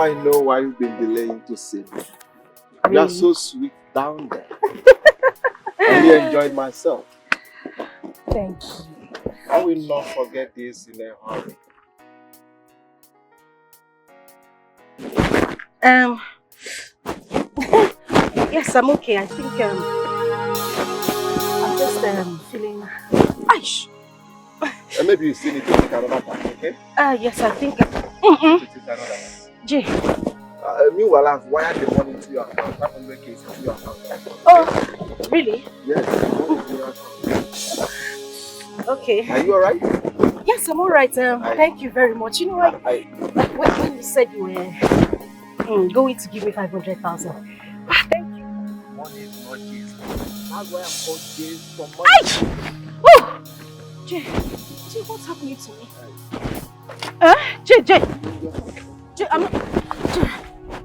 I know why you've been delaying to see me. You are so sweet down there. I really enjoyed myself. Thank you. I will not forget this in a hurry. Yes, I'm okay. I think I'm just feeling. Aish. Maybe you still need to take another time, okay? Yes, I think. To take another time. Jay. Meanwhile, I've wired the money to your account. 500k is to your account. Oh, really? Yes, the money is to your account. Okay. Are you alright? Yes, I'm alright. Thank you very much. You know, when you said you were going to give me 500,000. Thank you. Money is not Jay's. That's why I'm called Jay's for money. Oh! Jay, what's happening to me? Jay, I'm not...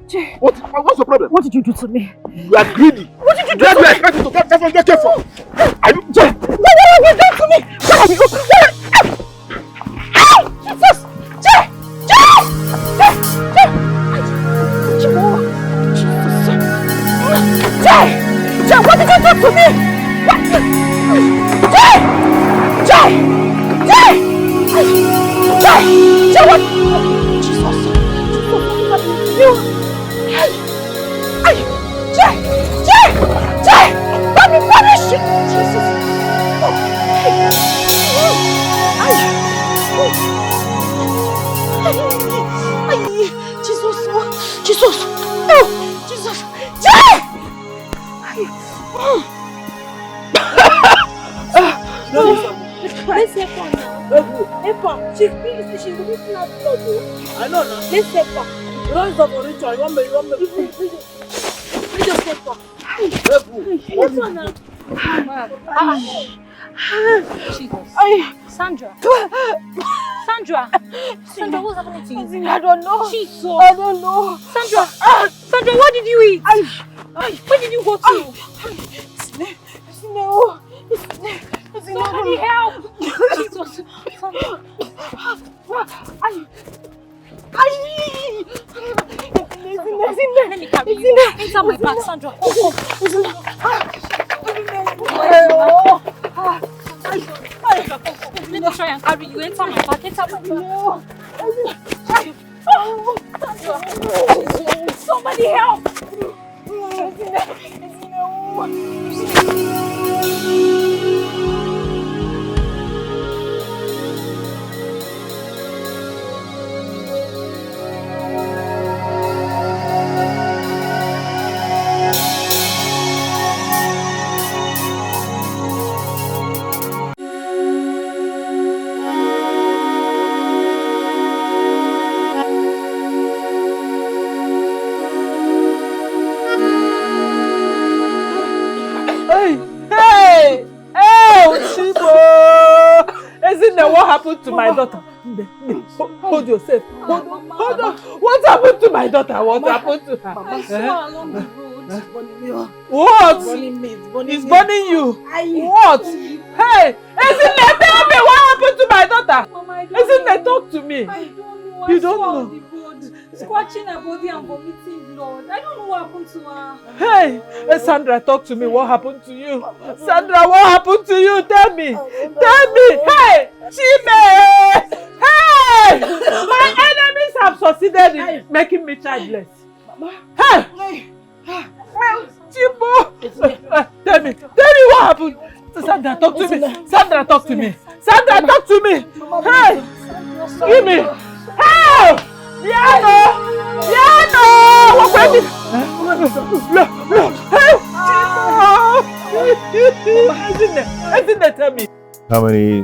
Jay. What's the problem? What did you do to me? You are greedy. What did you do to me? I expect you to get careful. Are you... Jay, what did you do to me? Ow! Jesus! Jay! Jay, what did you do to me? What? Jay, what? Jesus! You! Jay! Let me punish you! Jesus! Jesus! Oh! Jesus! Jay! Let's help her now. Help her. She's looking at blood. I know now. Let's help her. You don't stop on ritual. You want me? Please just help her. Help her now. Jesus. Sandra, what's happening to you? I don't know. Jesus. I don't know. Sandra, what did you eat? Where did you go to? Somebody help! Jesus. Sandra. Let me carry you. Enter my bag, Sandra. Come. Let me try and carry you. Enter my bag. Sandra. Somebody help! What happened to my daughter? Hold yourself. Hold on. What happened to my daughter? What happened to her? I saw her along the road. What? It's burning you. What? Hey, Ezinne, tell me what happened to my daughter. Ezinne, talk to me. I don't know. You don't know? Scratching her body and vomiting blood. I don't know what happened to her. Hey, Sandra, talk to me. What happened to you? Sandra, what happened to you? Tell me. Tell me. Hey, Chime. Hey, my enemies have succeeded in making me childless. Hey, Chimbo. Tell me what happened. Sandra, talk to me. Sandra, talk to me. Sandra, talk to me. Hey, give me. Hey. Piano! What happened? Hey! Tell me. How many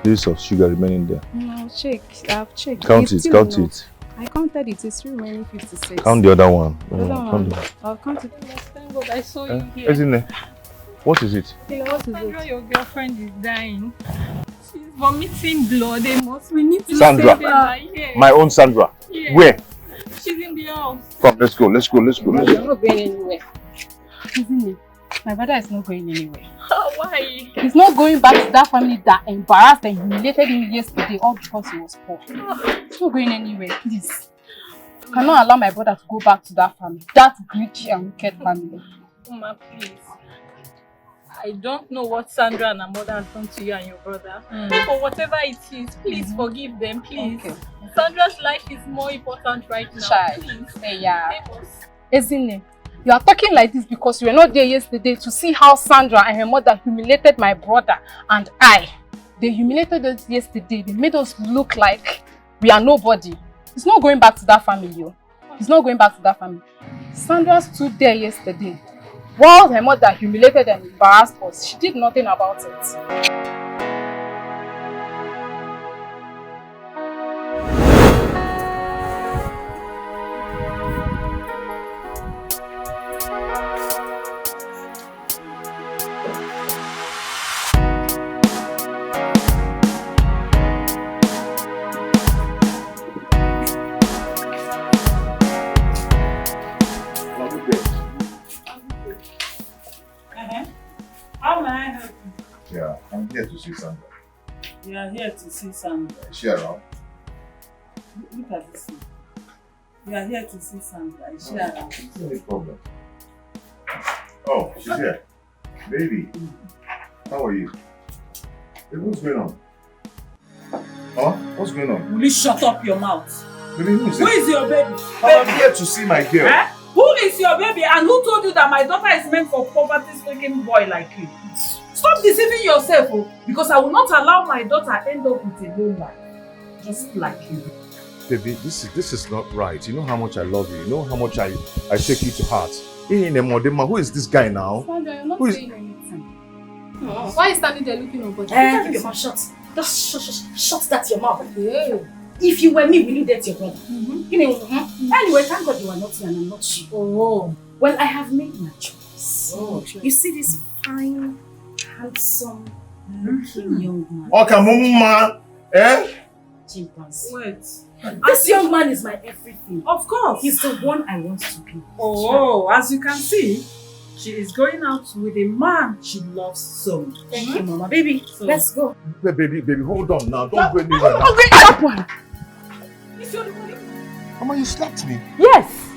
pieces of sugar remaining there? I've checked. Count it. I counted it. It's remaining 56. Count the other one. I'll count it. Thank God I saw you here. Ezinne, what is it? Sandra, your girlfriend is dying. She's vomiting blood. We need to Sandra, save her. Yeah. my own Sandra. Yeah. Where? She's in the house. Come, let's go. You're not going anywhere. Isn't it? My brother is not going anywhere. Why? He's not going back to that family that embarrassed and humiliated him yesterday all because he was poor. He's not going anywhere, please. I cannot allow my brother to go back to that family. That greedy and wicked family. Mama, please. I don't know what Sandra and her mother has done to you and your brother. But whatever it is, please forgive them, please. Okay. Sandra's life is more important right now. Child. Please. Hey, yeah. Ezinne, you are talking like this because you were not there yesterday to see how Sandra and her mother humiliated my brother and I. They humiliated us yesterday. They made us look like we are nobody. It's not going back to that family, yo. It's not going back to that family. Sandra stood there yesterday. While her mother humiliated and embarrassed us, she did nothing about it. How may I help you? Yeah, I'm here to see Sandra. You are here to see Sandra. Is she around? Look at this one. You are here to see Sandra. Is she around? No problem. Oh, she's here. Baby, how are you? Hey, what's going on? Huh? What's going on? Will you shut up your mouth? Baby, who is Who is your baby? I'm here to see my girl. Eh? Who is your baby and who told you that my daughter is meant for poverty-stricken boy like you? Stop deceiving yourself, oh, because I will not allow my daughter end up with a low life. Just like you. Baby, this is not right. You know how much I love you. You know how much I take you to heart. Who is this guy now? Sandra, you're not saying anything. Oh, why are you standing there looking over? Keep your mouth shut. Just shut that your mouth. Yeah. If you were me, will you date your brother? Anyway, thank God you are not here and I'm not you. Oh. Well, I have made my choice. Oh, you see this fine, handsome, looking young man. Okay, mama. Eh? Chimpanzee. Wait. This young man is my everything. Of course. He's the one I want to be. Oh, as you can see, she is going out with a man she loves so much. Thank you, Mama. Baby, let's go. Baby, hold on now. Don't go anywhere now. Oh, wait, that one. Mama, you slapped me. Yes.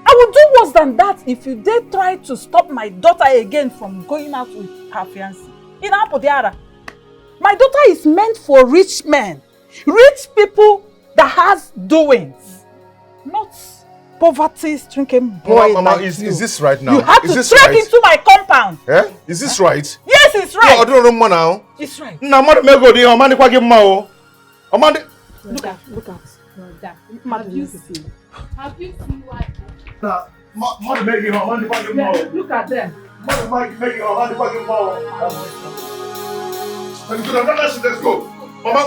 I will do worse than that if you dare try to stop my daughter again from going out with her fiancé. In Apodiara. My daughter is meant for rich men. Rich people that has doings. Not poverty-stricken boy. Mama, like is you. this right now? You have to trek into my compound. Eh? Is this right? Yes, it's right. No, I don't know now. It's right. Now, mother may go there. Amanda, kwa give mao. Amanda. Look at. Have you seen why? Nah, mother may give Amanda kwa give mao. Look at them. Mother may give Amanda kwa give mao. Let's go. Mama,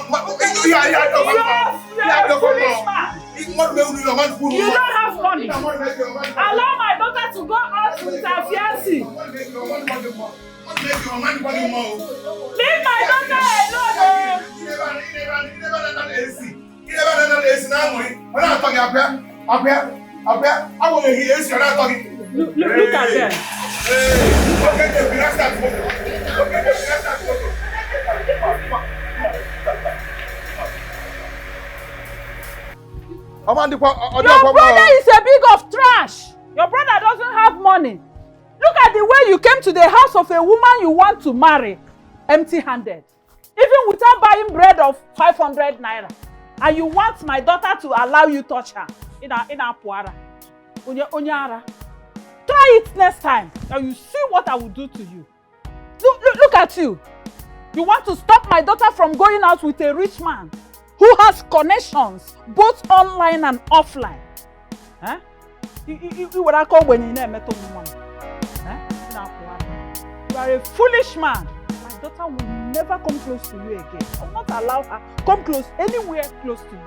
You don't have money. Allow my daughter to go out with her fiancé. Leave my daughter alone. Look at them. Your brother is a big of trash. Your brother doesn't have money. Look at the way you came to the house of a woman you want to marry, empty-handed. Even without buying bread of 500 naira. And you want my daughter to allow you touch her in a puara. Onyara. Try it next time. Now you see what I will do to you. Look at you. You want to stop my daughter from going out with a rich man who has connections both online and offline. Huh? You what I call when you never met a woman. You are a foolish man. My daughter will never come close to you again. I will not allow her come close anywhere close to you.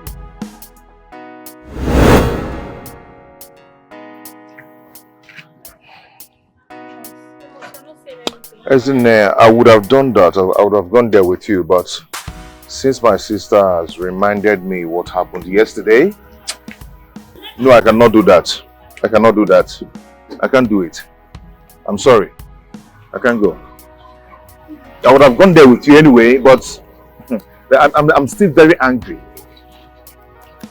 As in, I would have done that. I would have gone there with you, but since my sister has reminded me what happened yesterday, no, I cannot do that. I cannot do that. I can't do it. I'm sorry. I can't go. I would have gone there with you anyway, but I'm still very angry.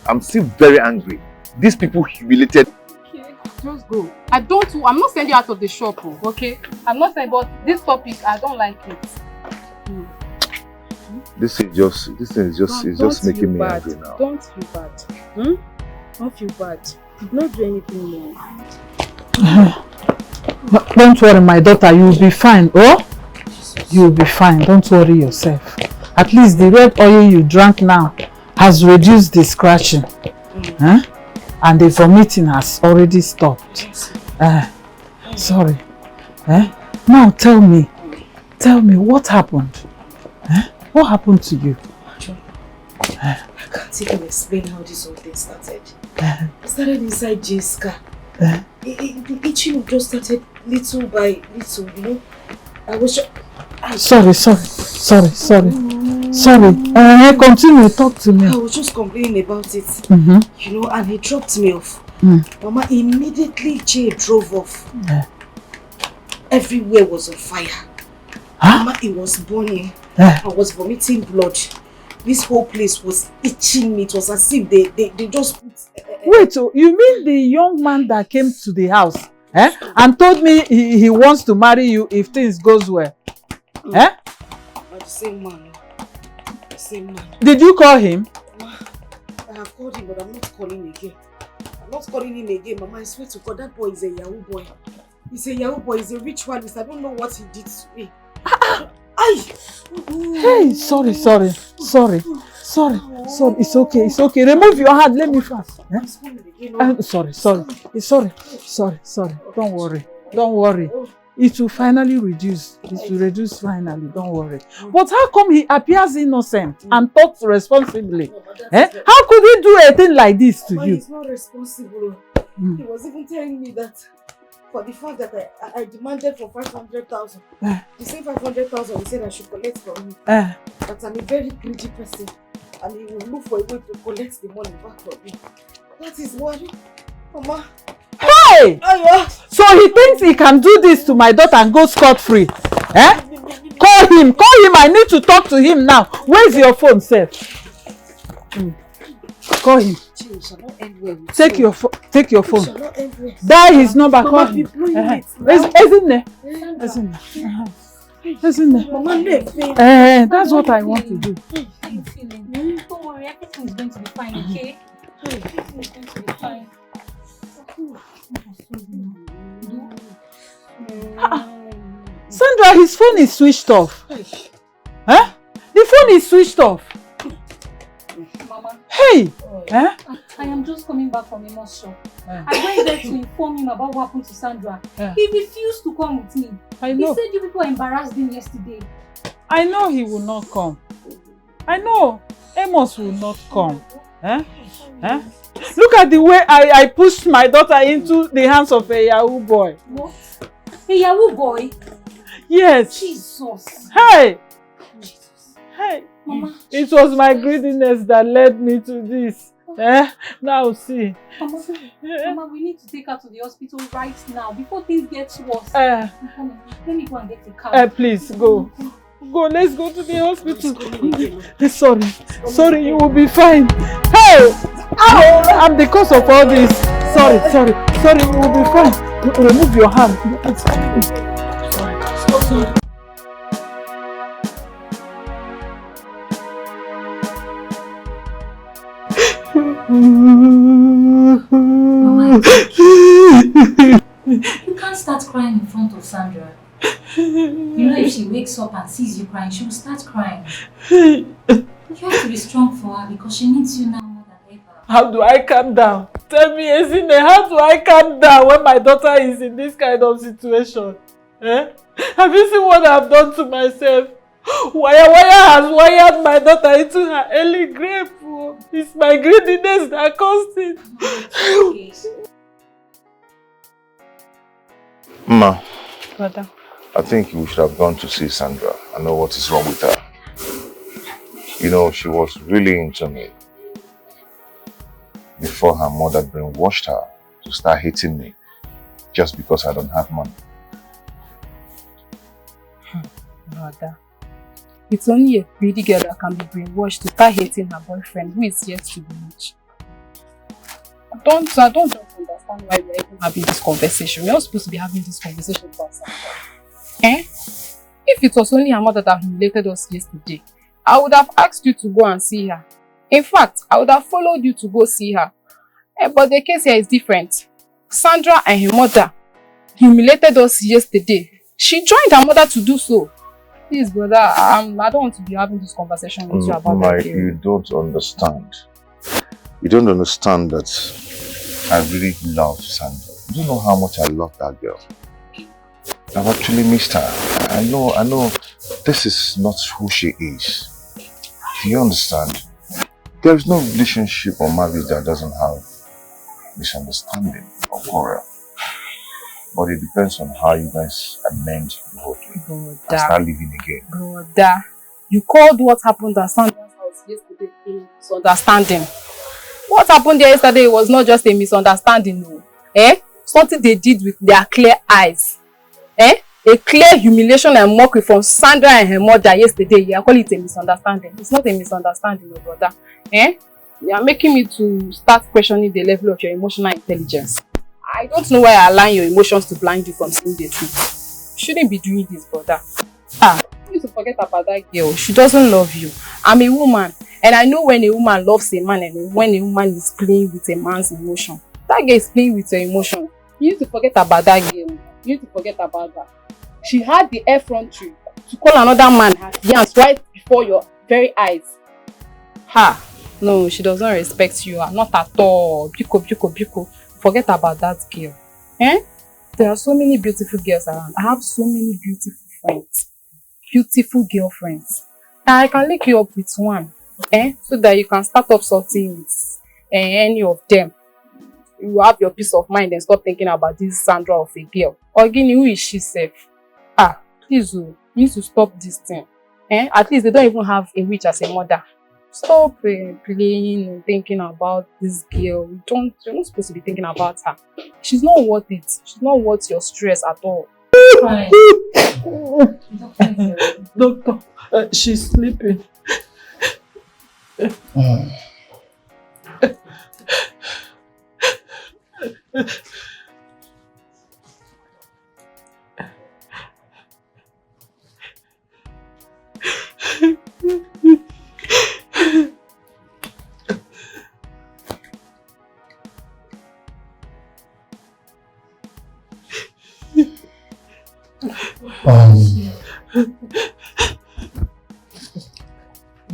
I'm still very angry. These people humiliated. Okay, just go. I'm not sending you out of the shop, okay? I'm not saying, but this topic, I don't like it. This thing is just making me angry now. Don't feel bad. Don't feel bad. Did not do anything wrong. Don't worry, my daughter. You'll be fine. Oh, you'll be fine. Don't worry yourself. At least the red oil you drank now has reduced the scratching, and the vomiting has already stopped. Sorry. Now tell me what happened. What happened to you? I can't even explain how this whole thing started. It started inside Jay's car. It just started little by little, you know. I was just... Sorry. Continue, talk to me. I was just complaining about it, you know, and he dropped me off. Mama, immediately Jay drove off. Everywhere was on fire. Mama, it was burning. I was vomiting blood. This whole place was itching me. It was as if they just put... Wait, you mean the young man that came to the house and told me he wants to marry you if things goes well? The same man. The same man. Did you call him? I have called him, but I'm not calling again. I'm not calling him again, Mama. I swear to God, that boy is a Yahoo boy. He's a Yahoo boy. He's a rich one. I don't know what he did to me. Hey, sorry. It's okay. Remove your hand. Let me fast. Sorry. Don't worry. It will finally reduce. It will reduce finally. Don't worry. But how come he appears innocent and talks responsibly? How could he do a thing like this to you? He's not responsible. He was even telling me that for the fact that I demanded for 500,000. The same 500,000 he said I should collect from him. That I'm a very greedy person and he will look for a way to collect the money back from me. That is worry, Mama. Hey! So he thinks he can do this to my daughter and go scot-free? Call him. I need to talk to him now. Where's your phone, sir? Call him. Take your phone. Dial his number. Call him. Isn't there? That's what I want to do. How are you feeling? Don't worry, everything's going to be fine, okay? Everything's going to be fine. Sandra, his phone is switched off. The phone is switched off. Mama. Hey! I am just coming back from Emo's shop. I went there to inform him about what happened to Sandra. He refused to come with me. I know. He said you people embarrassed him yesterday. I know he will not come. I know Amos will not come. Look at the way I pushed my daughter into the hands of a Yahoo boy. What? A Yahoo boy? Yes. Jesus. Hey! Jesus. Hey! Mama. It was my greediness that led me to this. Now see. Mama, we need to take her to the hospital right now before things get worse. Let me go and get a car. Please go. Let's go to the hospital. Sorry, you will be fine. Hey! I'm the cause of all this. Sorry, you will be fine. Remove your hand. Sorry. Mama, you can't start crying in front of Sandra. You know, if she wakes up and sees you crying, she will start crying. You have to be strong for her because she needs you now more than ever. How do I calm down? Tell me, Ezine, how do I calm down when my daughter is in this kind of situation? Have you seen what I've done to myself? Wire has wired my daughter into her early grave. It's my greediness that caused it. Ma. Brother. I think we should have gone to see Sandra. I know what is wrong with her. You know, she was really into me. Before her mother brainwashed her to start hating me just because I don't have money. Brother. It's only a pretty girl that can be brainwashed to start hating her boyfriend who is yet to be rich. I don't just understand why we're even having this conversation. We're not supposed to be having this conversation about Sandra. Eh? If it was only her mother that humiliated us yesterday, I would have asked you to go and see her. In fact, I would have followed you to go see her. But the case here is different. Sandra and her mother humiliated us yesterday. She joined her mother to do so. Please, brother, I don't want to be having this conversation with you about Mike, that. you don't understand. You don't understand that I really love Sandra. You don't know how much I love that girl. I've actually missed her. I know this is not who she is. Do you understand? There is no relationship or marriage that doesn't have misunderstanding or quarrel. But it depends on how you guys amend the whole thing and start living again. Brother, you called what happened at Sandra's house yesterday a misunderstanding. What happened there yesterday was not just a misunderstanding, no. Something they did with their clear eyes. A clear humiliation and mockery from Sandra and her mother yesterday. You call it a misunderstanding. It's not a misunderstanding, no, brother. You are making me to start questioning the level of your emotional intelligence. I don't know why I allow your emotions to blind you from seeing the truth. You shouldn't be doing this, brother. You need to forget about that girl. She doesn't love you. I'm a woman, and I know when a woman loves a man and when a woman is playing with a man's emotion. That girl is playing with your emotion. You need to forget about that girl. You need to forget about that. She had the effrontery to call another man her fiance right before your very eyes. No, she doesn't respect you. Not at all. Biko. Forget about that girl. There are so many beautiful girls around. I have so many beautiful friends. Beautiful girlfriends. And I can link you up with one. So that you can start up something with any of them. You have your peace of mind and stop thinking about this Sandra of a girl. Ogini, who is she safe? Please, you need to stop this thing. At least they don't even have a witch as a mother. Stop playing and thinking about this girl. You're not supposed to be thinking about her. She's not worth it. She's not worth your stress at all. Fine. Doctor, she's sleeping.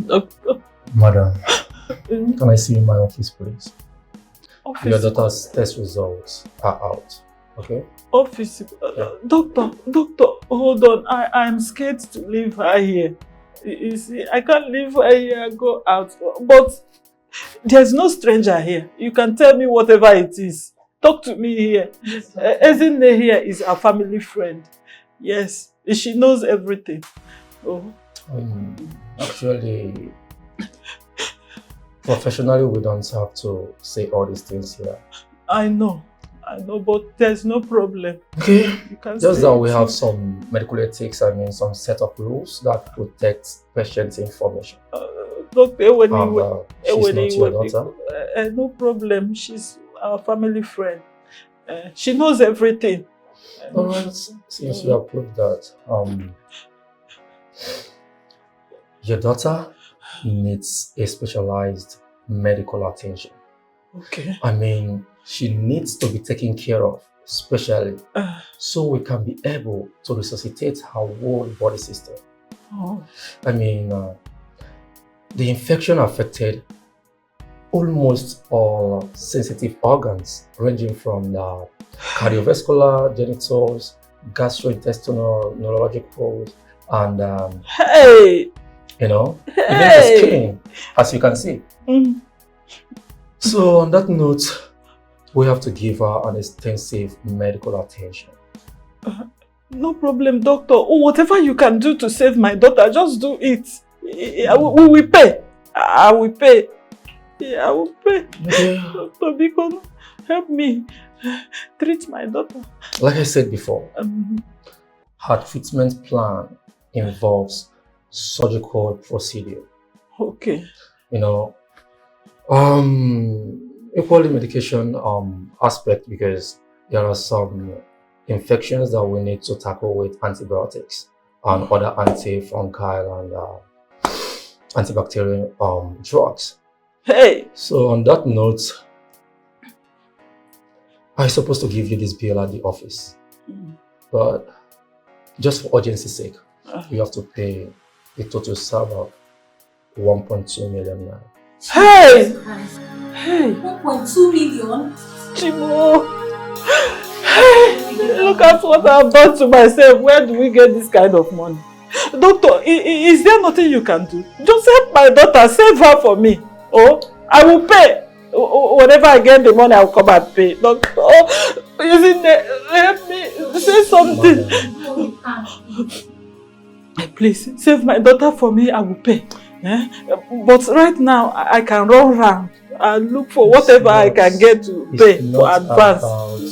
Doctor. Madam, can I see you in my office, please? Office. Your daughter's test results are out, okay? Office. Doctor, hold on. I'm scared to leave her here. You see, I can't leave her here and go out. But there's no stranger here. You can tell me whatever it is. Talk to me here. Yes, Ezinne here is a family friend. Yes, she knows everything. Actually, professionally, we don't have to say all these things here. I know, but there's no problem. Okay, just that we have some medical ethics, some set of rules that protect patients' information. Doctor, she's not your daughter? No problem, she's our family friend. She knows everything. Alright, since you have proved that, your daughter needs a specialized medical attention. Okay. She needs to be taken care of, specially, so we can be able to resuscitate her whole body system. The infection affected almost all sensitive organs, ranging from the cardiovascular, genitals, gastrointestinal, neurological, and even the skin, as you can see. So on that note, we have to give her an extensive medical attention. No problem, doctor. Whatever you can do to save my daughter, just do it. We will pay. I will pay. I will pay. Doctor, because help me treat my daughter. Like I said before, her treatment plan involves surgical procedure. Okay. In equally medication aspect, because there are some infections that we need to tackle with antibiotics and other antifungal and antibacterial drugs. Hey! So on that note, I'm supposed to give you this bill at the office, but just for urgency's sake, you have to pay a total sum of 1.2 million naira. Hey! Hey! 1.2 million? Chimo! Hey! Look at what I've done to myself. Where do we get this kind of money? Doctor, is there nothing you can do? Just help my daughter, save her for me. Oh, I will pay. Whenever I get the money, I will come and pay. Doctor, help me, say something. Please, save my daughter for me, I will pay. But right now, I can run around and look for whatever I can get to pay for advance.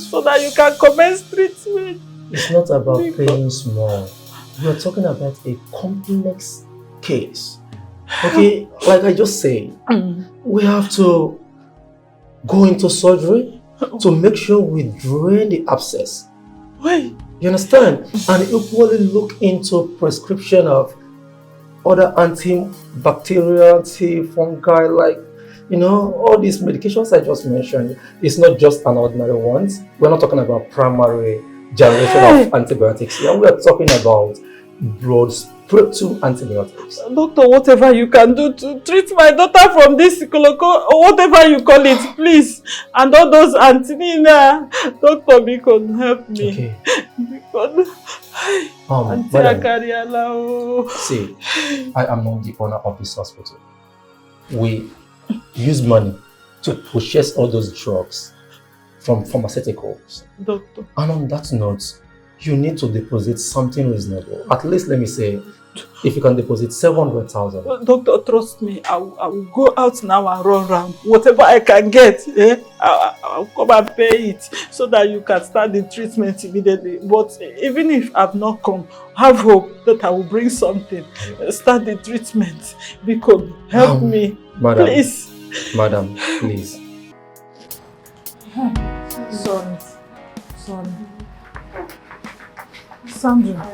So that you can commence treatment. It's not about paying small. We are talking about a complex case. Okay, like I just said, we have to go into surgery to make sure we drain the abscess. Wait. You understand? And equally look into prescription of other antibacterial, antifungal, like, you know, all these medications I just mentioned. It's not just an ordinary one. We're not talking about primary generation of antibiotics here. We are talking about broad spectrum antibiotics. Doctor, whatever you can do to treat my daughter from this cycloco, or whatever you call it, please. And all those Antinina. Doctor, Bikon, help me. Okay. Bikon. See, I am not the owner of this hospital. We use money to purchase all those drugs from pharmaceuticals. Doctor. And on that note, you need to deposit something reasonable. At least, let me say, if you can deposit 700,000. Doctor, trust me, I will go out now and run around. Whatever I can get, I'll come and pay it so that you can start the treatment immediately. But even if I've not come, have hope that I will bring something. Start the treatment. Because help me, madam, please. Madam, please. Sorry. Sandra,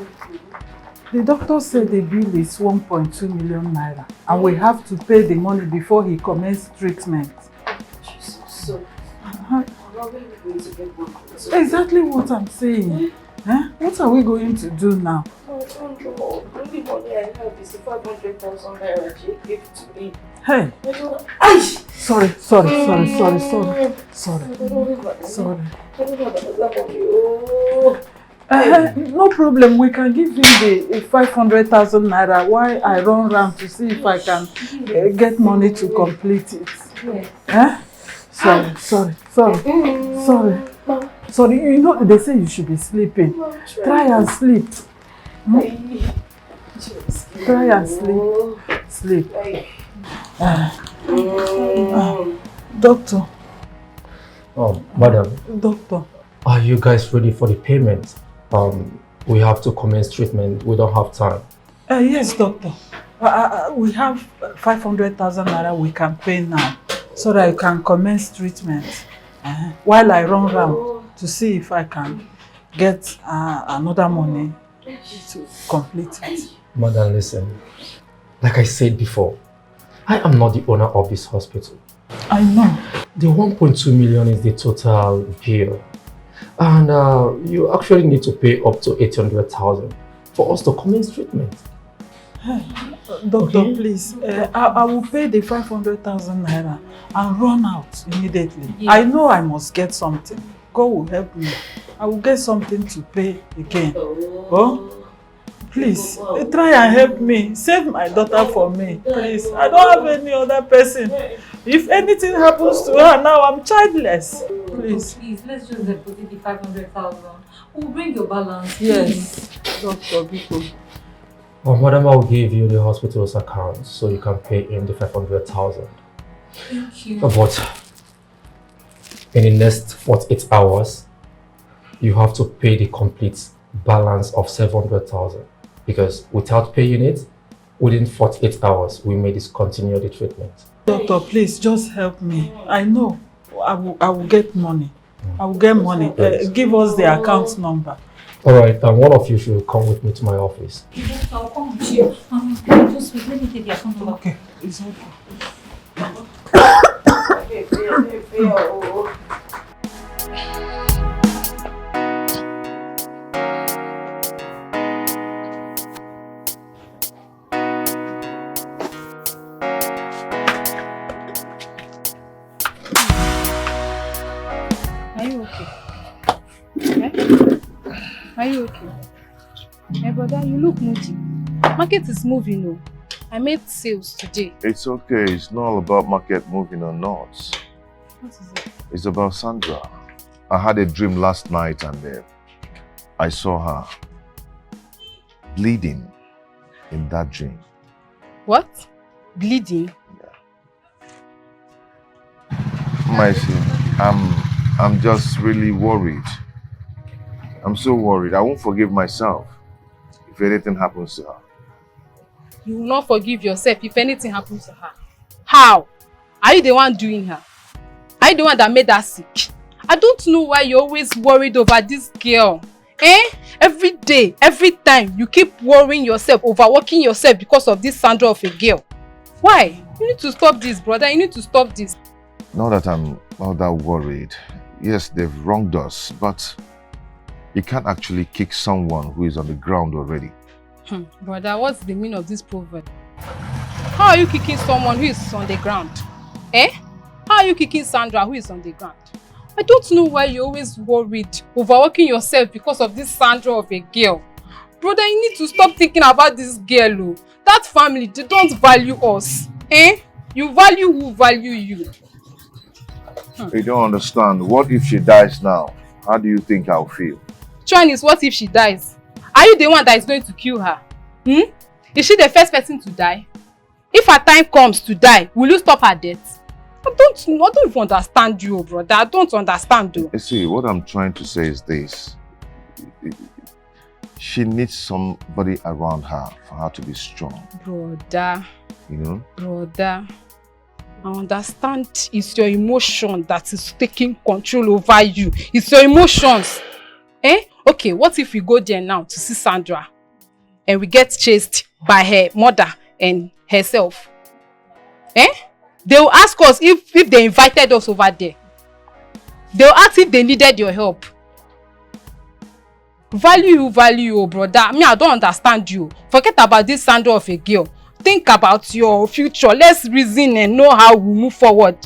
the doctor said the bill is 1.2 million naira and we have to pay the money before he commences treatment. So, exactly what I'm saying. What are we going to do now? I don't know. The only money I have is the 500,000 naira she gave to me. Hey! Sorry. No problem, we can give him the 500,000 naira while I run around to see if I can get money to complete it. Yes. Sorry, you know they say you should be sleeping. Try and sleep. Try and sleep. Doctor. Oh, madam. Doctor. Are you guys ready for the payment? We have to commence treatment. We don't have time. Yes, doctor. We have 500,000 naira we can pay now so that you can commence treatment while I run around to see if I can get another money to complete it. Madam, listen. Like I said before, I am not the owner of this hospital. I know. The 1.2 million is the total bill. And you actually need to pay up to 800,000 for us to commence treatment. Doctor, okay? Please, I will pay the 500,000 naira and run out immediately. Yeah. I know I must get something. God will help me. I will get something to pay again. Oh, please, try and help me. Save my daughter for me, please. I don't have any other person. If anything happens to her now, I'm childless. Please. Please, let's just deposit the 500,000. We'll bring your balance. Yes, Dr. Biko. Oh, madam, I'll give you the hospital's account so you can pay in the 500,000. Thank you. But in the next 48 hours, you have to pay the complete balance of 700,000. Because without paying it, within 48 hours, we may discontinue the treatment. Doctor, please just help me. I know I will get money. I will get money. Give us the account number. Alright, one of you should come with me to my office. I'll come with you. Just let me take the account number. Okay, it's okay. Are you okay? Are you okay? Hey brother, you look moody. Market is moving, oh. I made sales today. It's okay. It's not all about market moving or not. What is it? It's about Sandra. I had a dream last night and I saw her bleeding in that dream. What? Bleeding? Myself, I'm just really worried. I'm so worried. I won't forgive myself if anything happens to her. You will not forgive yourself if anything happens to her. How? Are you the one doing her? Are you the one that made her sick? I don't know why you're always worried over this girl. Every day, every time, you keep worrying yourself, overworking yourself because of this Sandra of a girl. Why? You need to stop this, brother. You need to stop this. Not that I'm all that worried. Yes, they've wronged us, but you can't actually kick someone who is on the ground already. Brother, what's the meaning of this proverb? How are you kicking someone who is on the ground? How are you kicking Sandra who is on the ground? I don't know why you're always worried, overworking yourself because of this Sandra of a girl. Brother, you need to stop thinking about this girl. That family, they don't value us. You value who value you. You don't understand. What if she dies now? How do you think I'll feel? Chinese, what if she dies? Are you the one that is going to kill her? Is she the first person to die? If her time comes to die, will you stop her death? I don't even understand you, brother. I don't understand you. See, what I'm trying to say is this. She needs somebody around her for her to be strong. Brother. You know? Brother. I understand it's your emotion that is taking control over you. It's your emotions. Okay, what if we go there now to see Sandra and we get chased by her mother and herself? They will ask us if they invited us over there. They will ask if they needed your help. Value you, brother. Me, I don't understand you. Forget about this Sandra of a girl. Think about your future. Let's reason and know how we move forward.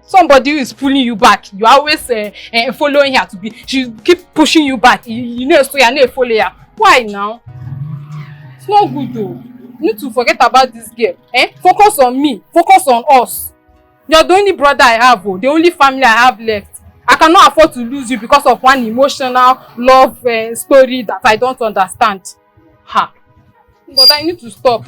Somebody who is pulling you back. You always following her to be. She keep pushing you back. You know, so you're not following her. Why now? It's not good though. You need to forget about this girl. Focus on me. Focus on us. You're the only brother I have. The only family I have left. I cannot afford to lose you because of one emotional love story that I don't understand. But I need to stop.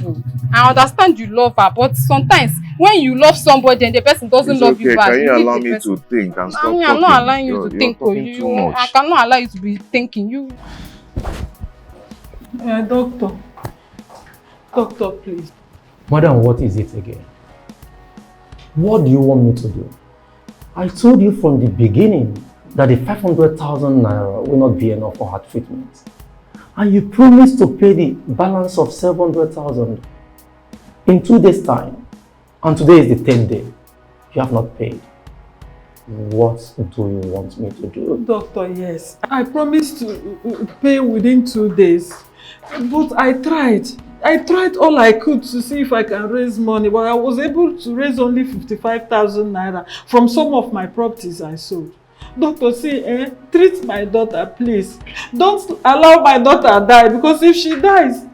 I understand you love her, but sometimes when you love somebody and the person doesn't love you back, can you allow me to think and stop talking? I'm not allowing you to think. Too much. I cannot allow you to be thinking. Doctor, please. Madam, what is it again? What do you want me to do? I told you from the beginning that the 500,000 naira will not be enough for her treatment. And you promised to pay the balance of 700,000 in 2 days' time. And today is the 10th day. You have not paid. What do you want me to do? Doctor, yes. I promised to pay within 2 days. But I tried. I tried all I could to see if I can raise money, but I was able to raise only 55,000 naira from some of my properties I sold. Doctor, see, treat my daughter, please. Don't allow my daughter die, because if she dies,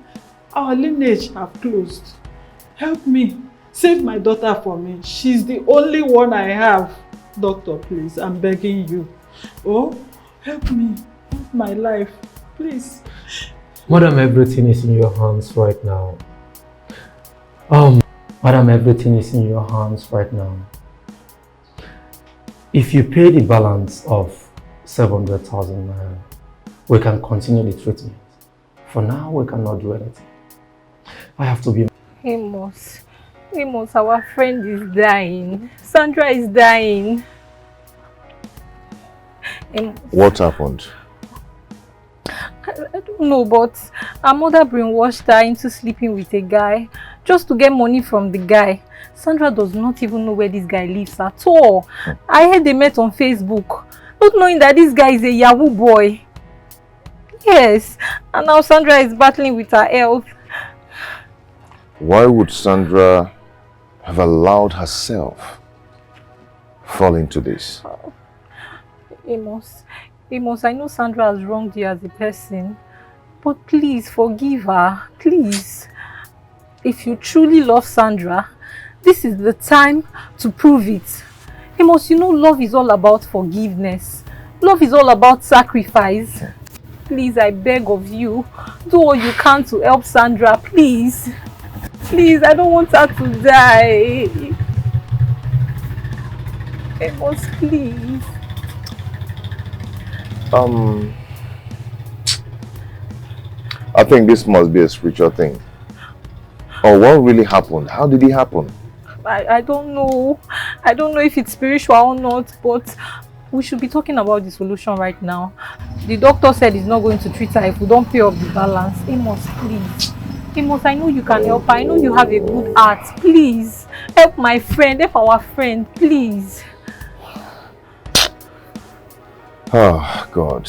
our lineage have closed. Help me. Save my daughter for me. She's the only one I have. Doctor, please, I'm begging you. Oh, help me. Help my life, please. Madam, everything is in your hands right now. Madam, everything is in your hands right now. If you pay the balance of 700,000 naira, we can continue the treatment. For now, we cannot do anything. I have to be... Amos, our friend is dying. Sandra is dying. What happened? I don't know, but her mother brainwashed her into sleeping with a guy just to get money from the guy. Sandra does not even know where this guy lives at all. I heard they met on Facebook, not knowing that this guy is a Yahoo boy. Yes, and now Sandra is battling with her health. Why would Sandra have allowed herself fall into this? Amos, I know Sandra has wronged you as a person, but please forgive her, please. If you truly love Sandra, this is the time to prove it. Amos, you know love is all about forgiveness. Love is all about sacrifice. Please, I beg of you, do all you can to help Sandra, please. Please, I don't want her to die. Amos, please. I think this must be a spiritual thing. Or what really happened? How did it happen? I don't know. I don't know if it's spiritual or not, but we should be talking about the solution right now. The doctor said he's not going to treat her if we don't pay off the balance. Amos, please. Amos, I know you can help her. I know you have a good heart. Please. Help my friend. Help our friend. Please. Oh, God.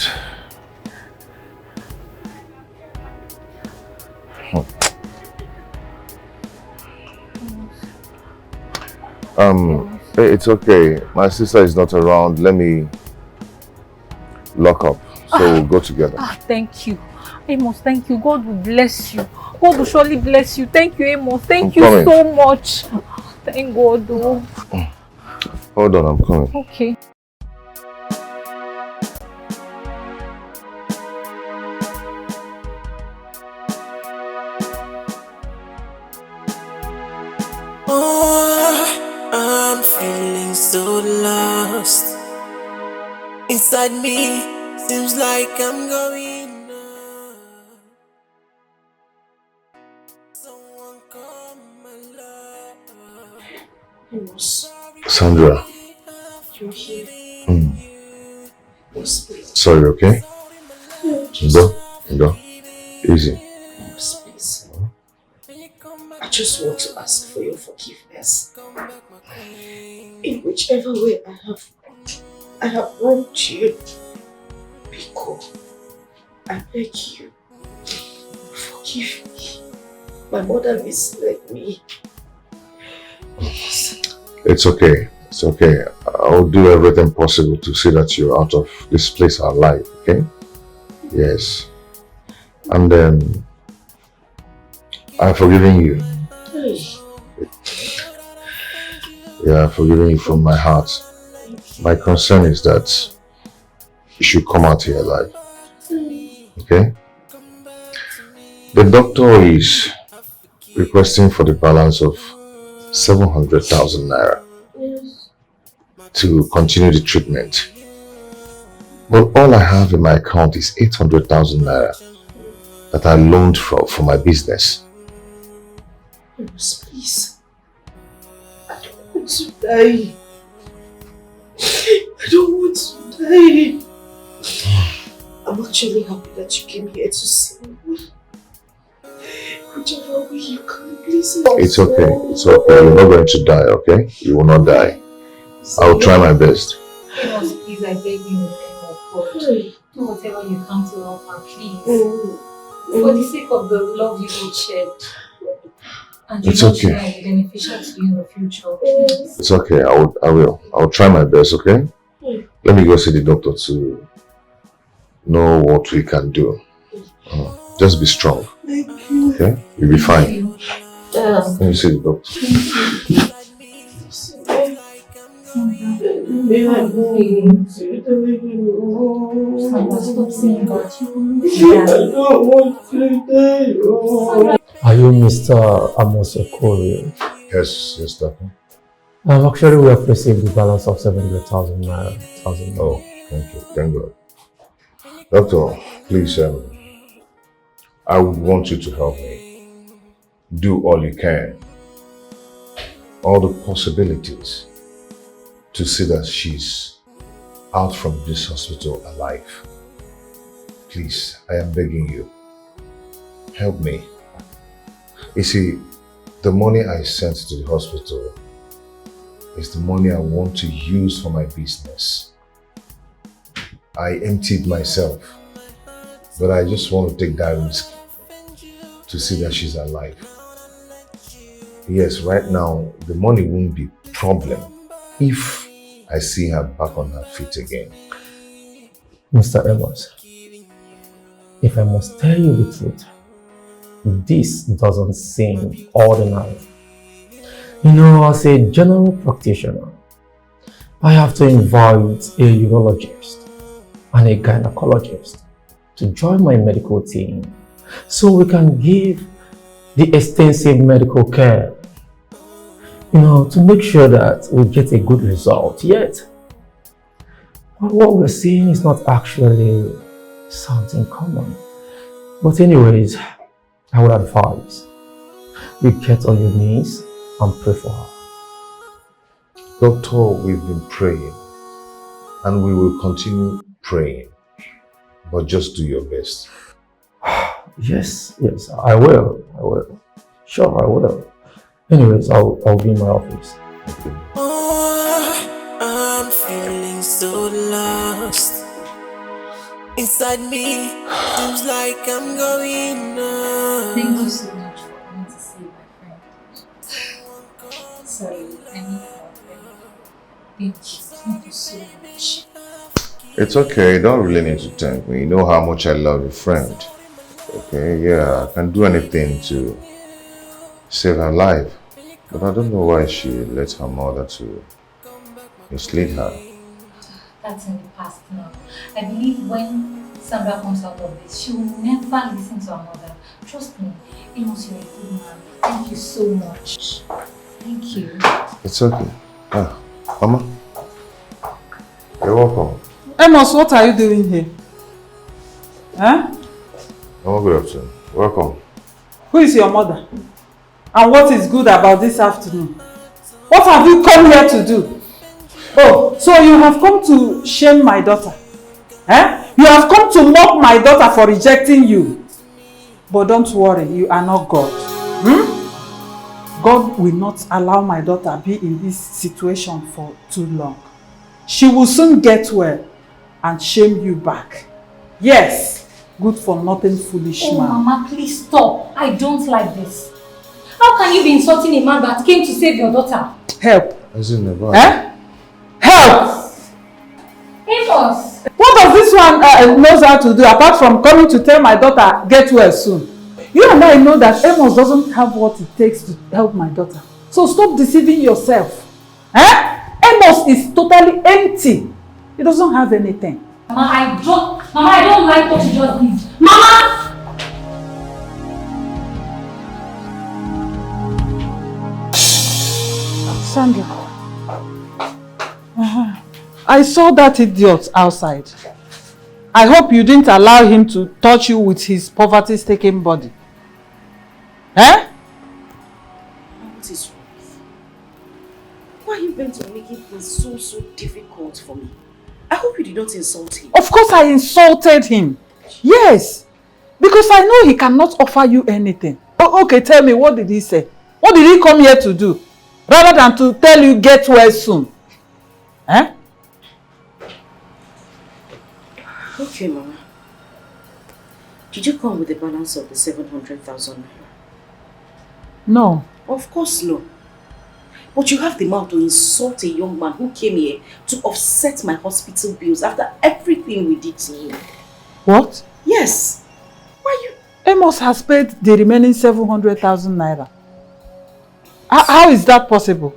It's okay. My sister is not around. Let me lock up. So we'll go together. Thank you. Amos, thank you. God will bless you. God will surely bless you. Thank you, Amos. Thank you so much. Thank God. Oh. Hold on, I'm coming. Okay. I'm feeling so lost. Inside me, seems like I'm going on. Someone call my love. Sandra. You're here. Sorry, okay? Go. Easy. Please. I just want to ask for your forgiveness. In whichever way I have wronged you. Biko, I beg you, forgive me. My mother misled me. It's okay. It's okay. I'll do everything possible to see that you're out of this place alive, okay? Yes. And then I've forgiven you. Yeah, I've forgiven you from my heart. My concern is that you should come out here alive. Okay? The doctor is requesting for the balance of 700,000 naira to continue the treatment. But all I have in my account is 800,000 naira that I loaned for my business. Please. I don't want to die. I don't want to die. I'm actually happy that you came here to see me. Whichever way you can, please. It's okay. It's okay. You're not going to die, okay? You will not die. I'll try my best. Please, I beg you, God. Do whatever you can to help her, please. For the sake of the love you will share. And it's okay. Be beneficial to you in the future. It's okay. I will. I'll try my best, okay? Let me go see the doctor to know what we can do. Just be strong. Thank you. Okay? You'll be fine. Let me see the doctor. Are you Mr. Amos Okoli? Yes, doctor. Actually, we have received the balance of 700,000 naira. Oh, thank you. Thank God. Doctor, please, I would want you to help me. Do all you can. All the possibilities to see that she's out from this hospital alive. Please, I am begging you. Help me. You see, the money I sent to the hospital is the money I want to use for my business. I emptied myself, but I just want to take that risk to see that she's alive. Yes, right now, the money won't be a problem if I see her back on her feet again. Mr. Amos, if I must tell you the truth, this doesn't seem ordinary. You know, as a general practitioner, I have to invite a urologist and a gynecologist to join my medical team so we can give the extensive medical care, you know, to make sure that we get a good result. Yet, what we're seeing is not actually something common. But anyways, I would advise you get on your knees and pray for her. Doctor, we've been praying and we will continue praying, but just do your best. Yes, I will. Sure, I will. Anyways, I'll be in my office. Okay. Oh, I'm feeling so lost. Inside me, seems like I'm going on. Thank you so much for coming to see my friend. Sorry, I need help. Thank you so much. It's okay, you don't really need to thank me. You know how much I love your friend. Okay, yeah, I can do anything to save her life. But I don't know why she let her mother to mislead her. That's in the past now. I believe when Sandra comes out of this, she will never listen to her mother. Trust me, Amos, you're a good man. Thank you so much. Thank you. It's okay. Mama, you're welcome. Amos, what are you doing here? Huh? Mama, good afternoon. Welcome. Who is your mother? And what is good about this afternoon? What have you come here to do? Oh, so you have come to shame my daughter? Eh? You have come to mock my daughter for rejecting you. But don't worry, you are not God. God will not allow my daughter be in this situation for too long. She will soon get well and shame you back. Yes, good for nothing foolish man. Mama, please stop. I don't like this. How can you be insulting a man that came to save your daughter? Help. Eh? Help! Amos! What does this one knows how to do apart from coming to tell my daughter get well soon? You and I know that Amos doesn't have what it takes to help my daughter. So stop deceiving yourself. Amos is totally empty. He doesn't have anything. Mama, I don't like what you just did. Mama! Sandra. I saw that idiot outside. I hope you didn't allow him to touch you with his poverty-stricken body. Eh? What is wrong with you? Why are you bent on making things so difficult for me? I hope you did not insult him. Of course I insulted him. Yes. Because I know he cannot offer you anything. Oh, okay, tell me, what did he say? What did he come here to do? Rather than to tell you get well soon. Eh? Okay, Mama. Did you come with the balance of the 700,000 naira? No. Of course no. But you have the mouth to insult a young man who came here to offset my hospital bills after everything we did to him. What? Yes. Why you? Amos has paid the remaining 700,000 naira. How is that possible?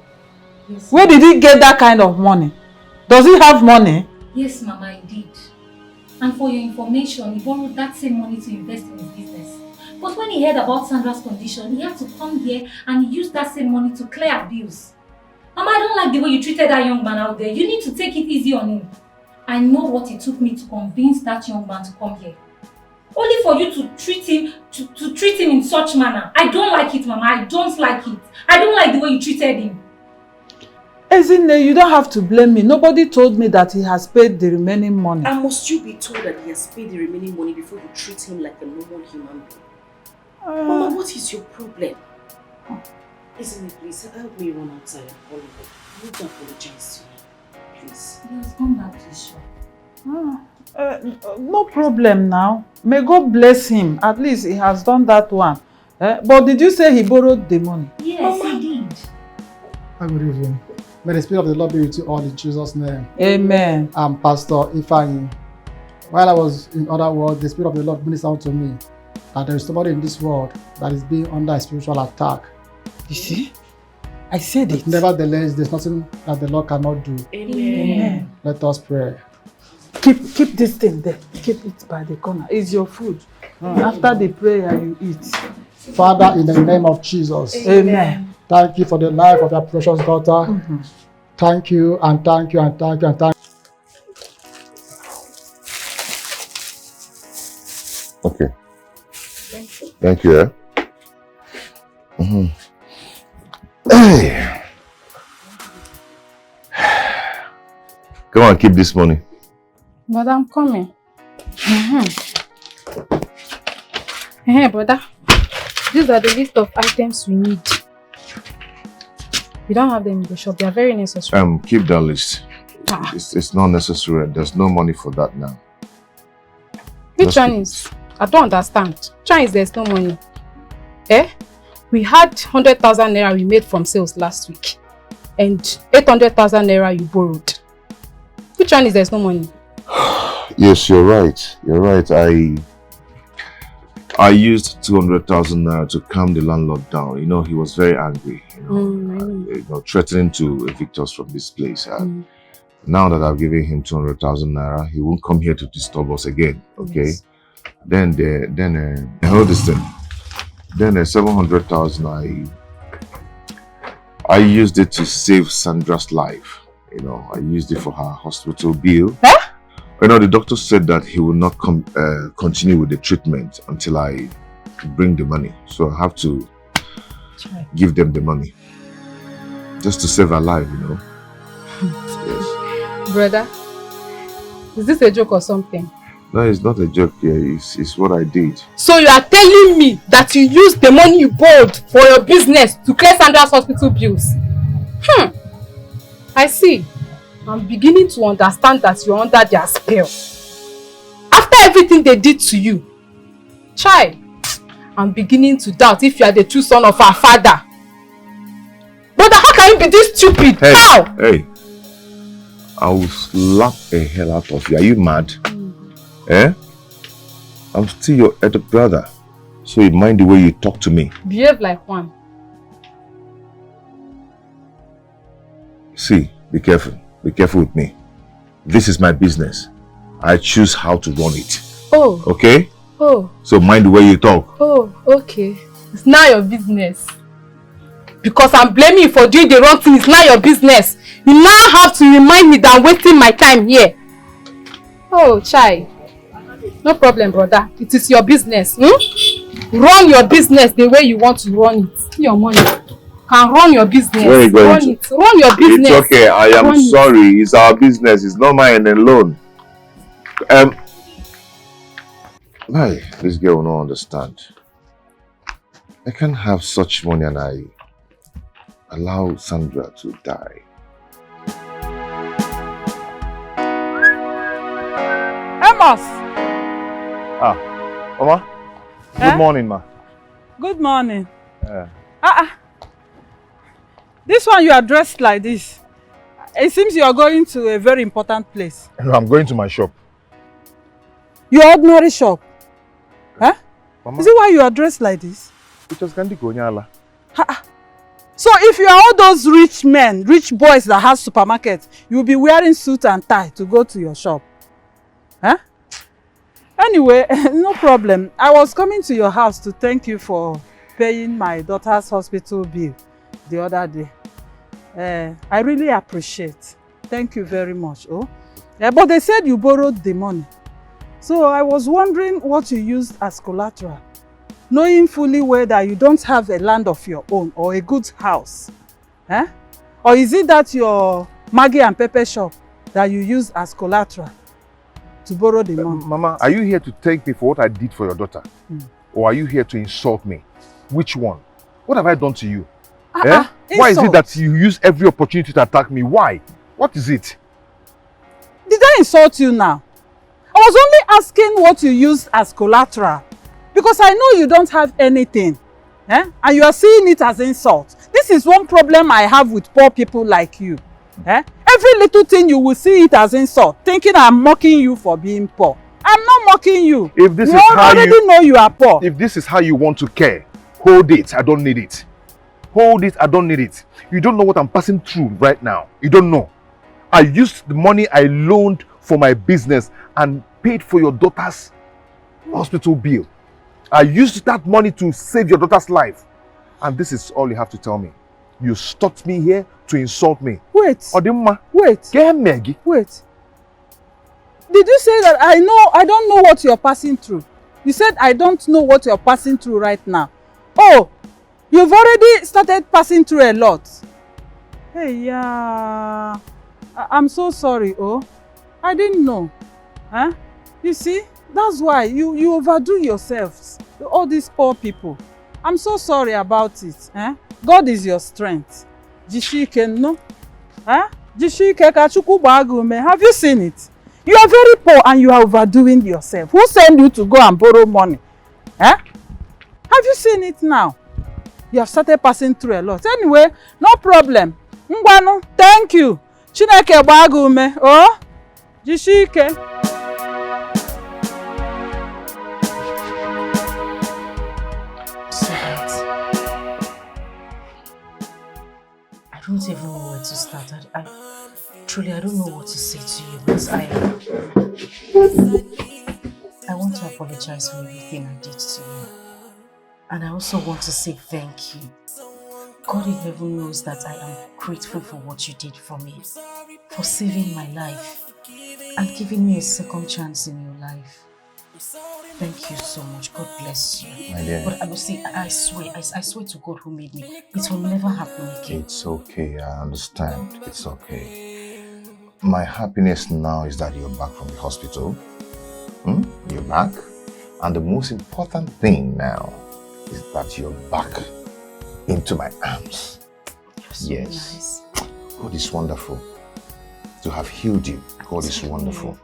Yes. Where did he get that kind of money? Does he have money? Yes, Mama, indeed. And for your information, he borrowed that same money to invest in his business. But when he heard about Sandra's condition, he had to come here and use that same money to clear our bills. Mama, I don't like the way you treated that young man out there. You need to take it easy on him. I know what it took me to convince that young man to come here. Only for you to treat him in such manner. I don't like it, Mama. I don't like it. I don't like the way you treated him. Ezinne, you don't have to blame me. Nobody told me that he has paid the remaining money. And must you be told that he has paid the remaining money before you treat him like a normal human being? Mama, what is your problem? Ezinne, please help me run outside and call him. I need to apologize to him. Please. He has gone back to his shop. No problem now. May God bless him. At least he has done that one. But did you say he borrowed the money? Yes, he did. Good evening. May the Spirit of the Lord be with you all in Jesus' name. Amen. I'm Pastor Ifeanyi. While I was in other world, the Spirit of the Lord ministered to me that there is somebody in this world that is being under a spiritual attack. You see? I said it. Nevertheless, there's nothing that the Lord cannot do. Amen. Let us pray. Keep this thing there. Keep it by the corner. It's your food. After the prayer, you eat. Father, in the name of Jesus. Amen. Thank you for the life of your precious daughter. Thank you and thank you and thank you and thank you. Okay. Thank you. Hey. Come on, keep this money. But I'm coming. Hey, brother. These are the list of items we need. We don't have them in the shop. They are very necessary. Keep that list. It's not necessary. There's no money for that now. Which one is? I don't understand. Which one is there's no money? We had 100,000 naira we made from sales last week. And 800,000 naira you borrowed. Which one is there's no money? Yes, you're right. You're right. I used 200,000 naira to calm the landlord down. You know, he was very angry. You know, threatening to evict us from this place. Now that I've given him 200,000 naira, he won't come here to disturb us again. Okay. Yes. Then hold this thing. Then 700,000 I used it to save Sandra's life. You know, I used it for her hospital bill. You know, the doctor said that he will not continue with the treatment until I bring the money. So I have to give them the money. Just to save her life, you know. Yes. Brother, is this a joke or something? No, it's not a joke here. It's what I did. So you are telling me that you used the money you borrowed for your business to clear Sandra's hospital bills? I see. I'm beginning to understand that you're under their spell. After everything they did to you, child, I'm beginning to doubt if you are the true son of our father. Brother, how can you be this stupid? Hey, how? Hey, I will slap the hell out of you. Are you mad? I'm still your elder brother. So you mind the way you talk to me. Behave like one. See, be careful. Be careful with me. This is my business. I choose how to run it. Oh. Okay? Oh. So mind the way you talk. Oh, okay. It's not your business. Because I'm blaming you for doing the wrong thing. It's not your business. You now have to remind me that I'm wasting my time here. Oh, chai. No problem, brother. It is your business. Run your business the way you want to run it. Your money. Can run your business. Where are you going run to? it. Run your business. It's okay. I am run sorry. It's our business. It's not mine alone. This girl will not understand. I can't have such money and I allow Sandra to die. Amos! Mama? Good morning, ma. Good morning. This one you are dressed like this. It seems you are going to a very important place. No, I'm going to my shop. Your ordinary shop? Mama? Is it why you are dressed like this? It was Gandhi Konyala. So if you are all those rich men, rich boys that have supermarkets, you will be wearing suit and tie to go to your shop. Anyway, no problem. I was coming to your house to thank you for paying my daughter's hospital bill the other day. I really appreciate. Thank you very much. But they said you borrowed the money. So I was wondering what you used as collateral, knowing fully well that you don't have a land of your own or a good house. Or is it that your Maggie and Pepper shop that you use as collateral to borrow the money? Mama, are you here to thank me for what I did for your daughter? Or are you here to insult me? Which one? What have I done to you? Why is it that you use every opportunity to attack me? Why? What is it? Did I insult you now? I was only asking what you used as collateral. Because I know you don't have anything. And you are seeing it as insult. This is one problem I have with poor people like you. Every little thing you will see it as insult, thinking I'm mocking you for being poor. I'm not mocking you. If this you is how already know you are poor. If this is how you want to care, hold it. I don't need it. Hold it. I don't need it. You don't know what I'm passing through right now. You don't know. I used the money I loaned for my business and paid for your daughter's hospital bill. I used that money to save your daughter's life. And this is all you have to tell me. You stopped me here to insult me. Wait. Odimma. Wait. Get Maggie. Wait. Did you say that I don't know what you're passing through? You said I don't know what you're passing through right now. Oh, you've already started passing through a lot. Hey, yeah. I'm so sorry, oh. I didn't know. You see, that's why you overdo yourselves. All these poor people. I'm so sorry about it. God is your strength. Jishike, no? Jishike kachuku bagume. Have you seen it? You are very poor and you are overdoing yourself. Who sent you to go and borrow money? Have you seen it now? You have started passing through a lot. Anyway, no problem. Ngwanu, thank you. Chineke bagume. Oh, Jishike. I don't even know where to start. Truly, I don't know what to say to you, but I want to apologize for everything I did to you. And I also want to say thank you. God in heaven knows that I am grateful for what you did for me, for saving my life and giving me a second chance in your life. Thank you so much. God bless you. My dear. But I will say, I swear to God who made me, it will never happen again. It's okay, I understand. It's okay. My happiness now is that you're back from the hospital. You're back. And the most important thing now is that you're back into my arms. You're so nice. God is wonderful. To have healed you, God is wonderful.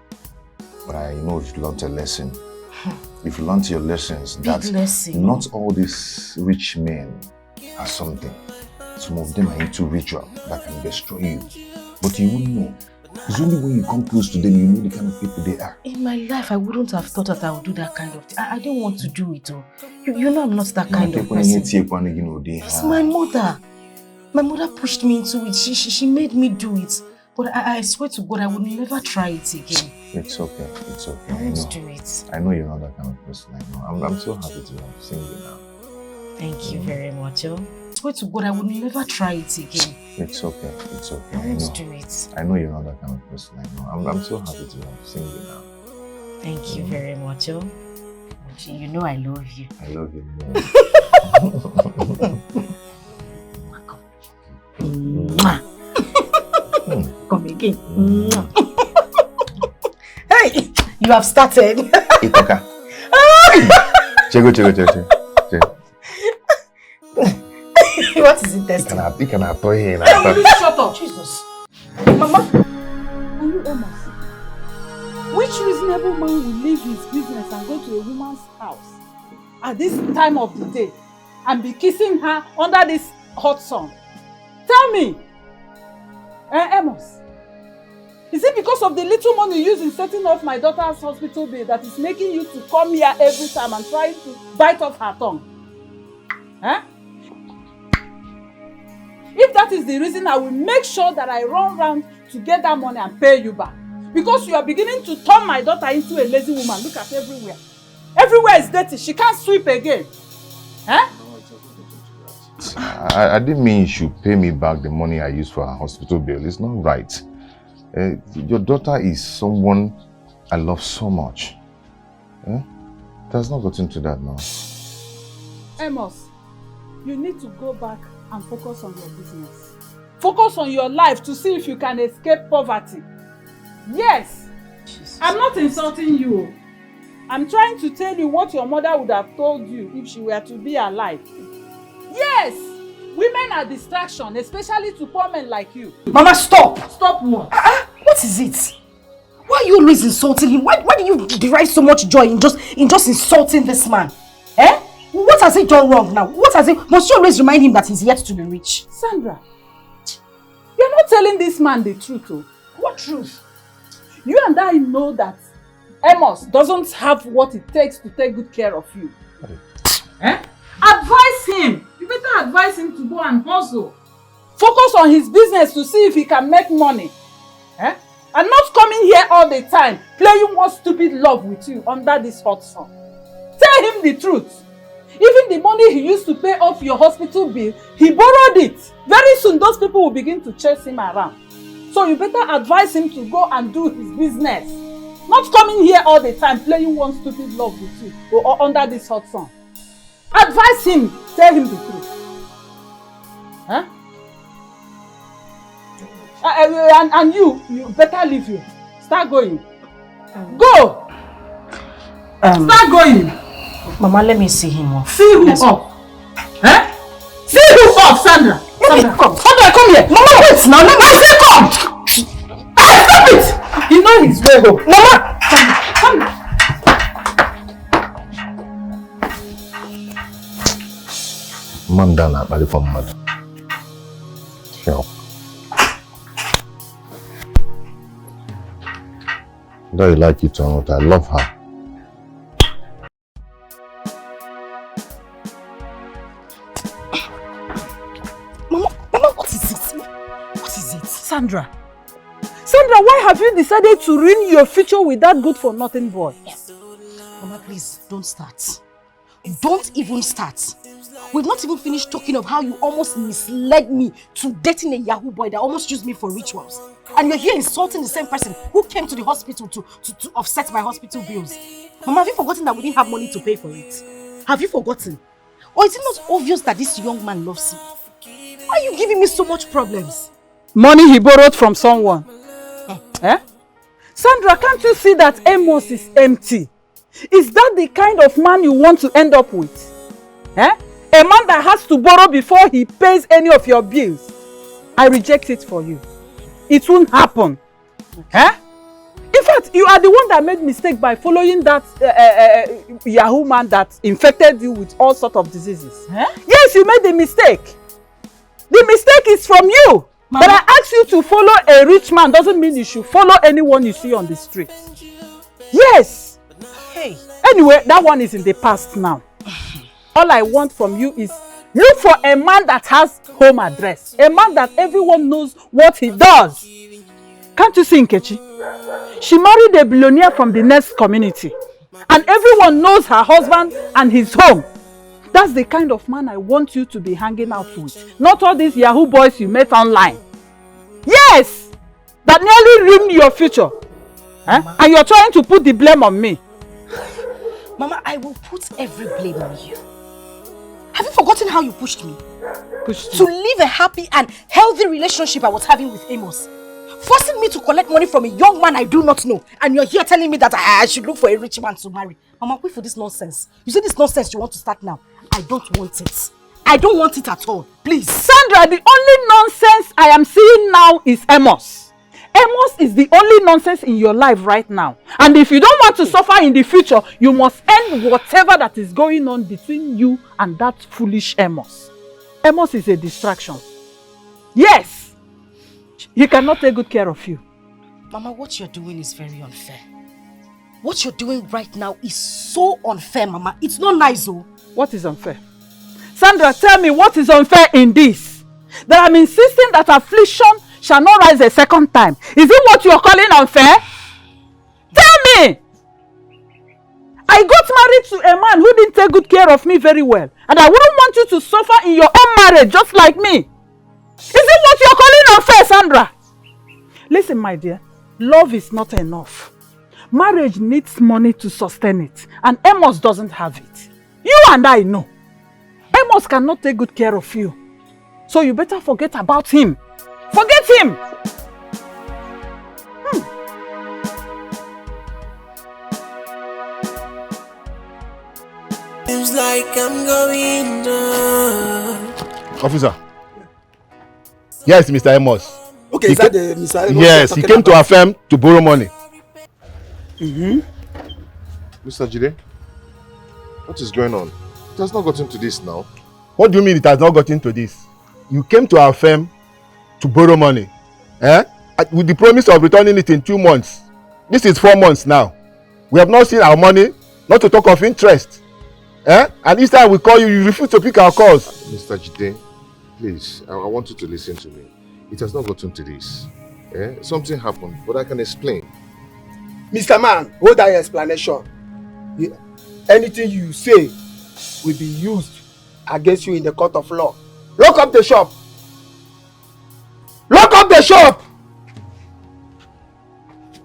But I know you've learned a lesson. You've learned your lessons that not all these rich men are something. Some of them are into ritual that can destroy you. But you won't know. It's only when you come close to them you know the kind of people they are. In my life, I wouldn't have thought that I would do that kind of thing. I don't want to do it. You know I'm not that kind of person. It's my mother. My mother pushed me into it. She made me do it. But I swear to God, I would never try it again. It's okay. It's okay. I won't do it. I know you're not that kind of person. I know. I'm so happy to have seen you now. Thank you very much. I swear to God, I would never try it again. It's okay. It's okay. I won't do it. I know you're not that kind of person. I know. I'm so happy to have seen you now. Thank you very much. You know I love you. I love you more. Come again. Hey, you have started. Itoka. Chego. What is it testing? Can I Shut up, Jesus. Mama. Are you almost? Which reasonable man will leave his business and go to a woman's house at this time of the day and be kissing her under this hot sun? Tell me. Amos, is it because of the little money you use in setting off my daughter's hospital bill that is making you to come here every time and try to bite off her tongue? If that is the reason, I will make sure that I run round to get that money and pay you back. Because you are beginning to turn my daughter into a lazy woman. Look at everywhere. Everywhere is dirty. She can't sweep again. I didn't mean you should pay me back the money I used for her hospital bill. It's not right. Your daughter is someone I love so much. It has not gotten to that now. Amos, you need to go back and focus on your business. Focus on your life to see if you can escape poverty. Yes. Jesus. I'm not insulting you. I'm trying to tell you what your mother would have told you if she were to be alive. Yes. Women are distraction, especially to poor men like you. Mama, stop. Stop what? What is it? Why are you always insulting him? Why do you derive so much joy in just insulting this man? Eh? What has he done wrong now? Must you always remind him that he's yet to be rich? Sandra, you're not telling this man the truth, oh. What truth? You and I know that Amos doesn't have what it takes to take good care of you. Eh? Advise him. You better advise him to go and hustle. Focus on his business to see if he can make money. Eh? And not coming here all the time, playing one stupid love with you under this hot sun. Tell him the truth. Even the money he used to pay off your hospital bill, he borrowed it. Very soon, those people will begin to chase him around. So you better advise him to go and do his business. Not coming here all the time, playing one stupid love with you or under this hot sun. Advise him. Tell him the truth. Huh? And you better leave here. Start going. Go! Start going. Mama, let me see him off. See who off? Eh? See who off, Sandra? Sandra, come. Sandra, come here. Mama, wait now. Let me say come. Hey, stop it! You know his way home. Mama! Sandra. Mandana, bali from mother. Sure. Though you like it or not, I love her. Mama, what is it? What is it? Sandra, why have you decided to ruin your future with that good-for-nothing boy? Mama, please, don't start. Don't even start. We've not even finished talking of how you almost misled me to dating a Yahoo boy that almost used me for rituals. And you're here insulting the same person who came to the hospital to offset my hospital bills. Mama, have you forgotten that we didn't have money to pay for it? Have you forgotten? Or is it not obvious that this young man loves you? Why are you giving me so much problems? Money he borrowed from someone. Eh? Sandra, can't you see that Amos is empty? Is that the kind of man you want to end up with? Eh? A man that has to borrow before he pays any of your bills. I reject it for you. It won't happen. Eh? In fact, you are the one that made mistake by following that Yahoo man that infected you with all sorts of diseases. Eh? Yes, you made the mistake. The mistake is from you. Mama. But I ask you to follow a rich man doesn't mean you should follow anyone you see on the street. Yes. Hey. Anyway, that one is in the past now. All I want from you is look for a man that has home address. A man that everyone knows what he does. Can't you see Nkechi? She married a billionaire from the next community. And everyone knows her husband and his home. That's the kind of man I want you to be hanging out with. Not all these Yahoo boys you met online. Yes! That nearly ruined your future. Eh? And you're trying to put the blame on me. Mama, I will put every blame on you. Have you forgotten how you pushed me? To live a happy and healthy relationship I was having with Amos. Forcing me to collect money from a young man I do not know. And you're here telling me that I should look for a rich man to marry. Mama, wait for this nonsense. You see this nonsense you want to start now? I don't want it. I don't want it at all. Please. Sandra, the only nonsense I am seeing now is Amos. Amos is the only nonsense in your life right now. And if you don't want to suffer in the future, you must end whatever that is going on between you and that foolish Amos. Amos is a distraction. Yes. He cannot take good care of you. Mama, what you're doing is very unfair. What you're doing right now is so unfair, Mama. It's not nice, oh. What is unfair? Sandra, tell me what is unfair in this? That I'm insisting that affliction shall not rise a second time. Is it what you are calling unfair? Tell me! I got married to a man who didn't take good care of me very well. And I wouldn't want you to suffer in your own marriage just like me. Is it what you are calling unfair, Sandra? Listen, my dear. Love is not enough. Marriage needs money to sustain it. And Amos doesn't have it. You and I know. Amos cannot take good care of you. So you better forget about him. Forget him. Seems like I'm going on. Officer. Yes, Mr. Amos. Okay, is that the Mr. Amos? Yes, he came to our firm to borrow money. Mr. Jide, what is going on? It has not gotten to this now. What do you mean it has not gotten to this? You came to our firm to borrow money. With the promise of returning it in 2 months. This is 4 months now. We have not seen our money, not to talk of interest. And each time we call you, you refuse to pick our calls. Mr. Jide, please, I want you to listen to me. It has not gotten to this. Something happened, but I can explain. Mr. Man, hold that explanation. Anything you say will be used against you in the court of law. Lock up the shop. Lock up the shop.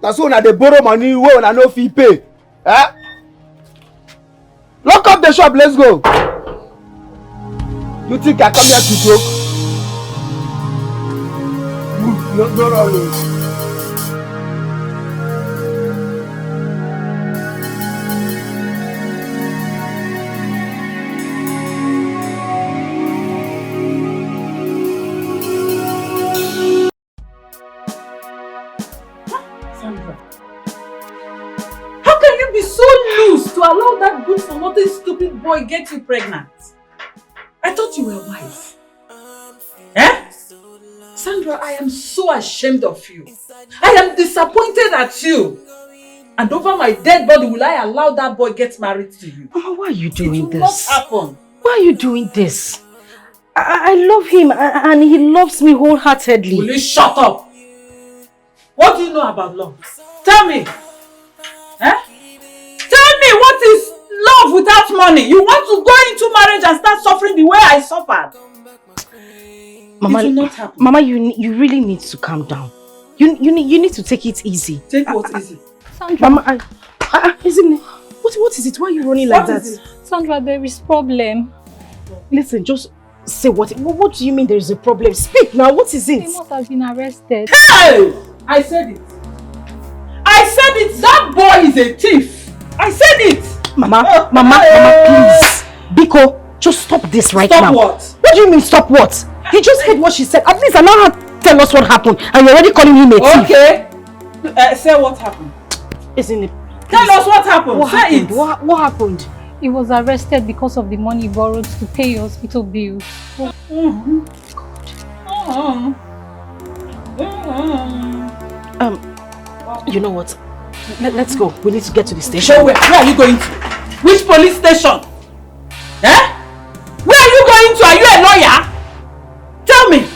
That's when they borrow money when I no fee pay. Lock up the shop, let's go. You think I come here to joke? No. To allow that good for nothing stupid boy get you pregnant. I thought you were wise. Sandra, I am so ashamed of you. I am disappointed at you. And over my dead body will I allow that boy get married to you? Mama, why are you doing this? It will not happen. Why are you doing this? I love him and he loves me wholeheartedly. Will you shut up? What do you know about love? Tell me. Tell me, what is love without money? You want to go into marriage and start suffering the way I suffered? Mama, it will not happen. Mama, you really need to calm down. You need to take it easy. Take what easy? Sandra. Mama, isn't it? What is it? Why are you running like that? Sandra, there is problem. Listen, just say what do you mean there is a problem? Speak now, what is it? Amos has been arrested. Hey! I said it. I said it. That boy is a thief. I said it! Mama, please. Biko, just stop this right now. Stop what? What do you mean stop what? He just heard what she said. At least allow her to tell us what happened. And you're already calling him a thief. Okay. Say what happened. Isn't it? Tell us what happened. What say happened? It. What happened? He was arrested because of the money he borrowed to pay hospital bills. You know what? Let's go. We need to get to the station. Where are you going to? Which police station? Where are you going to? Are you a lawyer? Tell me.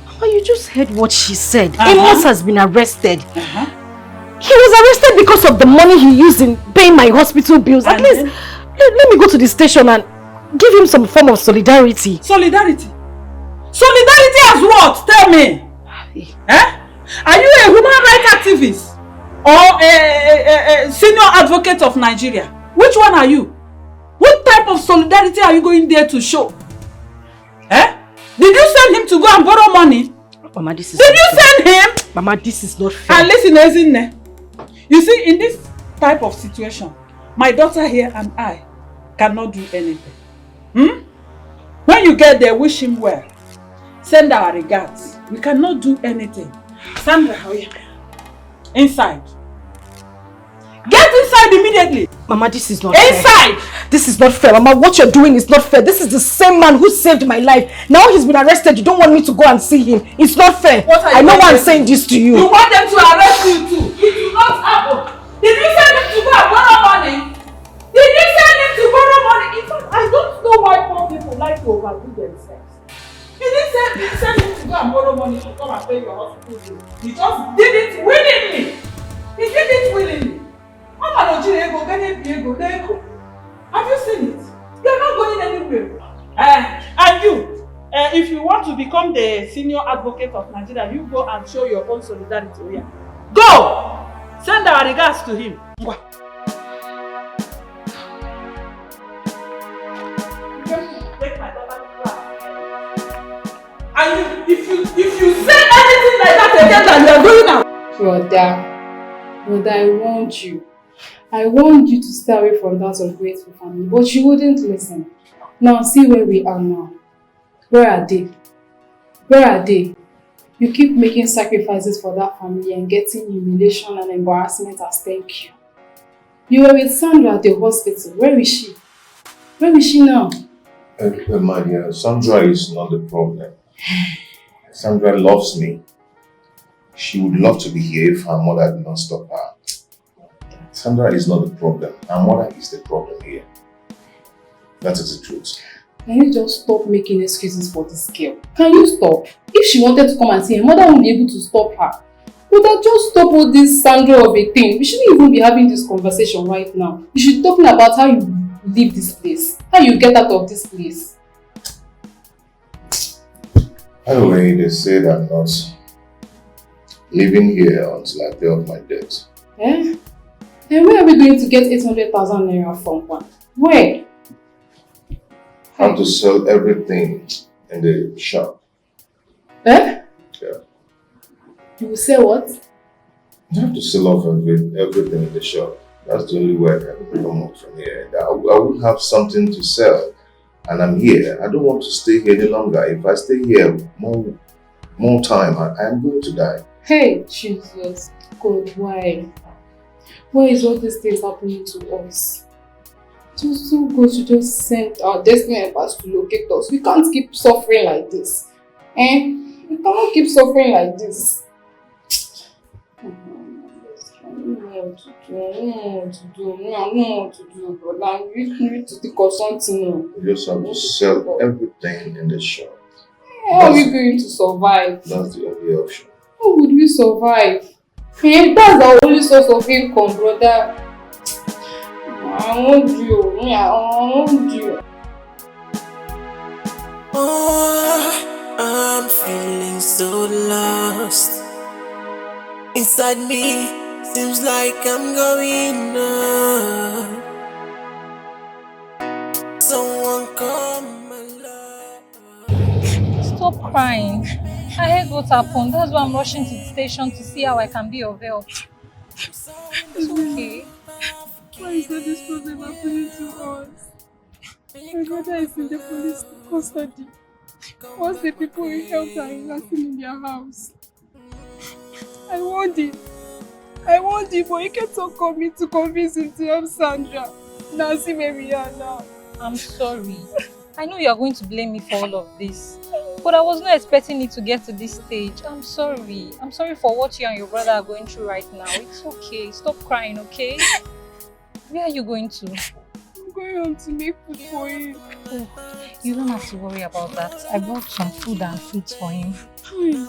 Mama, you just heard what she said. Amos has been arrested. He was arrested because of the money he used in paying my hospital bills. At least, let me go to the station and give him some form of solidarity. Solidarity? Solidarity as what? Tell me. Are you a human rights activist? Or a senior advocate of Nigeria? Which one are you? What type of solidarity are you going there to show? Did you send him to go and borrow money? Mama, this is Did you send him? Mama, this is not fair. And listen, you see, in this type of situation, my daughter here and I cannot do anything. When you get there, wish him well. Send our regards. We cannot do anything. Sandra, how are you? Inside. Get inside immediately. Mama, this is not inside. Fair. This is not fair. Mama, what you're doing is not fair. This is the same man who saved my life. Now he's been arrested. You don't want me to go and see him. It's not fair. I know why I'm saying this to you. You want them to arrest you too. It will not happen. Did you send him to go and borrow money? Did you send him to borrow money? In fact, I don't know why poor people like to overdo themselves. You didn't send him to go and borrow money to come and pay your hospital bill. He just did it willingly. He did it willingly. Have you seen it? You're not going anywhere. And you, if you want to become the senior advocate of Nigeria, you go and show your own solidarity here. Go! Send our regards to him. Take my daughter to class. And if you say anything get that you are going out. Brother, I warned you. I warned you to stay away from that ungrateful family, but you wouldn't listen. Now see where we are now. Where are they? Where are they? You keep making sacrifices for that family and getting humiliation and embarrassment as thank you. You were with Sandra at the hospital. Where is she? Where is she now? My dear, Sandra is not the problem. Sandra loves me. She would love to be here if her mother did not stop her. Sandra is not the problem. Her mother is the problem here. That is the truth. Can you just stop making excuses for this girl? Can you stop? If she wanted to come and see her mother, won't be able to stop her. But just stop all this Sandra of a thing. We shouldn't even be having this conversation right now. You should be talking about how you leave this place. How you get out of this place. Anyway, they said I'm not living here until I pay off my debt. Eh? And where are we going to get 800,000 naira from? Where? I have to sell everything in the shop. Eh? Yeah. You will say what? I have to sell off everything in the shop. That's the only way I can come out from here. And I will have something to sell. And I'm here. I don't want to stay here any longer. If I stay here more time, I am going to die. Hey, Jesus. God, why? Why is all these things happening to us? Just so God should just send our destiny helpers to locate us. We can't keep suffering like this. We cannot keep suffering like this. I don't know what to do, but I need to think of something. You just have to sell everything in the shop. How are we going to survive? That's the only option. How would we survive? That's our only source of income, brother. I want you. I want you. Oh, I'm feeling so lost. Inside me, seems like I'm going on. Someone come alive. Stop crying. I heard what happened. That's why I'm rushing to the station to see how I can be of help. It's okay. Why is all this problem happening to us? My brother is in the police custody. What's the people we helped are investing in their house? I want it, but he kept on coming to convince him to help Sandra. Now see where we are now. I'm sorry. I know you are going to blame me for all of this. But I was not expecting it to get to this stage. I'm sorry. I'm sorry for what you and your brother are going through right now. It's okay. Stop crying, okay? Where are you going to? I'm going home to make food for him. Oh, you don't have to worry about that. I brought some food and fruits for him. You're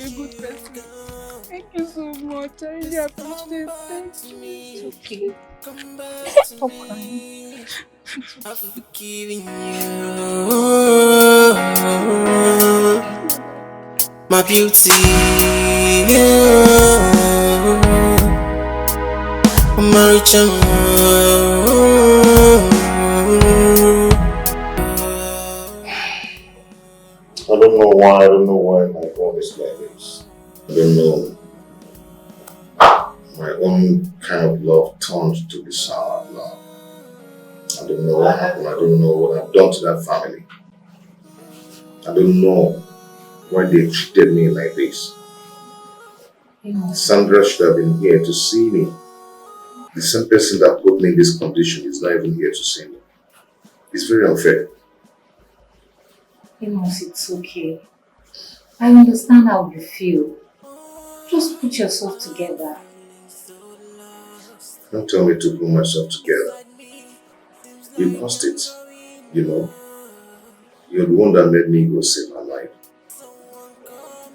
a good person. Thank you so much. I really appreciate it. Thank you. It's okay. Stop crying. I've forgiven you, my beauty, my rich I don't know why my own is like this. I don't know. My own kind of love turned to the sour love. I don't know what happened. I don't know what I've done to that family. I don't know why they treated me like this. Sandra should have been here to see me. The same person that put me in this condition is not even here to see me. It's very unfair. Amos, it's okay. I understand how you feel. Just put yourself together. Don't tell me to put myself together. You caused it, you know. You're the one that made me go save my life.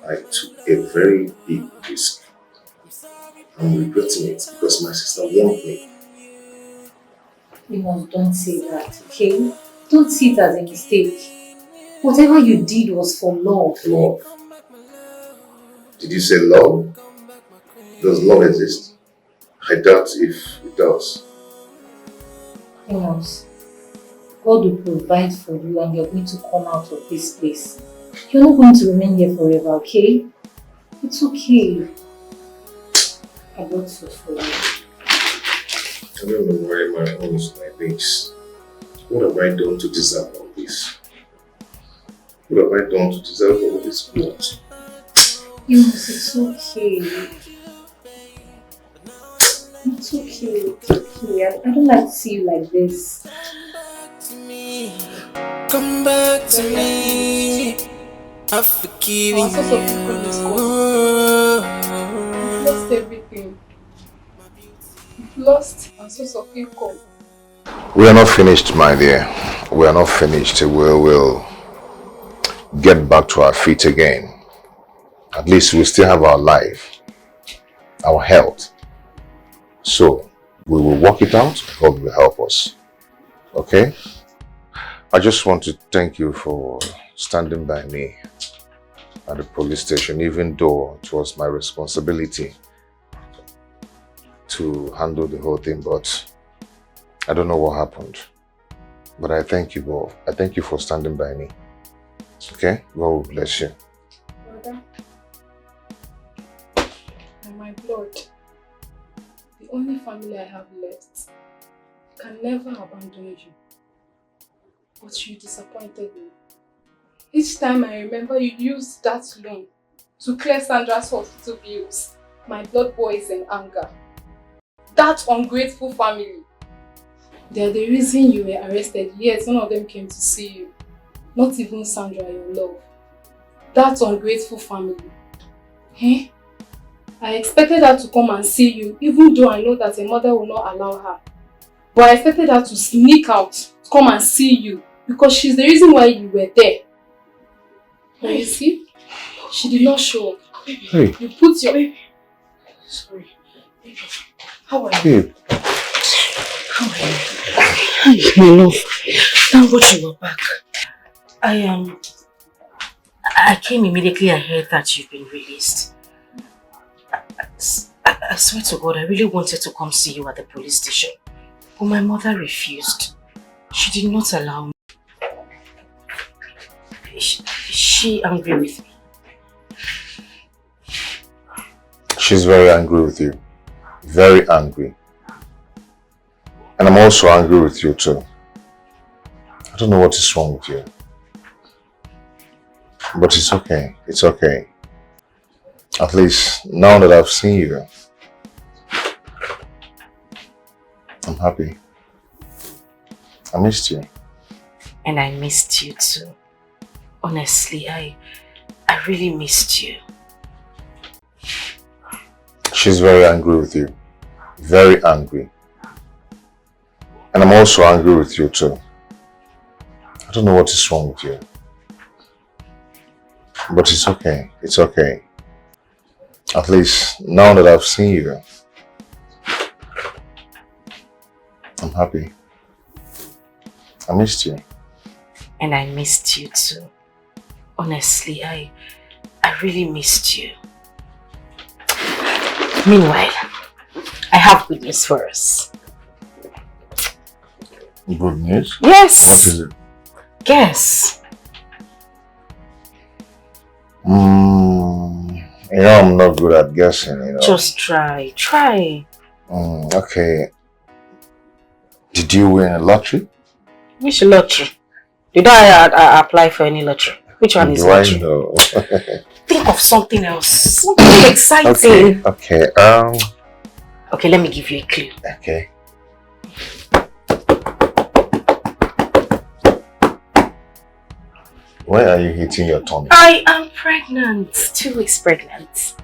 I took a very big risk. I'm regretting it because my sister warned me. Amos, don't say that, okay? Don't see it as a mistake. Whatever you did was for love. Love? Did you say love? Does love exist? I doubt if it does. Amos, God will provide for you and you're going to come out of this place. You're not going to remain here forever, okay? It's okay. I got so for you. I don't know why my own is like this. What have I done to deserve all this? What have I done to deserve all this blood? Yes, it's okay. It's okay. It's okay. I don't like to see you like this. Come back to me. I've forgiven you. You've lost everything. You've lost a source of income. We are not finished, my dear. We are not finished. We will get back to our feet again. At least we still have our life, our health. So we will work it out. God will help us. Okay? I just want to thank you for standing by me at the police station, even though it was my responsibility to handle the whole thing, but I don't know what happened. But I thank you both. I thank you for standing by me. Okay? God will bless you. Brother, and my blood, the only family I have left, can never abandon you. But you disappointed me. Each time I remember you used that loan to clear Sandra's hospital bills, my blood boils in anger. That ungrateful family. They are the reason you were arrested, yet none of them came to see you. Not even Sandra, your love. That ungrateful family. Eh? I expected her to come and see you, even though I know that a mother will not allow her. But I expected her to sneak out, to come and see you, because she's the reason why you were there. But you see, she did not show up. Hey. You put your... Sorry. How are you? Babe. How are you? Hi, my love. Thank God you were back. I came immediately I heard that you've been released. I swear to God, I really wanted to come see you at the police station. But my mother refused. She did not allow me. Is she angry with me? She's very angry with you. Very angry. And I'm also angry with you too. I don't know what is wrong with you. But it's okay. It's okay. At least now that I've seen you, I'm happy. I missed you. And I missed you too. Honestly, I really missed you. She's very angry with you. Very angry. And I'm also angry with you too. I don't know what is wrong with you. But it's okay. It's okay. At least now that I've seen you, I'm happy. I missed you. And I missed you too. Honestly, I really missed you. Meanwhile, I have good news for us. Good news? Yes. What is it? Guess. You know I'm not good at guessing, you know. Just try. Try. Okay. Did you win a lottery? Which lottery? Did I apply for any lottery? Which one is lottery? Do I know? Think of something else. Something exciting. Okay. Okay, let me give you a clue. Okay. Why are you hitting your tummy? I am pregnant. 2 weeks pregnant.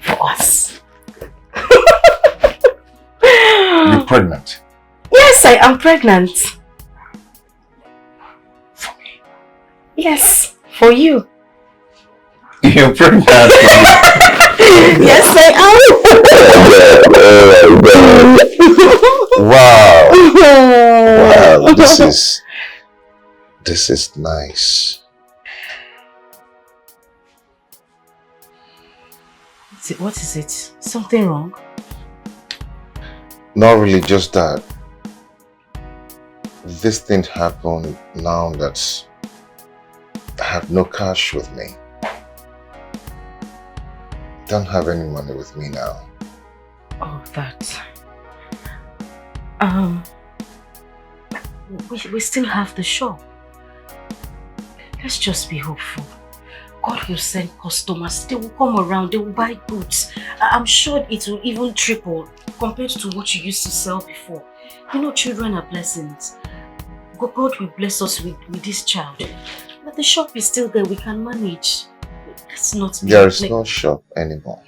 For us. You're pregnant? Yes, I am pregnant. For me? Yes, for you. You're pregnant? Yes, I am. Wow. Wow, this is nice. What is it? Something wrong? Not really, just that this thing happened now that I have no cash with me. don't have any money with me now. Oh, that. We still have the shop. Let's just be hopeful. God will send customers. They will come around. They will buy goods. I'm sure it will even triple compared to what you used to sell before. You know, children are blessings. God will bless us with this child. But the shop is still there. We can manage. Let's not. There is no shop anymore.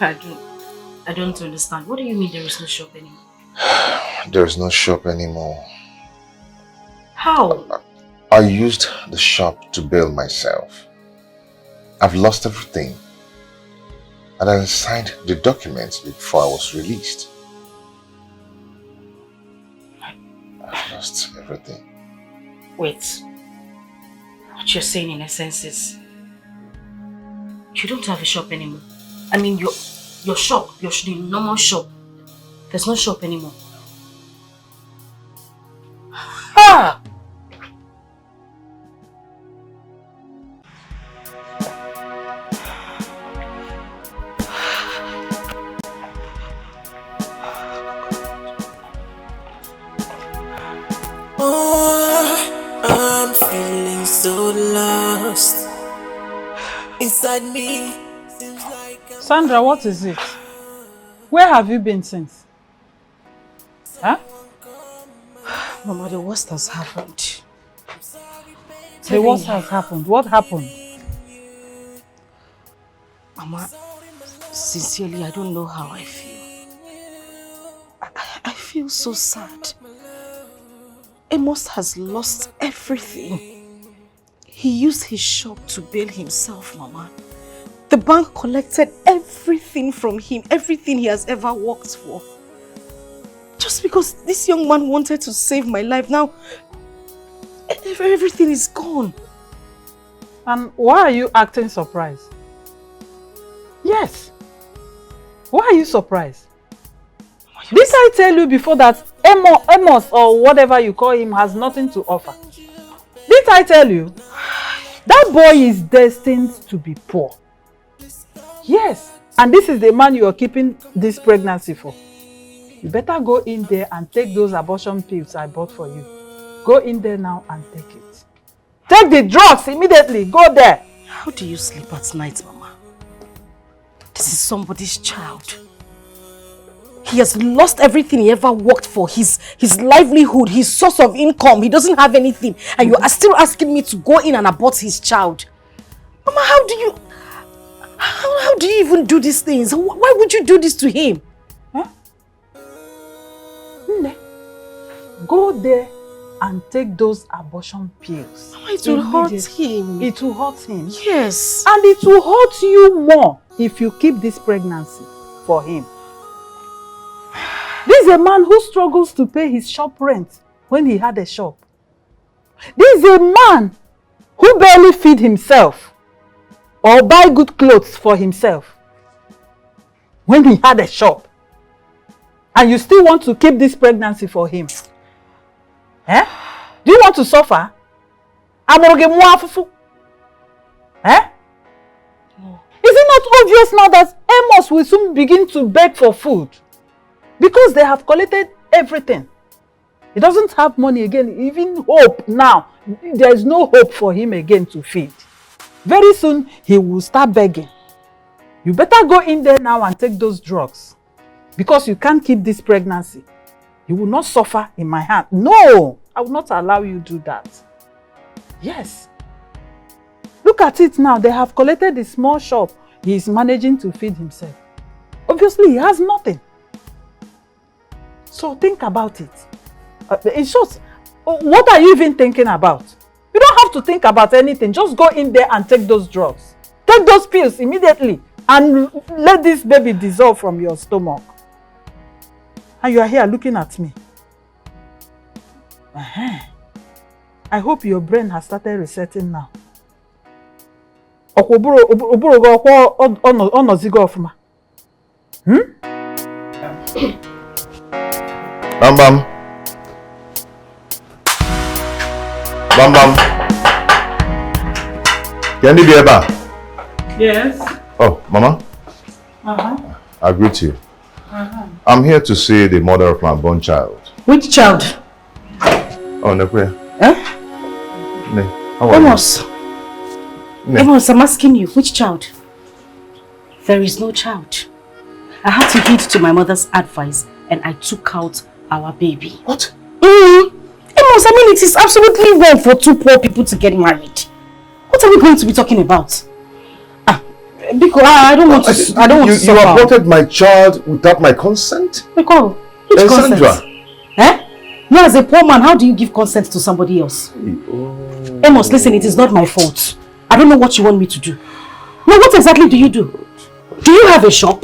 I don't understand. What do you mean there is no shop anymore? There is no shop anymore. How? I used the shop to bail myself. I've lost everything. And I signed the documents before I was released. I've lost everything. Wait. What you're saying in essence is you don't have a shop anymore. I mean your shop, your normal shop. There's no shop anymore. Ah! Oh, I'm feeling so lost inside me. Sandra, what is it? Where have you been since? Huh? Mama, the worst has happened. The worst has happened. What happened? Mama, sincerely, I don't know how I feel. I feel so sad. Amos has lost everything. He used his shop to bail himself, Mama. The bank collected everything from him, everything he has ever worked for. Just because this young man wanted to save my life, now everything is gone. And why are you acting surprised? Yes. Why are you surprised? Did I tell you before that Amos or whatever you call him has nothing to offer? Did I tell you? That boy is destined to be poor. Yes. And this is the man you are keeping this pregnancy for. You better go in there and take those abortion pills I bought for you. Go in there now and take it. Take the drugs immediately. Go there. How do you sleep at night, Mama? This is somebody's child. He has lost everything he ever worked for. His livelihood, his source of income. He doesn't have anything. And you are still asking me to go in and abort his child. Mama, how do you even do these things? Why would you do this to him? Huh? Go there and take those abortion pills. Mama, it will hurt him. It will hurt him? Yes. And it will hurt you more if you keep this pregnancy for him. This is a man who struggles to pay his shop rent when he had a shop. This is a man who barely feed himself or buy good clothes for himself when he had a shop. And you still want to keep this pregnancy for him. Eh? Do you want to suffer? Eh? Is it not obvious now that Amos will soon begin to beg for food? Because they have collected everything. He doesn't have money again, even hope now. There is no hope for him again to feed. Very soon, he will start begging. You better go in there now and take those drugs. Because you can't keep this pregnancy. You will not suffer in my hand. No! I will not allow you to do that. Yes. Look at it now. They have collected the small shop. He is managing to feed himself. Obviously, he has nothing. So think about it. In short, what are you even thinking about? You don't have to think about anything. Just go in there and take those drugs. Take those pills immediately and let this baby dissolve from your stomach. And you are here looking at me. I hope your brain has started resetting now. Bam Bam. Bam Bam. Can you be able? Yes. Oh, Mama. I greet you. I'm here to see the mother of my unborn child. Which child? Oh, Nekwe. Eh? Ne, how are Amos. you? Amos, I'm asking you, which child? There is no child. I had to heed to my mother's advice and I took out our baby. What? Amos, I mean, it is absolutely wrong for two poor people to get married. What are we going to be talking about? Because I don't want to. I don't want to suffer. You aborted my child without my consent? Because which consent? Sandra. Eh? You as a poor man, how do you give consent to somebody else? Amos, listen, it is not my fault. I don't know what you want me to do. Now, what exactly do you do? Do you have a shop?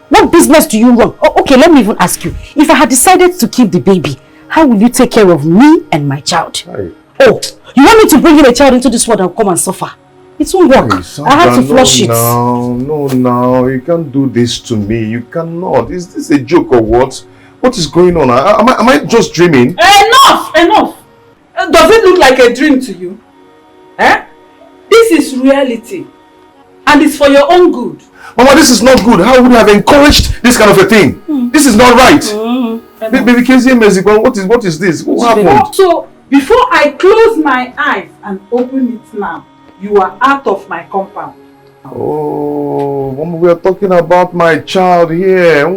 What business do you run? Oh, okay, let me even ask you. If I had decided to keep the baby, how will you take care of me and my child? Aye. Oh, you want me to bring in a child into this world and come and suffer? It won't work. Sandra, I have to flush it. No, you can't do this to me. You cannot. Is this a joke or what? What is going on? Am I just dreaming? Enough! Does it look like a dream to you? Eh? This is reality. And it's for your own good. Mama, this is not good. How would I have encouraged this kind of a thing? This is not right. Baby Casey Mexico, what is this? What happened? So, before I close my eyes and open it now, you are out of my compound. Oh, Mama, we are talking about my child here.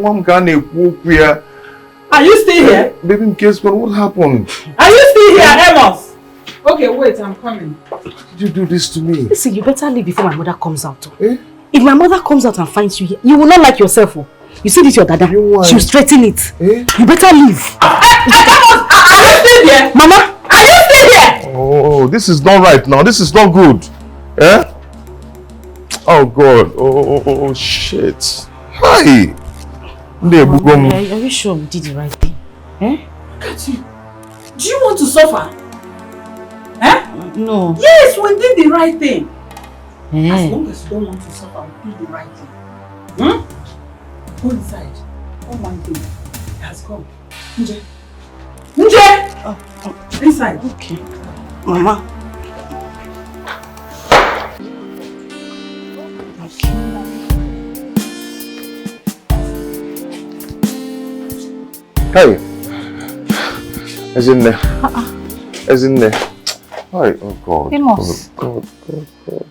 Are you still here? Baby Casey, what happened? Are you still here, Amos? Okay, wait, I'm coming. Did you do this to me? Listen, you better leave before my mother comes out. Eh? If my mother comes out and finds you here, you will not like yourself. Oh. You see this, your dada? She will straighten it. Eh? You better leave. Are you still here? Mama? Are you still here? Oh, this is not right now. This is not good. Eh? Oh God. Oh shit. Hi. Are you sure we did the right thing? Eh? Can't you? Do you want to suffer? Eh? No. Yes, we did the right thing. As long as you don't want to suffer, we did the right thing. Go inside. Oh my God. It has gone. Nje! Inside. Okay. Mama. Hey. As in there. As in there. Hi, oh God. Amos. God.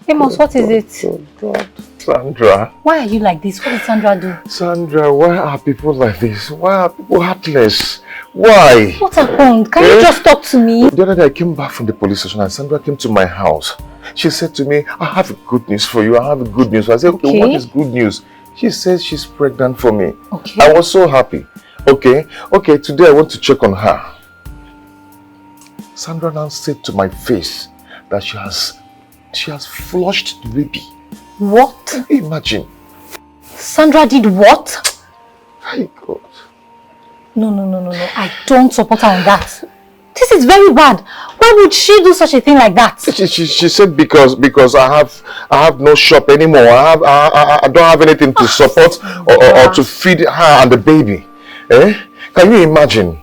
Amos, what is it? God. Sandra. Why are you like this? What did Sandra do? Sandra, why are people like this? Why are people heartless? Why? What happened? Can you just talk to me? The other day I came back from the police station and Sandra came to my house. She said to me, I have good news for you. I have good news. I said, okay, what is good news? She says she's pregnant for me. Okay. I was so happy. Okay, today I want to check on her. Sandra now said to my face that she has flushed the baby. What? Imagine. Sandra did what? My God. No. I don't support her on that. This is very bad. Why would she do such a thing like that? She said because I have no shop anymore. I don't have anything to support or to feed her and the baby. Eh? Can you imagine?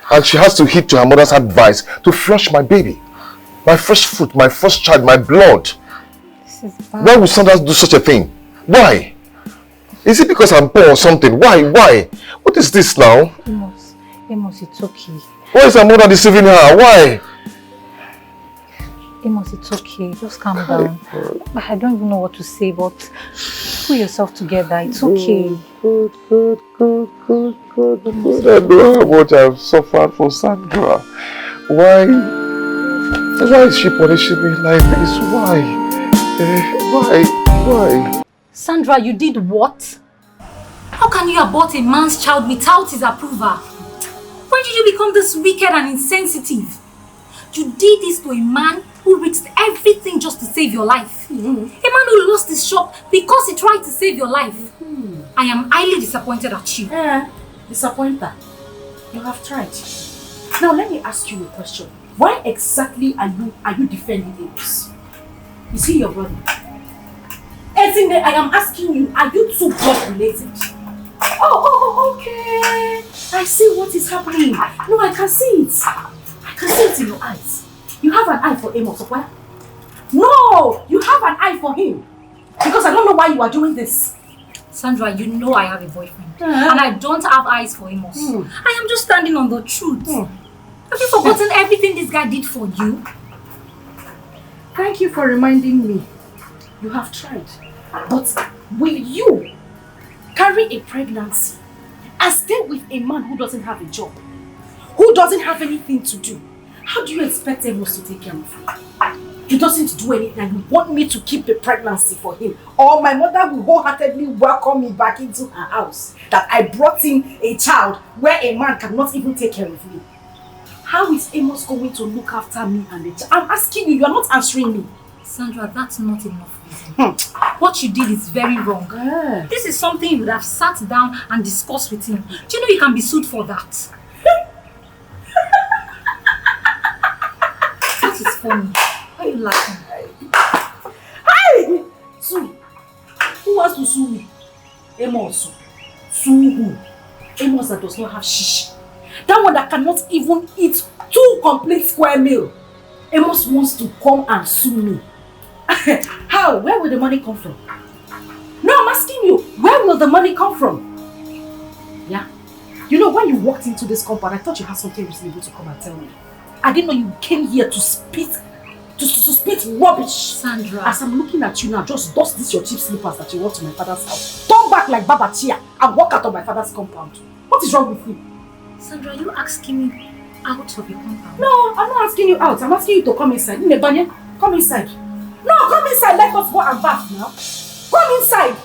And she has to heed to her mother's advice to flush my baby. My first fruit, my first child, my blood. This is bad. Why would Sandra do such a thing? Why? Is it because I'm poor or something? Why? What is this now? Amos, it's okay. Why is her mother deceiving her? Why? Amos, it's okay. Just calm down. I don't even know what to say, but pull yourself together. It's okay. Good. I know how much I've suffered for Sandra. Why is she punishing me like this? Why? Why? Sandra, you did what? How can you abort a man's child without his approval? When did you become this wicked and insensitive? You did this to a man who risked everything just to save your life. A man who lost his shop because he tried to save your life. I am highly disappointed at you. Disappointed. You have tried. Now let me ask you a question. Why exactly are you defending Amos? Is he your brother? I am asking you, are you two blood related? Oh, okay. I see what is happening. No, I can see it. I can see it in your eyes. You have an eye for Amos, okay? No! You have an eye for him. Because I don't know why you are doing this. Sandra, you know I have a boyfriend. And I don't have eyes for him also. I am just standing on the truth. Have you forgotten everything this guy did for you? Thank you for reminding me. You have tried. But will you carry a pregnancy and stay with a man who doesn't have a job? Who doesn't have anything to do? How do you expect Amos to take care of you? He doesn't do anything and you want me to keep the pregnancy for him. Or my mother will wholeheartedly welcome me back into her house. That I brought in a child where a man cannot even take care of me. How is Amos going to look after me and the child? I'm asking you, are not answering me. Sandra, that's not enough reason. What you did is very wrong. This is something you would have sat down and discussed with him. Do you know you can be sued for that? That is funny. Why are you laughing? Hi! Sue. Who wants to sue me? Amos. Sue who? Amos that does not have shish. That one that cannot even eat 2 complete square meal. Amos wants to come and sue me. How? Where will the money come from? No, I'm asking you. Where will the money come from? Yeah. You know, when you walked into this compound, I thought you had something reasonable to come and tell me. I didn't know you came here to spit rubbish. Sandra. As I'm looking at you now, just dust this your cheap slippers that you wore to my father's house. Turn back like Baba Chia and walk out of my father's compound. What is wrong with you? Sandra, are you asking me out of your compound? No, I'm not asking you out. I'm asking you to come inside. Come inside. No, come inside. Let us go and bath now. Come inside.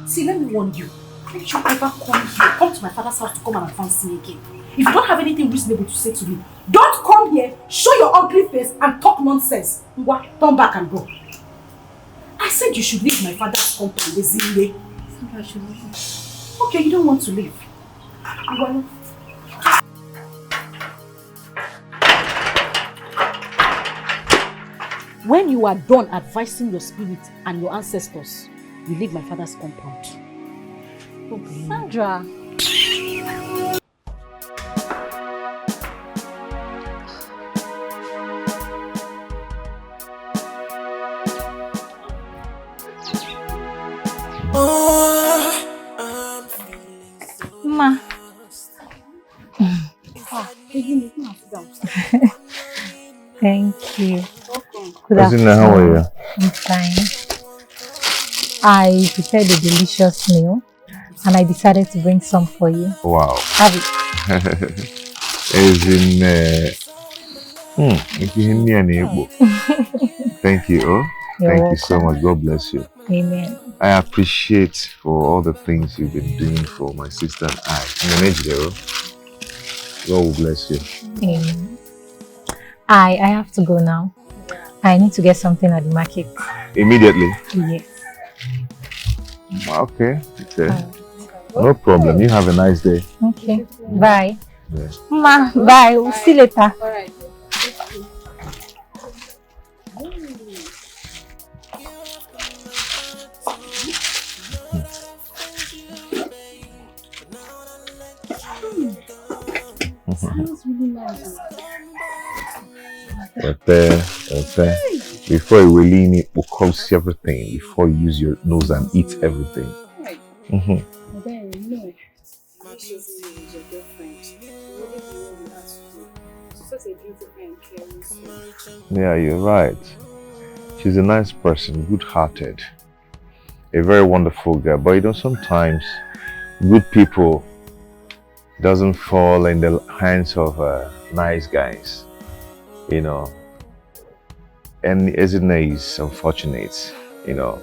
See, let me warn you. Don't you ever come to my father's house to come and advance me again. If you don't have anything reasonable to say to me, don't come here, show your ugly face and talk nonsense. Turn back and go. I said you should leave my father's compound, Priscillia. Sandra, I should leave. Okay, you don't want to leave. Well, when you are done advising your spirit and your ancestors, you leave my father's compound. Okay. Sandra. Ma. Thank you. Good Priscilla, how are you? I'm fine. I prepared a delicious meal and I decided to bring some for you. Wow. Have it. Thank you. Oh, thank you so much. God bless you. Amen. I appreciate for all the things you've been doing for my sister and I. God will bless you. Amen. I have to go now. I need to get something at the market. Immediately? Yes. Okay. No problem. You have a nice day. Okay. Bye. Yeah. Ma, bye. We'll see you later. All right. Smells really nice. Before you will lean it, will cost everything. Before you use your nose and eat everything. Yeah, you're right. She's a nice person, good-hearted, a very wonderful girl. But you know, sometimes good people doesn't fall in the hands of nice guys, you know. And Ezine is unfortunate, you know.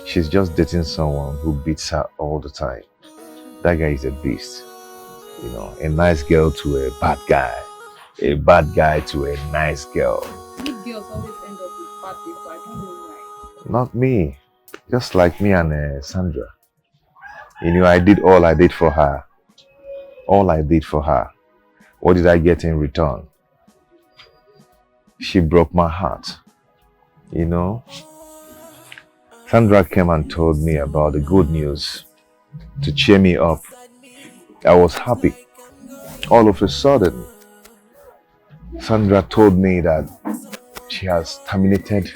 She's just dating someone who beats her all the time. That guy is a beast, you know. A nice girl to a bad guy, a bad guy to a nice girl. Good girls always end up with bad people. I don't know why. Not me, just like me and Sandra. You know, I did all I did for her. All I did for her. What did I get in return? She broke my heart. You know? Sandra came and told me about the good news to cheer me up. I was happy. All of a sudden, Sandra told me that she has terminated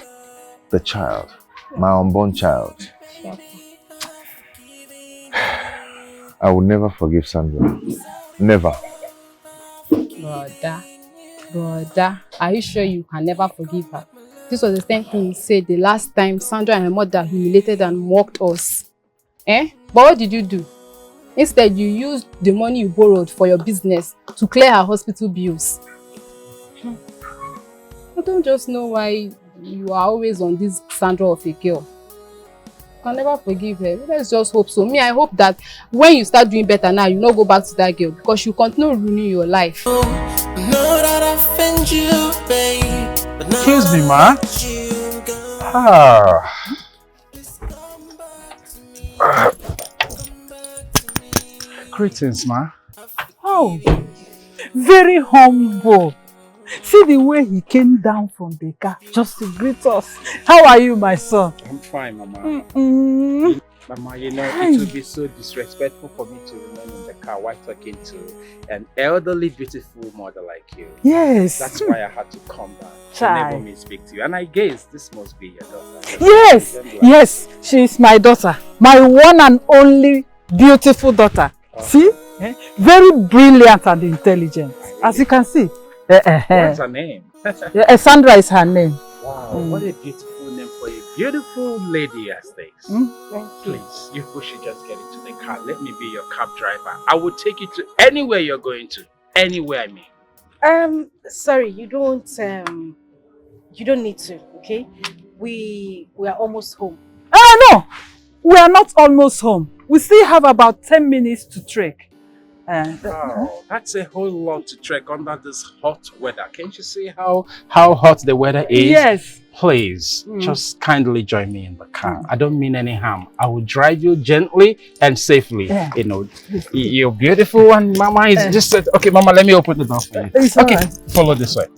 the child, my unborn child. I will never forgive Sandra. Never. Brother, are you sure you can never forgive her? This was the same thing you said the last time Sandra and her mother humiliated and mocked us. But what did you do? Instead, you used the money you borrowed for your business to clear her hospital bills. I don't just know why you are always on this Sandra of a girl. You can never forgive her. Let's just hope so. Me, I hope that when you start doing better now, you not go back to that girl because you continue ruining your life. Excuse me, ma. Greetings, ma. Oh, very humble. See the way he came down from the car just to greet us. How are you, my son? I'm fine, Mama. Mama, you know, it would be so disrespectful for me to remain in the car while talking to an elderly, beautiful mother like you. Yes. That's why I had to come down to enable me speak to you. And I guess this must be your daughter. Yes, yes, she is my daughter. My one and only beautiful daughter. See? Very brilliant and intelligent. As you can see. What's her name? Sandra is her name. Wow, what a beautiful name for a beautiful lady as this. Please, you should just get into the car. Let me be your cab driver. I will take you to anywhere you're going to. Anywhere, I mean. Sorry, you don't need to, okay? We are almost home. No, we are not almost home. We still have about 10 minutes to trek. Wow, that's a whole lot to trek under this hot weather. Can't you see how hot the weather is? Yes. Please, just kindly join me in the car. I don't mean any harm. I will drive you gently and safely. You know, you're beautiful and Mama is just said, okay, Mama, let me open the door for you. Okay, follow this way.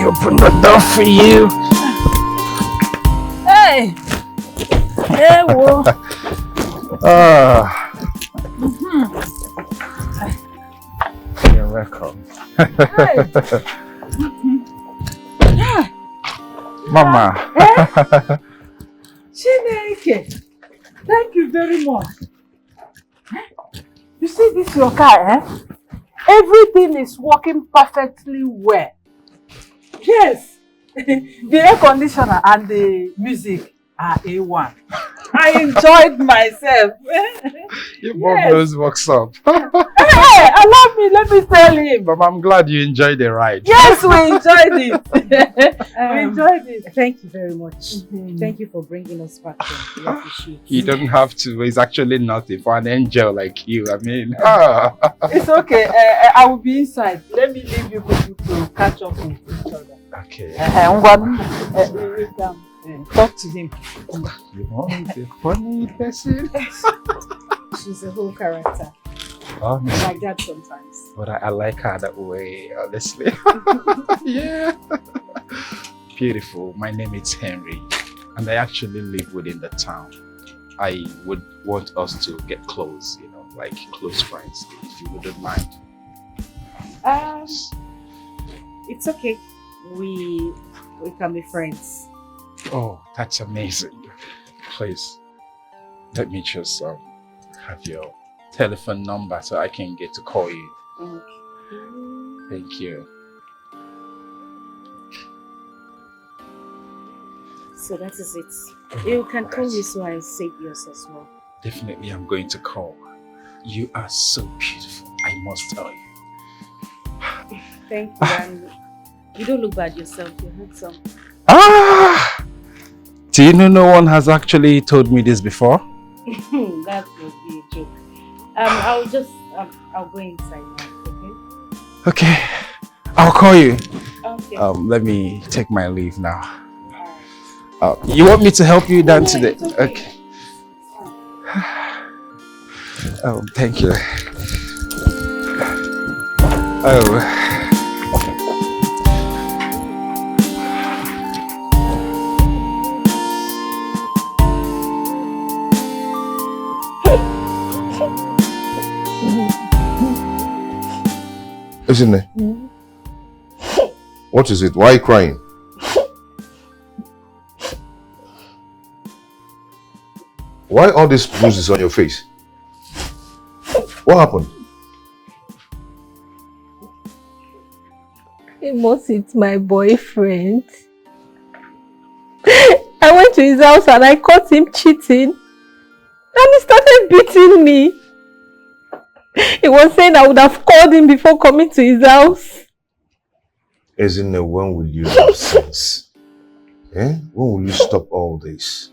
Open the door for you. Hey! Hey, whoa. You're welcome. Mama. Chineke, thank you very much. You see this your car, Everything is working perfectly well. Yes, the air conditioner and the music are A1. I enjoyed myself. Your mom knows what's up. Hey, allow me, let me tell him. Mama, I'm glad you enjoyed the ride. Yes, we enjoyed it. We enjoyed it. Thank you very much. Thank you for bringing us back home. We appreciate it. You don't have to. It's actually nothing for an angel like you. I mean, It's okay. I will be inside. Let me leave you people to catch up with each other. Okay. Talk to him. You know, he's a funny person. She's a whole character. Honestly. Like that sometimes. But I like her that way, honestly. Yeah. Beautiful. My name is Henry, and I actually live within the town. I would want us to get close, you know, like close friends, if you wouldn't mind. It's okay. We can be friends. Oh, that's amazing. Please, let me just have your telephone number so I can get to call you. Okay. Thank you. So that is it. You can call me so I save yours as well. Definitely, I'm going to call. You are so beautiful, I must tell you. Thank you. And you don't look bad yourself. You're handsome. Do you know no one has actually told me this before? That would be a joke. I'll go inside now, okay? Okay, I'll call you. Okay. Let me take my leave now. You want me to help you down today? Okay. Thank you. Isn't it? What is it? Why are you crying? Why all these bruises on your face? What happened? It must hit my boyfriend. I went to his house and I caught him cheating. And he started beating me. He was saying I would have called him before coming to his house. Isn't it, when will you have sense? Eh? When will you stop all this?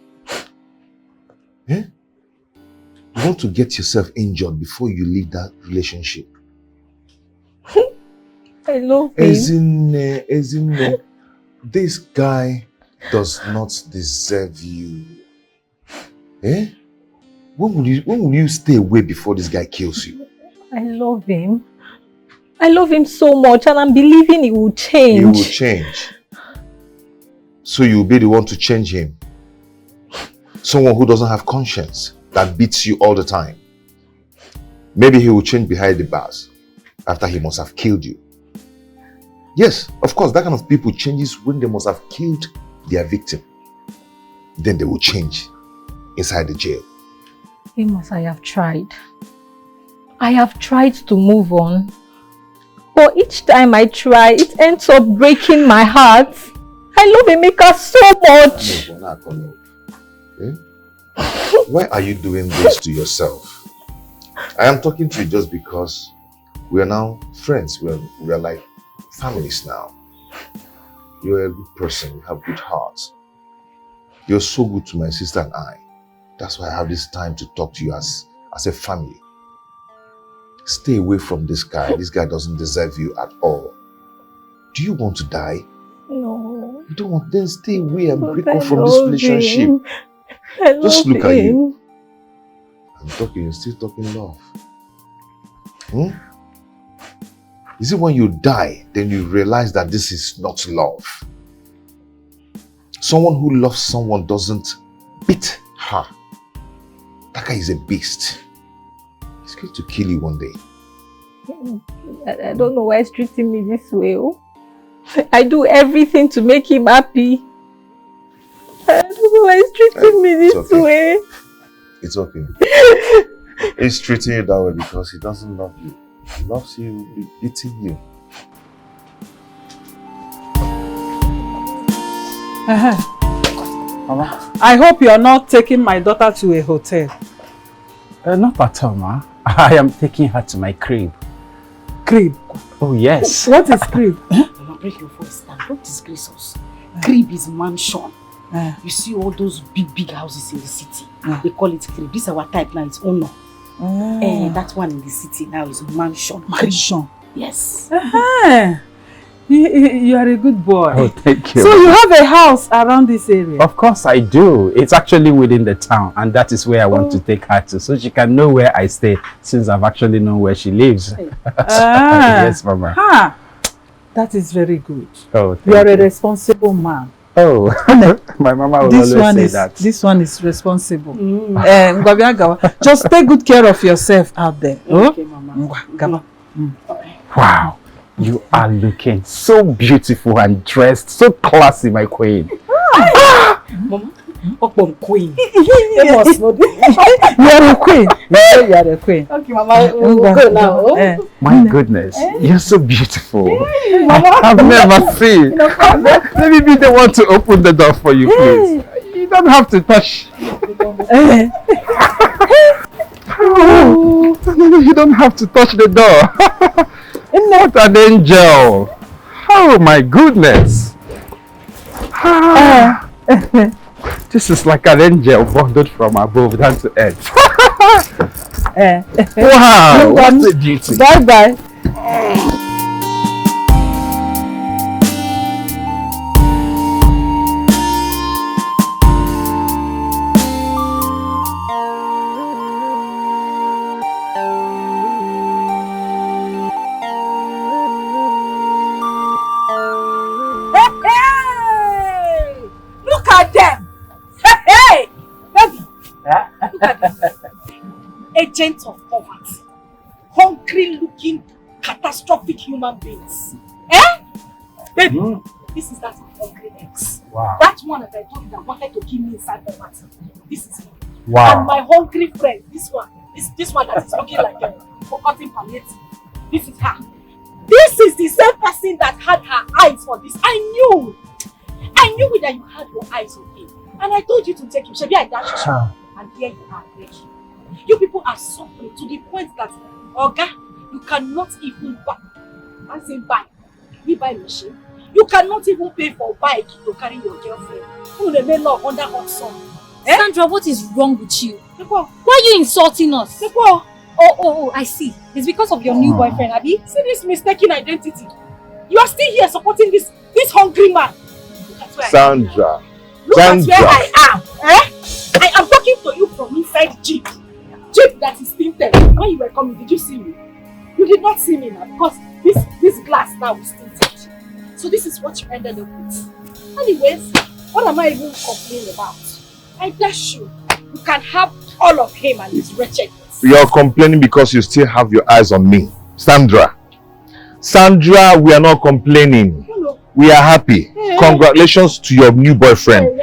Eh? You want to get yourself injured before you leave that relationship. I love him. Isn't it? This guy does not deserve you. Eh? When will you stay away before this guy kills you? I love him. I love him so much and I'm believing he will change. He will change. So you'll be the one to change him. Someone who doesn't have conscience, that beats you all the time. Maybe he will change behind the bars after he must have killed you. Yes, of course, that kind of people changes when they must have killed their victim. Then they will change inside the jail. Amos, I have tried. I have tried to move on. But each time I try, it ends up breaking my heart. I love Emeka so much. Why are you doing this to yourself? I am talking to you just because we are now friends. We are like families now. You're a good person. You have good hearts. You're so good to my sister and I. That's why I have this time to talk to you as a family. Stay away from this guy. This guy doesn't deserve you at all. Do you want to die? No. You don't want, then stay away and break off from this relationship. Just look at you. I'm talking, you're still talking love. Is it when you die, then you realize that this is not love? Someone who loves someone doesn't beat her. That guy is a beast. He's going to kill you one day. I don't know why he's treating me this way. Oh. I do everything to make him happy. I don't know why he's treating me this way. It's okay. He's treating you that way because he doesn't love you. He loves you, he'll be beating you. Mama? I hope you are not taking my daughter to a hotel. Not at all, Ma. I am taking her to my crib. Crib? Oh, yes. What is crib? Mama, break your voice down. Don't disgrace us. Crib is mansion. You see all those big houses in the city. They call it crib. This is our type now. It's owner. That one in the city now is mansion. Mansion. Yes. You are a good boy. Oh, thank you. So you have a house around this area? Of course I do. It's actually within the town, and that is where I want to take her to, so she can know where I stay, since I've actually known where she lives. Yes, Mama. That is very good. Oh, you are a responsible man. Oh, my mama will always say that. This one is responsible. Just take good care of yourself out there. Okay, Mama. Wow. You are looking so beautiful and dressed so classy, my queen. Mama, queen. You are a queen. You are a queen. Okay, Mama, we'll go now. My goodness, you're so beautiful. I've never seen. Let me be the one to open the door for you, please. You don't have to touch. You don't have to touch the door. What an angel! Oh my goodness! This is like an angel bundled from above down to earth. Wow! What a beauty! Bye bye. Agents of poverty, hungry-looking, catastrophic human beings. Baby, this is that hungry ex. Wow. That one that I told you that wanted to kill me inside poverty. This is me. Wow. And my hungry friend, this one that is looking like a forgotten palliative. This is her. This is the same person that had her eyes for this. I knew that you had your eyes on him, and I told you to take him. Shebi, I dashed you, and here you are, begging. You people are suffering to the point that, Oga, you cannot even buy. I say buy. We buy machine. You cannot even pay for bike to carry your girlfriend. Who remain love under hot sun. Sandra, what is wrong with you? Why are you insulting us? Oh, I see. It's because of your new boyfriend, Abby. See this mistaken identity. You are still here supporting this hungry man. Sandra. Look at where I am. I am talking to you from inside Jeep. Jeep that is tinted. When you were coming, did you see me? You did not see me now because this glass now is tinted. So this is what you ended up with. Anyways, what am I even complaining about? I dash you. You can have all of him and his wretchedness. You're complaining because you still have your eyes on me. Sandra. Sandra, we are not complaining. Hello. We are happy. Congratulations to your new boyfriend.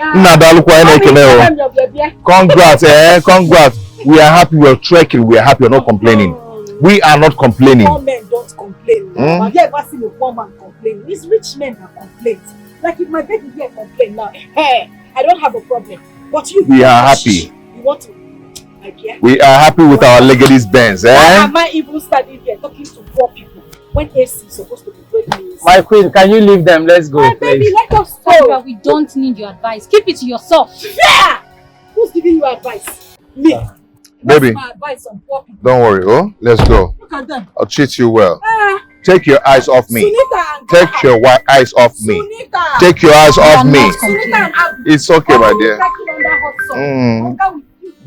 Congrats, congrats. We are happy, we are trekking, we are happy, we are not complaining. We are not complaining. Poor men don't complain. Have you ever seen a poor man complain? It's rich men that complain. Like if my baby here complain now, I don't have a problem. But you, we are happy. You want to, we are happy with our Legacy's Benz, Why am I even standing here talking to poor people when AC is supposed to be going? My queen, can you leave them? Let's go, baby, let us go. Sandra, we don't need your advice. Keep it to yourself. Yeah! Who's giving you advice? Me. Baby, my advice on poor people. Don't worry, let's go. Look at them. I'll treat you well. Take your eyes off me. Take your eyes off me. Take your eyes off me. It's okay, my dear.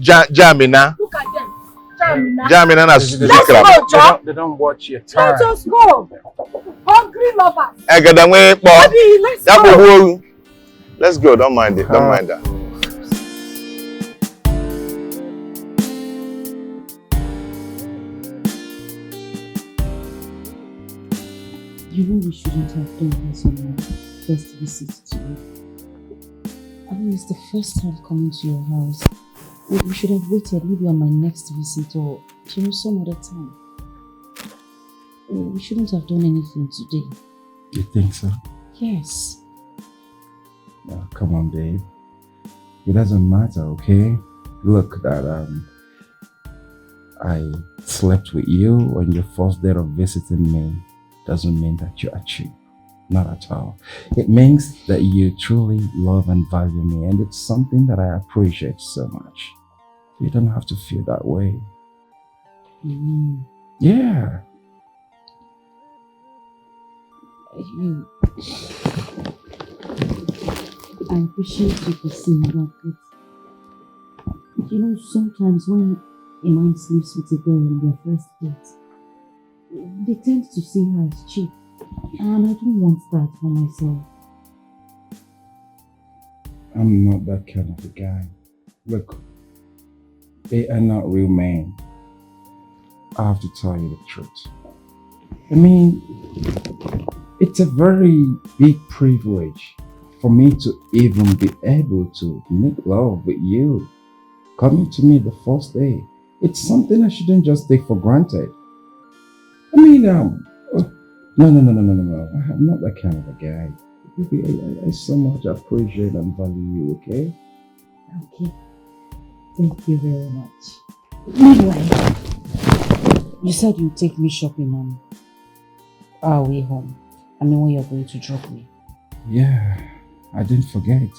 Jamina. Look at them. Jamina. Let's go, John. They don't watch your time. Let us go. Hungry lovers. Let's go. Let's go. Don't mind it. Don't mind that. You know we shouldn't have done this on our first visit to you. I mean, it's the first time coming to your house. We should have waited maybe on my next visit or some other time. We shouldn't have done anything today. You think so? Yes. Come on, babe. It doesn't matter, okay? Look, that I slept with you on your first day of visiting me doesn't mean that you are cheap. Not at all. It means that you truly love and value me, and it's something that I appreciate so much. You don't have to feel that way. Yeah. I appreciate you for saying that, but you know, sometimes when a man sleeps with a girl on their first date, they tend to see her as cheap, and I don't want that for myself. I'm not that kind of a guy. Look, they are not real men. I have to tell you the truth. I mean, it's a very big privilege for me to even be able to make love with you. Coming to me the first day, it's something I shouldn't just take for granted. I mean, no. I'm not that kind of a guy. Baby, I so much appreciate and value you, okay? Okay. Thank you very much. Meanwhile, you said you'd take me shopping on our way home. I mean, when you're going to drop me. Yeah, I didn't forget.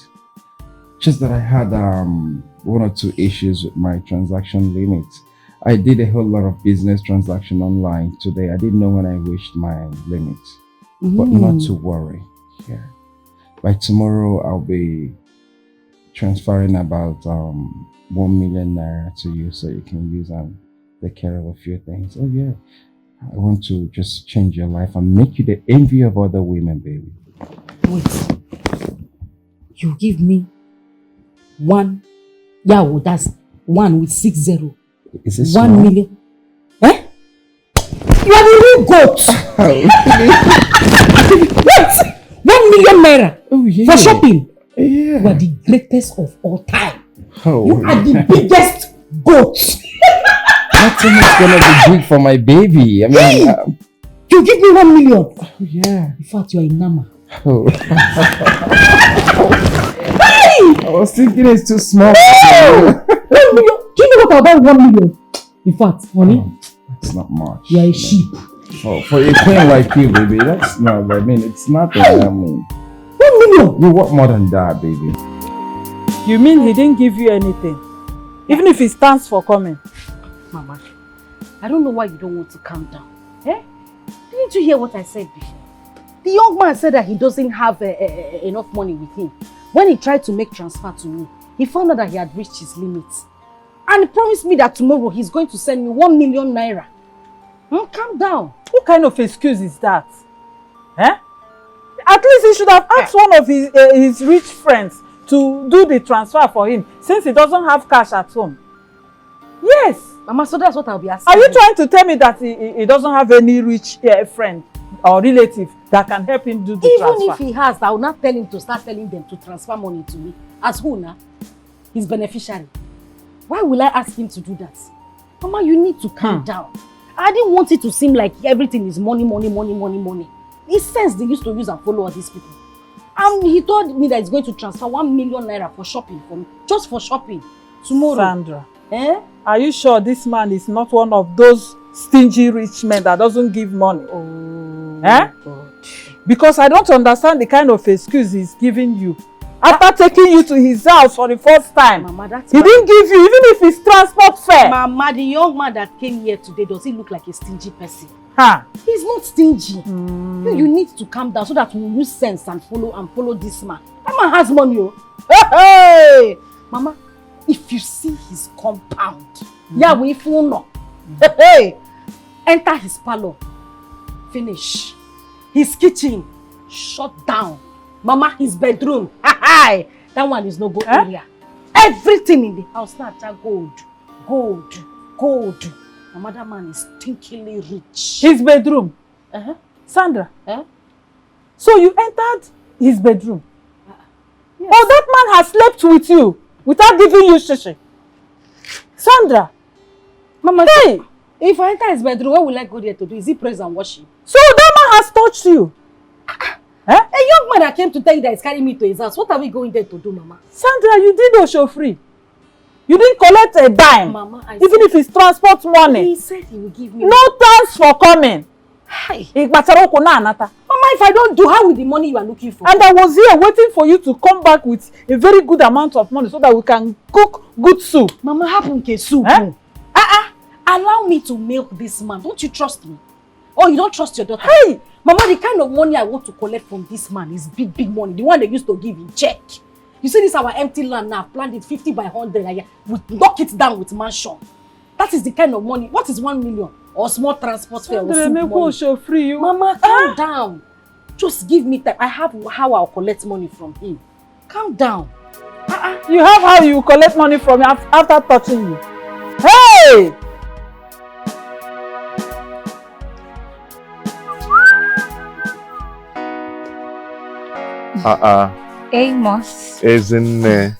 Just that I had one or two issues with my transaction limit. I did a whole lot of business transaction online today. I didn't know when I reached my limit. But not to worry. Yeah. By tomorrow, I'll be transferring about 1 million naira to you so you can use and take care of a few things. Oh yeah. I want to just change your life and make you the envy of other women, baby. Wait. You give me 1. Yeah, well, that's 1 with 6 0. Is this 1 million? Eh? You are the real goat! What? 1 million naira for shopping? Yeah. You are the greatest of all time. Oh. You are the biggest goat. Nothing is gonna be big for my baby. I mean, hey! You give me 1 million. Oh yeah. In fact, you are a nama. Oh. Hey! I was thinking it's too small. Hey! 1 million. Do you know what about 1 million? In fact, honey, that's not much. You are a sheep. Oh, for a queen like you, baby, that's not. I mean, it's nothing. Hey! I mean, 1 million. You want more than that, baby. You mean he didn't give you anything, even if he stands for coming? Mama, I don't know why you don't want to calm down. Eh? Didn't you hear what I said before? The young man said that he doesn't have enough money with him. When he tried to make transfer to me, he found out that he had reached his limits. And he promised me that tomorrow he's going to send me 1 million naira. Calm down. What kind of excuse is that? Eh? At least he should have asked one of his rich friends to do the transfer for him, since he doesn't have cash at home. Yes. Mama, so that's what I'll be asking. Are you trying to tell me that he doesn't have any rich friend or relative that can help him do the transfer? Even if he has, I will not tell him to start telling them to transfer money to me. As who now? His beneficiary. Why will I ask him to do that? Mama, you need to calm down. I didn't want it to seem like everything is money, money, money, money, money. It's sense they used to use and follow all these people. And he told me that he's going to transfer 1 million naira for shopping for me. Just for shopping. Tomorrow. Sandra. Eh? Are you sure this man is not one of those stingy rich men that doesn't give money? Oh, eh? God. Because I don't understand the kind of excuse he's giving you. After taking you to his house for the first time, Mama, that's he didn't give you, even if it's transport fare. Mama, the young man that came here today, does he look like a stingy person? Huh? He's not stingy. You need to calm down so that we use sense and follow this man. That man has money, oh. Hey! Mama, if you see his compound, yeah, we fool no. Hey! Enter his parlor. Finish. His kitchen. Shut down. Mama, his bedroom. That one is no go area. Everything in the house now gold. Gold. Gold. Mama, that man is stinkingly rich. His bedroom? Sandra? So you entered his bedroom? Yes. Oh, that man has slept with you without giving you shishi. Sandra? Mama, hey! If I enter his bedroom, what will I go there to do? Is he praise and worship? So that man has touched you? A young man that came to tell you that he's carrying me to his house. What are we going there to do, Mama? Sandra, you did Osho free. You didn't collect a dime. Mama, even if it's transport money. He said he will give me. No thanks for coming. Hi. Mama, if I don't do, how with the money you are looking for? And I was here waiting for you to come back with a very good amount of money so that we can cook good soup. Mama, happen ke soup. Allow me to milk this man. Don't you trust me? Oh, you don't trust your daughter? Hey! Mama, the kind of money I want to collect from this man is big, big money. The one they used to give in check. You see this our empty land now, planned it 50 by 100. We knock it down with mansion. That is the kind of money. What is 1 million? Or small transport fare or soup money? Free you. Mama, calm down. Just give me time. I have how I'll collect money from him. Calm down. You have how you collect money from him after touching you. Hey! Amos. Isn't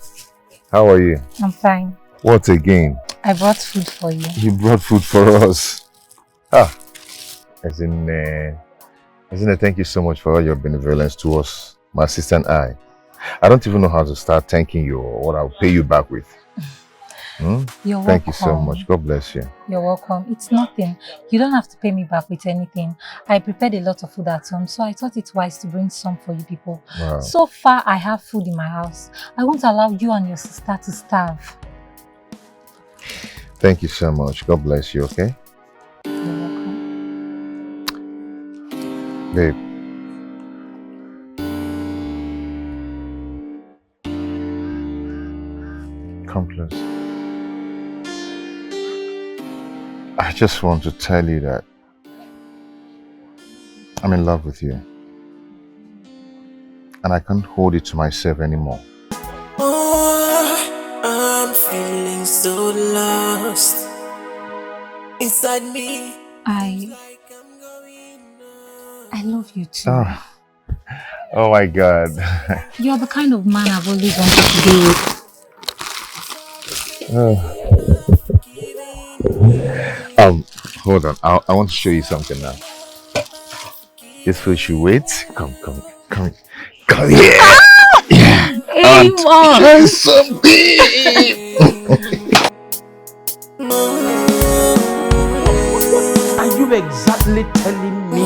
how are you? I'm fine. What again? I brought food for you. You brought food for us. Isn't thank you so much for all your benevolence to us, my sister and I. I don't even know how to start thanking you or what I'll pay you back with. You're welcome. Thank you so much. God bless you. You're welcome. It's nothing. You don't have to pay me back with anything. I prepared a lot of food at home, so I thought it wise to bring some for you people. Wow. So far, I have food in my house. I won't allow you and your sister to starve. Thank you so much. God bless you, okay? You're welcome. Babe. Come close. I just want to tell you that I'm in love with you. And I can't hold it to myself anymore. Oh, I'm feeling so lost inside me. I love you too. Oh my God. You're the kind of man I've always wanted to be with. Hold on. I want to show you something now. This food should wait. Come here. Yeah. Hey, Mom. Are you exactly telling me?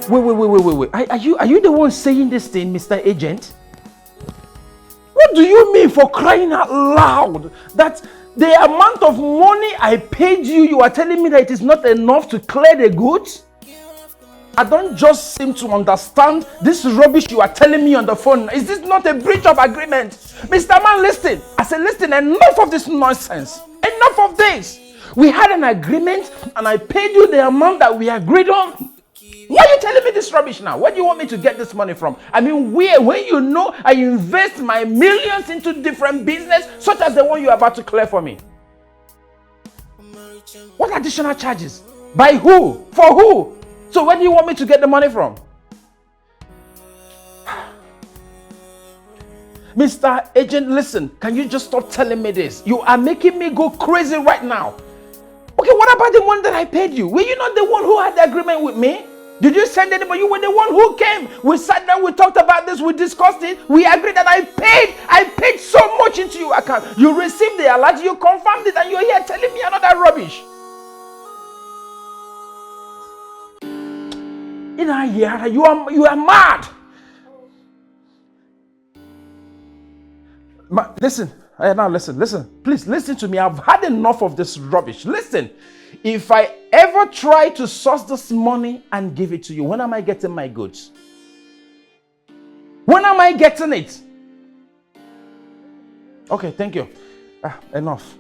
Wait. Are you the one saying this thing, Mr. Agent? What do you mean, for crying out loud? That the amount of money I paid you, you are telling me that it is not enough to clear the goods? I don't just seem to understand this rubbish you are telling me on the phone. Is this not a breach of agreement? Mr. Man, listen. I said, listen, enough of this nonsense. Enough of this. We had an agreement and I paid you the amount that we agreed on. Why are you telling me this rubbish now? Where do you want me to get this money from? I mean, when you know I invest my millions into different business, such as the one you're about to clear for me? What additional charges? By who? For who? So where do you want me to get the money from? Mr. Agent, listen, can you just stop telling me this? You are making me go crazy right now. Okay, what about the one that I paid you? Were you not the one who had the agreement with me? Did you send anybody? You were the one who came. We sat down, we talked about this, we discussed it. We agreed that I paid so much into your account. You received the alert, you confirmed it, and you're here telling me another rubbish. You are mad. Listen, now listen. Please listen to me. I've had enough of this rubbish. Listen. If I ever try to source this money and give it to you, when am I getting my goods? When am I getting it? Okay, thank you. Enough.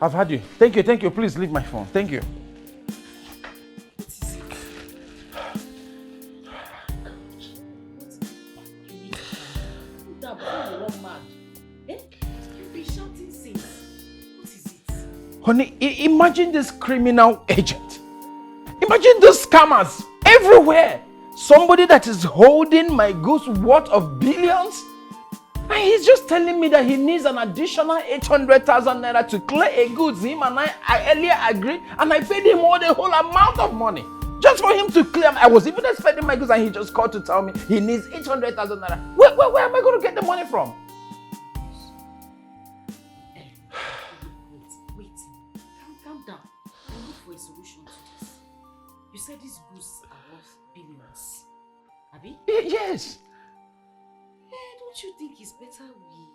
I've had you. Thank you. Please leave my phone. Thank you. Honey, imagine this criminal agent. Imagine those scammers everywhere. Somebody that is holding my goods worth of billions. And he's just telling me that he needs an additional 800,000 naira to clear a goods. Him and I earlier agreed, and I paid him all the whole amount of money. Just for him to claim. I was even expecting my goods and he just called to tell me he needs 800,000 naira. Where am I going to get the money from? Wait. Calm down. I'll look for a solution to this. You said these goods are worth billions. Abi? Yes. Don't you think it's better we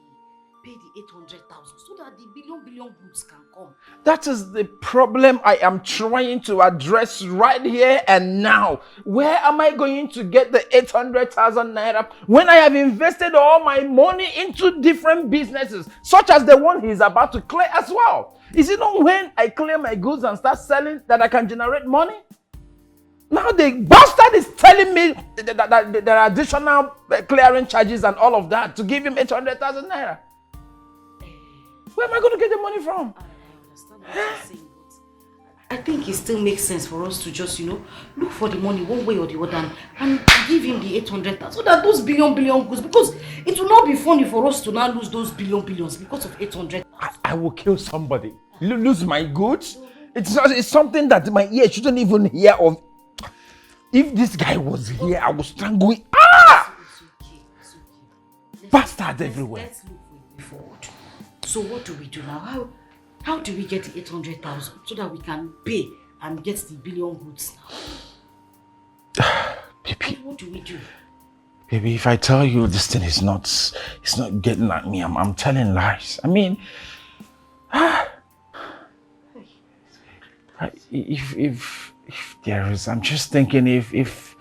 pay the 800,000 so that the billion goods can come? That is the problem I am trying to address right here and now. Where am I going to get the 800,000 naira when I have invested all my money into different businesses, such as the one he's about to clear as well? Is it not when I clear my goods and start selling that I can generate money? Now the bastard is telling me that there are additional clearing charges and all of that to give him 800,000 naira. Where am I going to get the money from? I understand what you're saying, but I think it still makes sense for us to just, look for the money one way or the other and give him the 800,000 so that those billion goods, because it will not be funny for us to now lose those billions because of 800,000. I will kill somebody. Lose my goods? It's something that my ear shouldn't even hear of. If this guy was here, I would strangle him. Ah! It's okay. Bastards everywhere. Let's look for a way forward. So what do we do now? How do we get the 800,000 so that we can pay and get the billion goods now? Baby. What do we do? Baby, if I tell you this thing is not getting at me, I'm telling lies. I mean, if there is, I'm just thinking if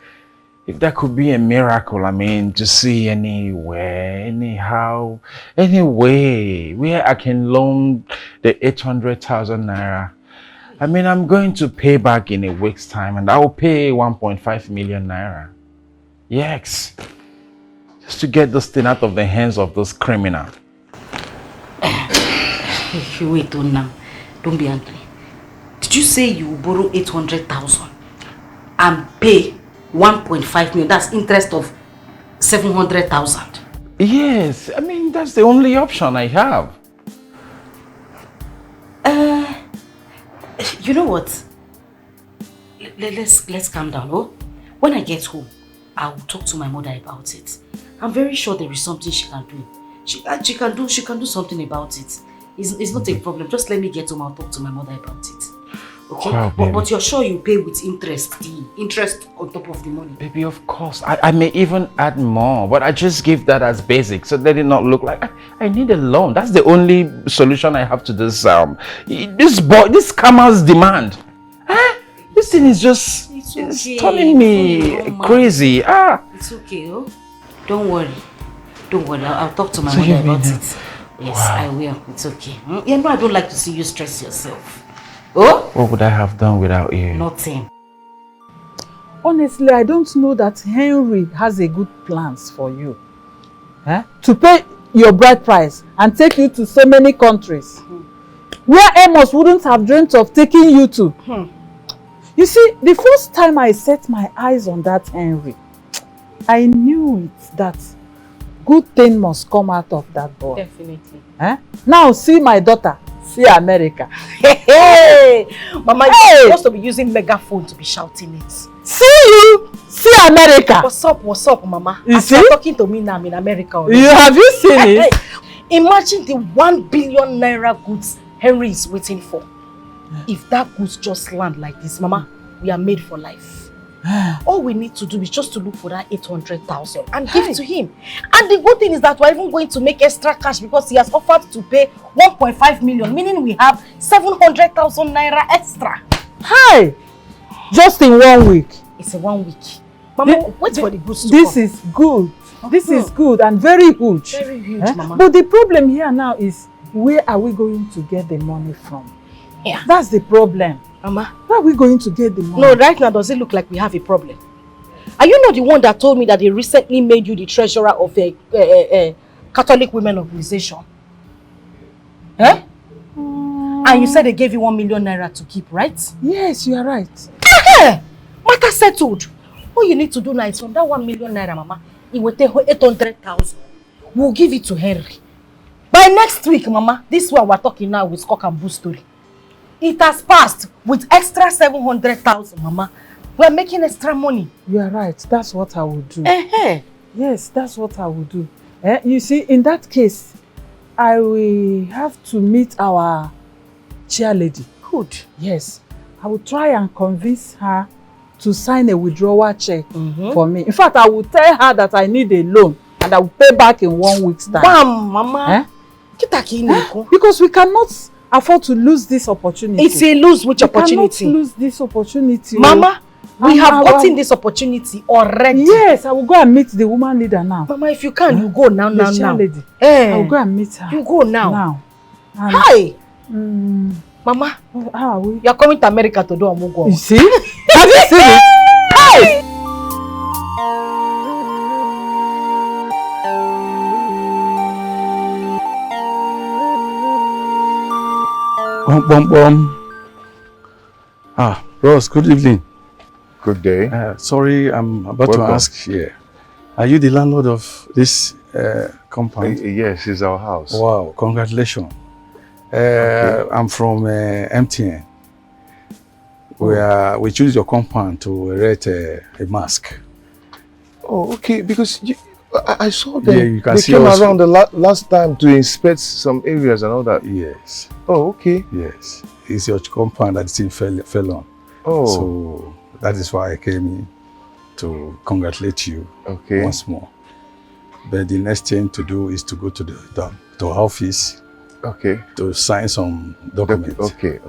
there could be a miracle, I mean, to see anywhere, anyhow, any way where I can loan the 800,000 naira. I mean, I'm going to pay back in a week's time and I will pay 1.5 million naira. Yes. Just to get this thing out of the hands of this criminal. Wait, don't be angry. Did you say you will borrow 800,000 and pay 1.5 million? That's interest of 700,000. Yes, I mean that's the only option I have. You know what? Let's calm down. Oh, when I get home, I will talk to my mother about it. I'm very sure there is something she can do. She can do something about it. It's not a problem. Just let me get home. I'll talk to my mother about it. Okay? Wow, but you're sure you pay with interest, the interest on top of the money? Baby, of course. I may even add more, but I just give that as basic, so let it not look like I need a loan. That's the only solution I have to this this scammer's demand. This thing is just it's turning me crazy. It's okay, oh. Don't worry. I'll talk to my mother about it. Yes, wow. I will. It's okay. You know I don't like to see you stress yourself. Oh? What would I have done without you? Nothing. Honestly, I don't know that Henry has a good plans for you. To pay your bride price and take you to so many countries. Where Amos wouldn't have dreamt of taking you to. You see, the first time I set my eyes on that Henry, I knew it that good thing must come out of that boy. Definitely. Now see my daughter. See America. Hey, Mama, you're supposed to be using megaphone to be shouting it. See you. See America. What's up, Mama? You see? You're talking to me now. I'm in America already. Have you seen it? Imagine the 1 billion naira goods Henry is waiting for. If that goods just land like this, Mama, we are made for life. All we need to do is just to look for that 800,000 and give it to him. And the good thing is that we're even going to make extra cash because he has offered to pay 1.5 million, meaning we have 700,000 naira extra. Hi! Just in 1 week. It's a 1 week. Mama, wait for the goods to This come. is good. This is good and very huge. Very huge, Mama. But the problem here now is, where are we going to get the money from? Yeah. That's the problem. Mama, where are we going to get the money? No, right now does it look like we have a problem? Are you not the one that told me that they recently made you the treasurer of a Catholic women organization? And you said they gave you 1 million naira to keep, right? Yes, you are right. Matter settled. All you need to do now is from that 1 million naira, Mama, it will take 800,000. We'll give it to Henry. By next week, Mama, this is what we're talking now with Cock and Bull story. It has passed with extra 700,000, Mama. We are making extra money. You are right. That's what I will do. Uh-huh. Yes, that's what I will do. You see, in that case, I will have to meet our chair lady. Good. Yes. I will try and convince her to sign a withdrawal check for me. In fact, I will tell her that I need a loan and I will pay back in 1 week's time. Bam, Mama. Because we cannot afford to lose this opportunity. It's a lose-which opportunity. We cannot lose this opportunity. Mama, we have gotten this opportunity already. Yes, I will go and meet the woman leader now. Mama, if you can, you go now, the chair lady. I will go and meet her. You go now. Hi. Mama, you are coming to America to do a mugo. You see? Have you seen it? Hey! Ross, good evening. Good day. Sorry, I'm about to ask here. Are you the landlord of this compound? Yes, it's our house. Wow, congratulations. I'm from MTN. We choose your compound to erect a mask. Oh, okay, because I saw them. Yeah, you can see they came us around the last time to inspect some areas and all that. Yes. Oh, okay. Yes. It's your compound that the thing fell on. Oh. So that is why I came in to congratulate you once more. But the next thing to do is to go to the office. Okay. To sign some documents. Okay.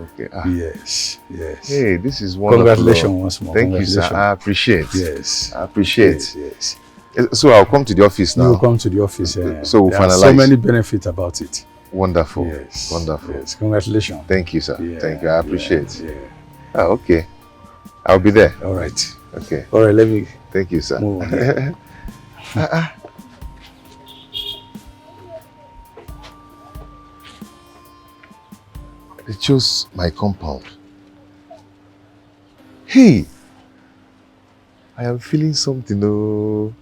Yes. Hey, this is wonderful. Congratulations once more. Thank you, sir. I appreciate. Yes. I appreciate. Yes. So I'll come to the office now. You'll come to the office. So we'll there are finalize. so many benefits about it. Wonderful. Yes. Wonderful. Yes. Congratulations. Thank you, sir. Yeah. Thank you. I appreciate. Yeah. Okay. I'll be there. All right. Okay. All right. Let me. Thank you, sir. Move on. They chose my compound. Hey, I am feeling something. Oh,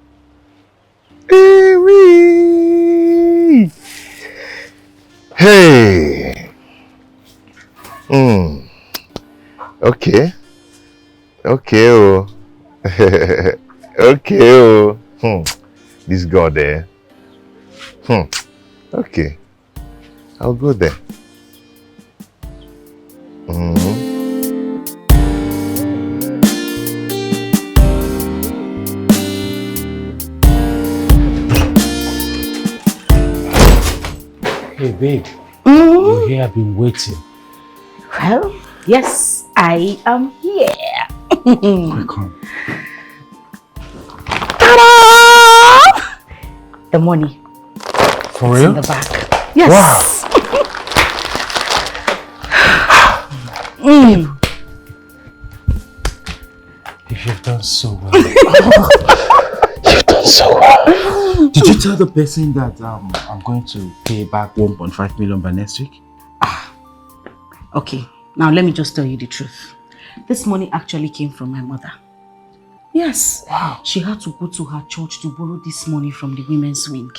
hey. Okay. Oh. Okay. Oh. This girl there. Okay. I'll go there. Hey, babe. You here? I've been waiting. Well, yes, I am here. Welcome. Ta-da! The money. For real? In the back. Yes. Wow. You've done so well. You've done so well. Did you tell the person that I'm going to pay back 1.5 million by next week? Okay, now let me just tell you the truth. This money actually came from my mother. Yes. Wow. She had to go to her church to borrow this money from the women's wing.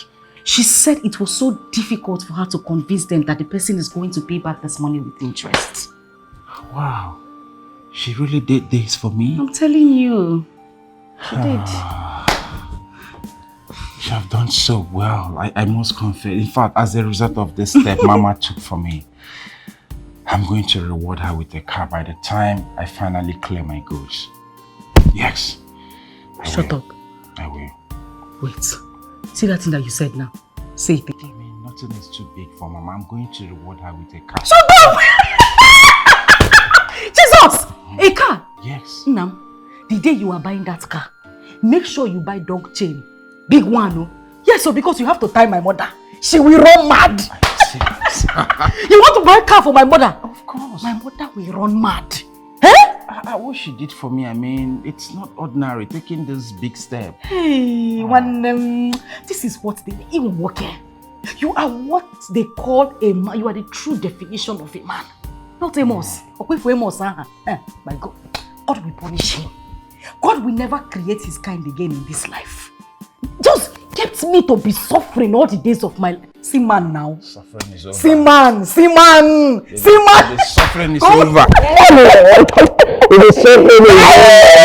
She said it was so difficult for her to convince them that the person is going to pay back this money with interest. Wow. She really did this for me? I'm telling you. She did. You have done so well. I must confess. In fact, as a result of this step Mama took for me, I'm going to reward her with a car by the time I finally clear my goods. Yes. Shut up. I will. Wait. See that thing that you said now? Say it again. I mean, nothing is too big for Mama. I'm going to reward her with a car. Shut up! Jesus! A car? Yes. Now, the day you are buying that car, make sure you buy dog chain. Big one, no? Yes, so because you have to tie my mother. She will run mad. You want to buy a car for my mother? Of course. My mother will run mad. What she did for me, I mean, it's not ordinary taking this big step. Hey, this is what they even work here. You are what they call a man. You are the true definition of a man. Not Amos. My God. God will punish him. God will never create his kind again in this life. Just kept me to be suffering all the days of my life. see man now. Suffering is over. See man. The suffering is over. The suffering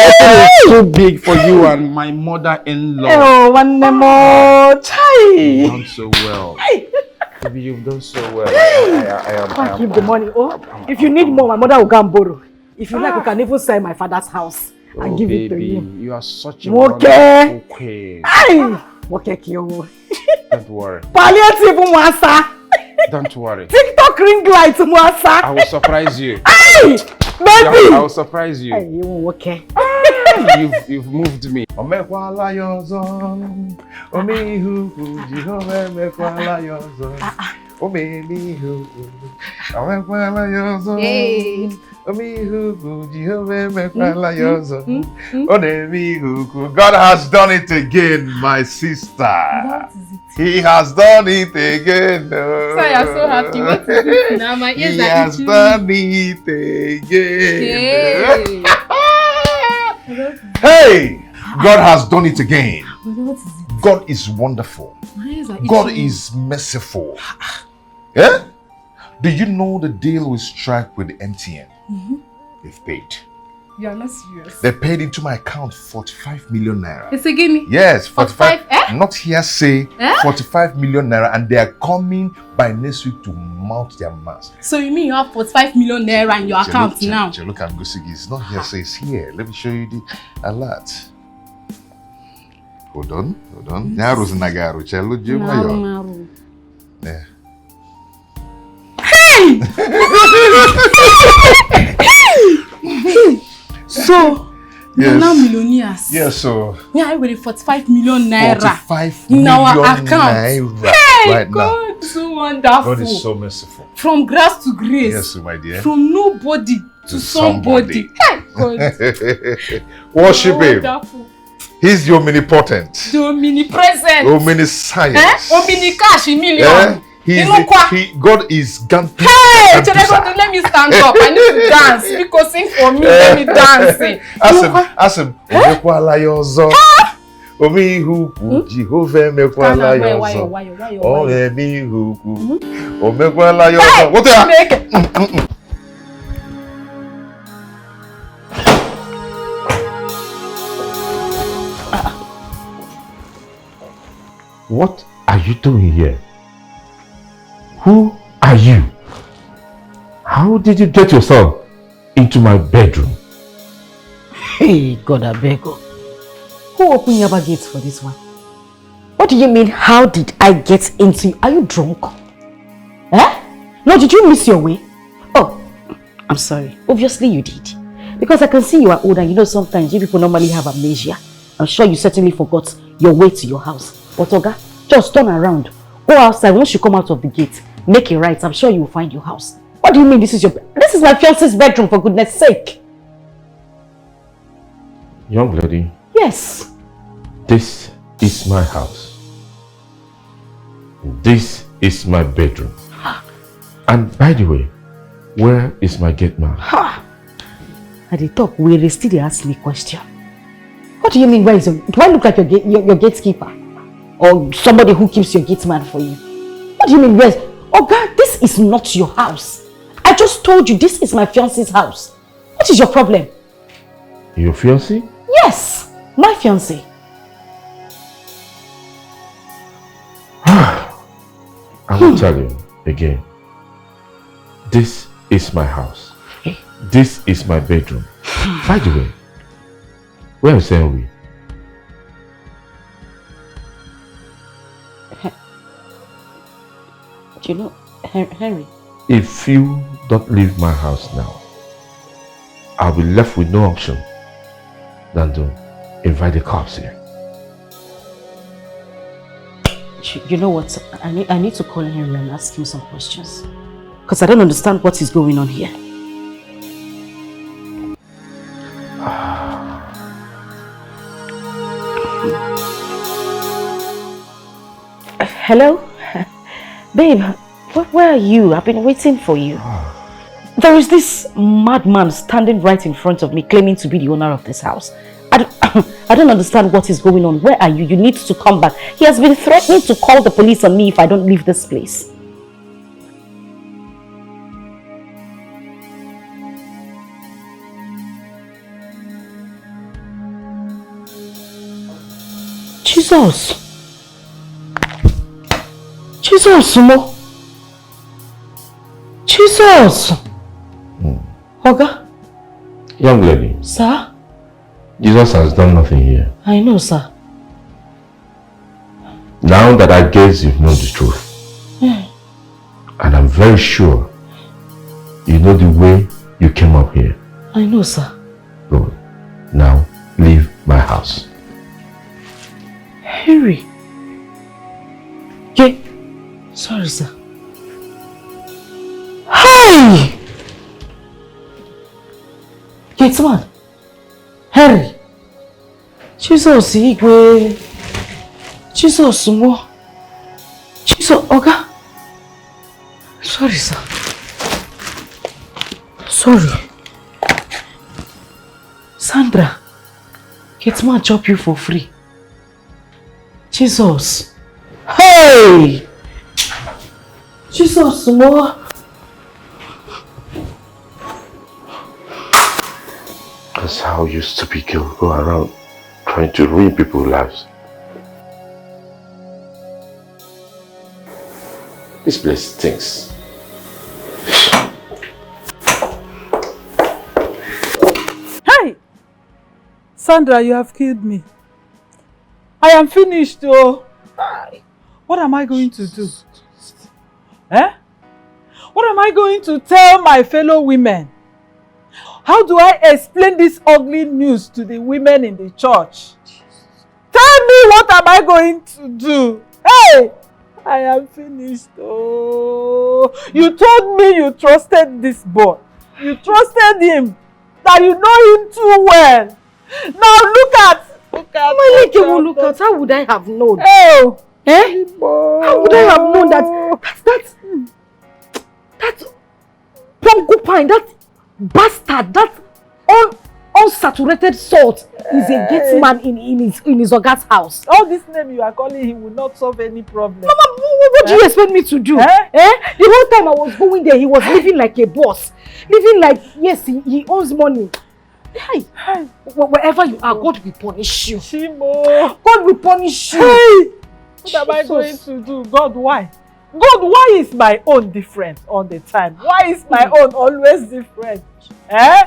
is too big for you and my mother-in-law. Oh, one more. You've done so well. Baby, you've done so well. I keep the money. Oh, if you need more, my mother will go and borrow. If you like, you can even sell my father's house and give it to him. You are such a wonderful queen. Okay, Kyo. Don't worry. Palliative Mwasa. Don't worry. TikTok ring light Mwasa. I will surprise you. Hey, baby. I will surprise you. Hey, you okay? You've moved me. God has done it again, my sister. He has done it again. So I'm so happy. What is it now? My ears He are has itching. done it again. Yay. Hey, God has done it again. What is it? God is wonderful. My ears are God itching. is merciful. Yeah? Do you know the deal we struck with MTN? They've paid. You are not serious. They paid into my account 45 million naira. It's a gimme. Yes, 45. Not hearsay, 45 million naira, and they are coming by next week to mount their mask. So you mean you have 45 million naira in your account now? Look, I'm Gusigi. It's not hearsay, it's here. Let me show you the alert. Hold on. Nyaru's Nagaru. Chelo Jumayo. Yeah. So, you're now millionaires. Yes, so. Yeah, I with 45 million naira 45 in our million account. Naira Hey, right God, now. so wonderful. God is so merciful. From grace to grace. Yes, my dear. From nobody to somebody. Hey, God. Worship him. Wonderful. He's the omnipotent. The omnipresent. Omniscience. Omnicash million. Yeah? God is Gantu. Hey, let me stand up. I need to dance. Because sing for me. Let me dance. Ask him. Omekwala yozo. Omi huku. Jehovah mekwala yozo. Omi huku. Omekwala yozo. What the heck? What are you doing here? Who are you? How did you get yourself into my bedroom? Hey, God, I beg you. Who opened your gates for this one? What do you mean, how did I get into you? Are you drunk? Eh? No, did you miss your way? Oh, I'm sorry. Obviously you did. Because I can see you are old and you know sometimes you people normally have amnesia. I'm sure you certainly forgot your way to your house. But Oga, just turn around. Go outside. Once you come out of the gate, make it right. I'm sure you will find your house. What do you mean this is my fiance's bedroom, for goodness sake? Young lady. Yes. This is my house. This is my bedroom. And by the way, where is my gate man? At the top, we still ask me question. What do you mean, where is do I look like your gatekeeper? Or somebody who keeps your gate man for you? What do you mean, where's... Oh God, this is not your house. I just told you this is my fiance's house. What is your problem? Your fiancé? Yes, my fiancé. I will tell you again. This is my house. This is my bedroom. By the way, where is Henry? Do you know, Henry? If you don't leave my house now, I'll be left with no option than to invite the cops here. You know what? I need to call Henry and ask him some questions. Because I don't understand what is going on here. Hello? Babe, where are you? I've been waiting for you. There is this madman standing right in front of me claiming to be the owner of this house. I don't understand what is going on. Where are you? You need to come back. He has been threatening to call the police on me if I don't leave this place. Jesus! Jesus, Mo! Jesus! Oga? Young lady. Sir? Jesus has done nothing here. I know, sir. Now that I guess you've known the truth, and I'm very sure you know the way you came up here. I know, sir. Good. Now, leave my house. Harry. Okay. Sorry, sir. Hi! Gateman. Harry. Jesus, Igwe. Jesus, Mo. Jesus, Oga. Sorry, sir. Sorry. Sandra. Gateman chop you for free. Jesus. Hey! Jesus, Mo. That's how you stupid girl go around trying to ruin people's lives. This place stinks. Hey! Sandra, you have killed me. I am finished, oh. What am I going to do? Eh? What am I going to tell my fellow women? How do I explain this ugly news to the women in the church? Tell me, what am I going to do? Hey! I am finished. Oh, you told me you trusted this boy. You trusted him. That you know him too well. Now look at. Look at. How would I have known? Oh, eh? How would I have known that porcupine, that bastard, that unsaturated salt is a gate man in his Oga's house? All this name you are calling him will not solve any problem. Mama, what do you expect me to do? The whole time I was going there, he was living like a boss. Living like, yes, he owns money. Hey, wherever you are, God will punish you. Shimo. God will punish you. Hey, what am I going to do? God, why? God, why is my own different all the time? Why is my own always different? Eh?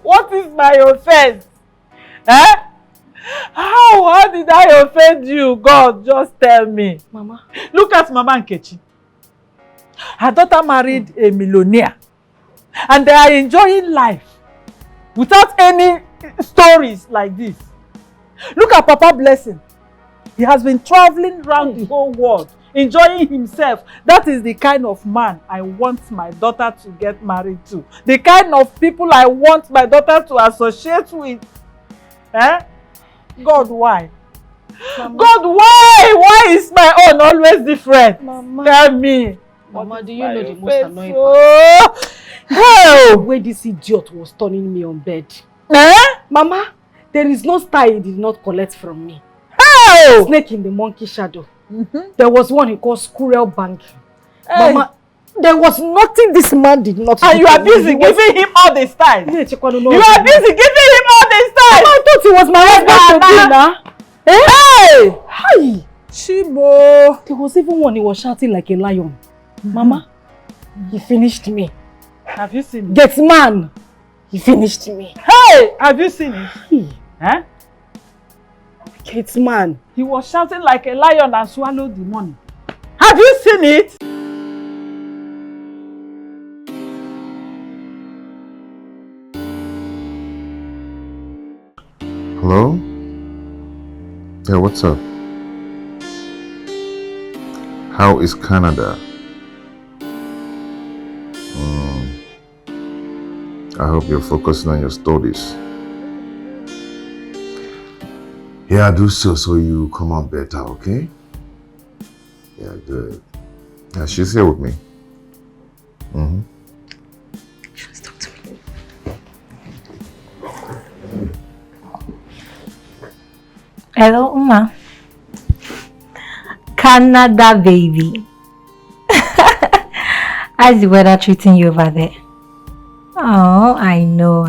What is my offense? Eh? How did I offend you? God, just tell me. Mama. Look at Mama Nkechi. Her daughter married a millionaire. And they are enjoying life without any stories like this. Look at Papa Blessing. He has been traveling around the whole world, enjoying himself. That is the kind of man I want my daughter to get married to. The kind of people I want my daughter to associate with. Eh? God, why? Mama. God, why? Why is my own always different? Mama. Tell me. Mama, do you know the most annoying part? The way this idiot was turning me on bed. Eh? Mama, there is no star he did not collect from me. Hey! Snake in the monkey shadow. There was one he called squirrel bank. Hey. Mama, there was nothing this man did not do. And you are busy giving him all the style. You are busy giving him all the style. Mama, I thought he was my husband to be now. Hey! Hi! Shimo! There was even one he was shouting like a lion. Mama, he finished me. Have you seen it? Get man! He finished me. Hey! Have you seen it? Huh? Get man. He was shouting like a lion and swallowed the money. Have you seen it? Hello? Yeah, what's up? How is Canada? I hope you're focusing on your studies. Yeah, do so you come out better, okay? Yeah, good. Yeah, she's here with me. Hello, Uma. Canada, baby. How's the weather treating you over there? Oh, I know.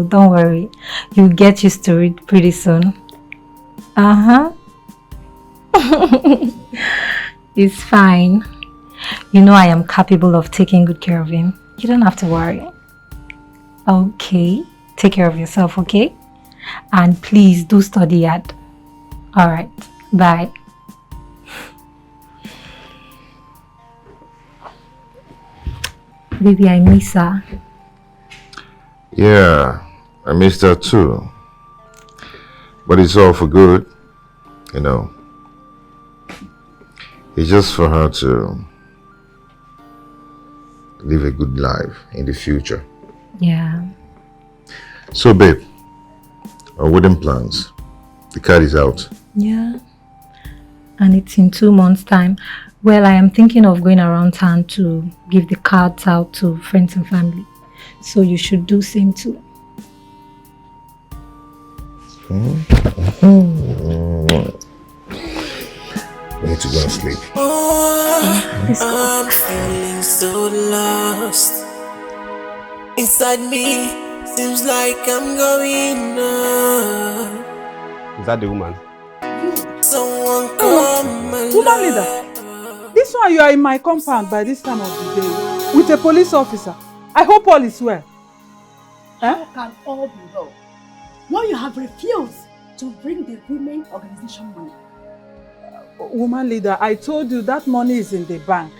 Don't worry. You'll get used to it pretty soon. It's fine. You know I am capable of taking good care of him. You don't have to worry. Okay. Take care of yourself, okay? And please do study hard. Alright. Bye. Baby, I miss her. Yeah, I missed her too. But it's all for good, you know. It's just for her to live a good life in the future. Yeah. So babe, our wedding plans. The card is out. Yeah. And it's in 2 months' time. Well, I am thinking of going around town to give the cards out to friends and family. So you should do same too. I need to go and sleep. I'm feeling so lost. Inside me, seems like I'm going on. Is that the woman? Someone come and Woman leader, this one you are in my compound by this time of the day with a police officer. I hope all is well. How can all be well when you have refused to bring the women organization money? Woman leader, I told you that money is in the bank.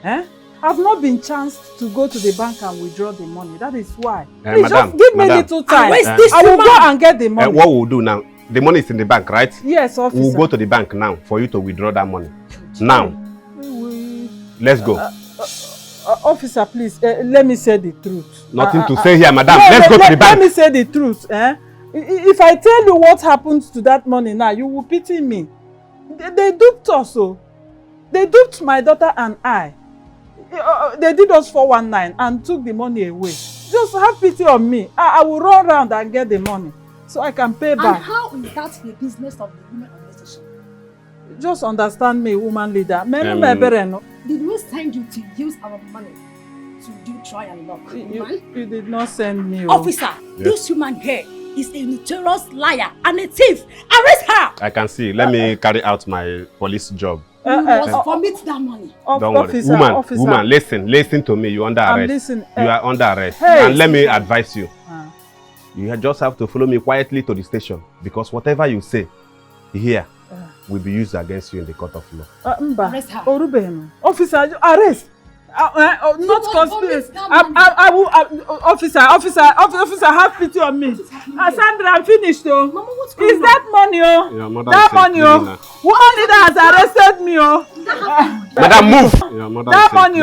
I've not been chanced to go to the bank and withdraw the money. That is why. Please just give me a little time. I will go and get the money. What we'll do now, the money is in the bank, right? Yes, officer. We'll go to the bank now for you to withdraw that money. Now. Let's go. Officer, please, let me say the truth. Nothing to say here, madam. Let's go to the bank. Let me say the truth. If I tell you what happens to that money now, you will pity me. They duped us. They duped my daughter and I. They did us 419 and took the money away. Just have pity on me. I will run around and get the money so I can pay back. And how is that the business of the women organization? Just understand me, woman leader. Did we send you to use our money to do try and lock? You did not send me. Officer, this woman here is a notorious liar and a thief. Arrest her! I can see. Let me carry out my police job. You must vomit that money. Don't worry. Woman, listen to me. You're under arrest. You are under arrest. Hey. And let me advise you. You just have to follow me quietly to the station because whatever you say here will be used against you in the court of law. Arrest her. Officer, arrest. Not conspiracy. I will. Officer, have pity on me. Sandra, I'm finished. Mama, what's going on? Is that money? That money. Woman leader has arrested me. Madam, move. That money.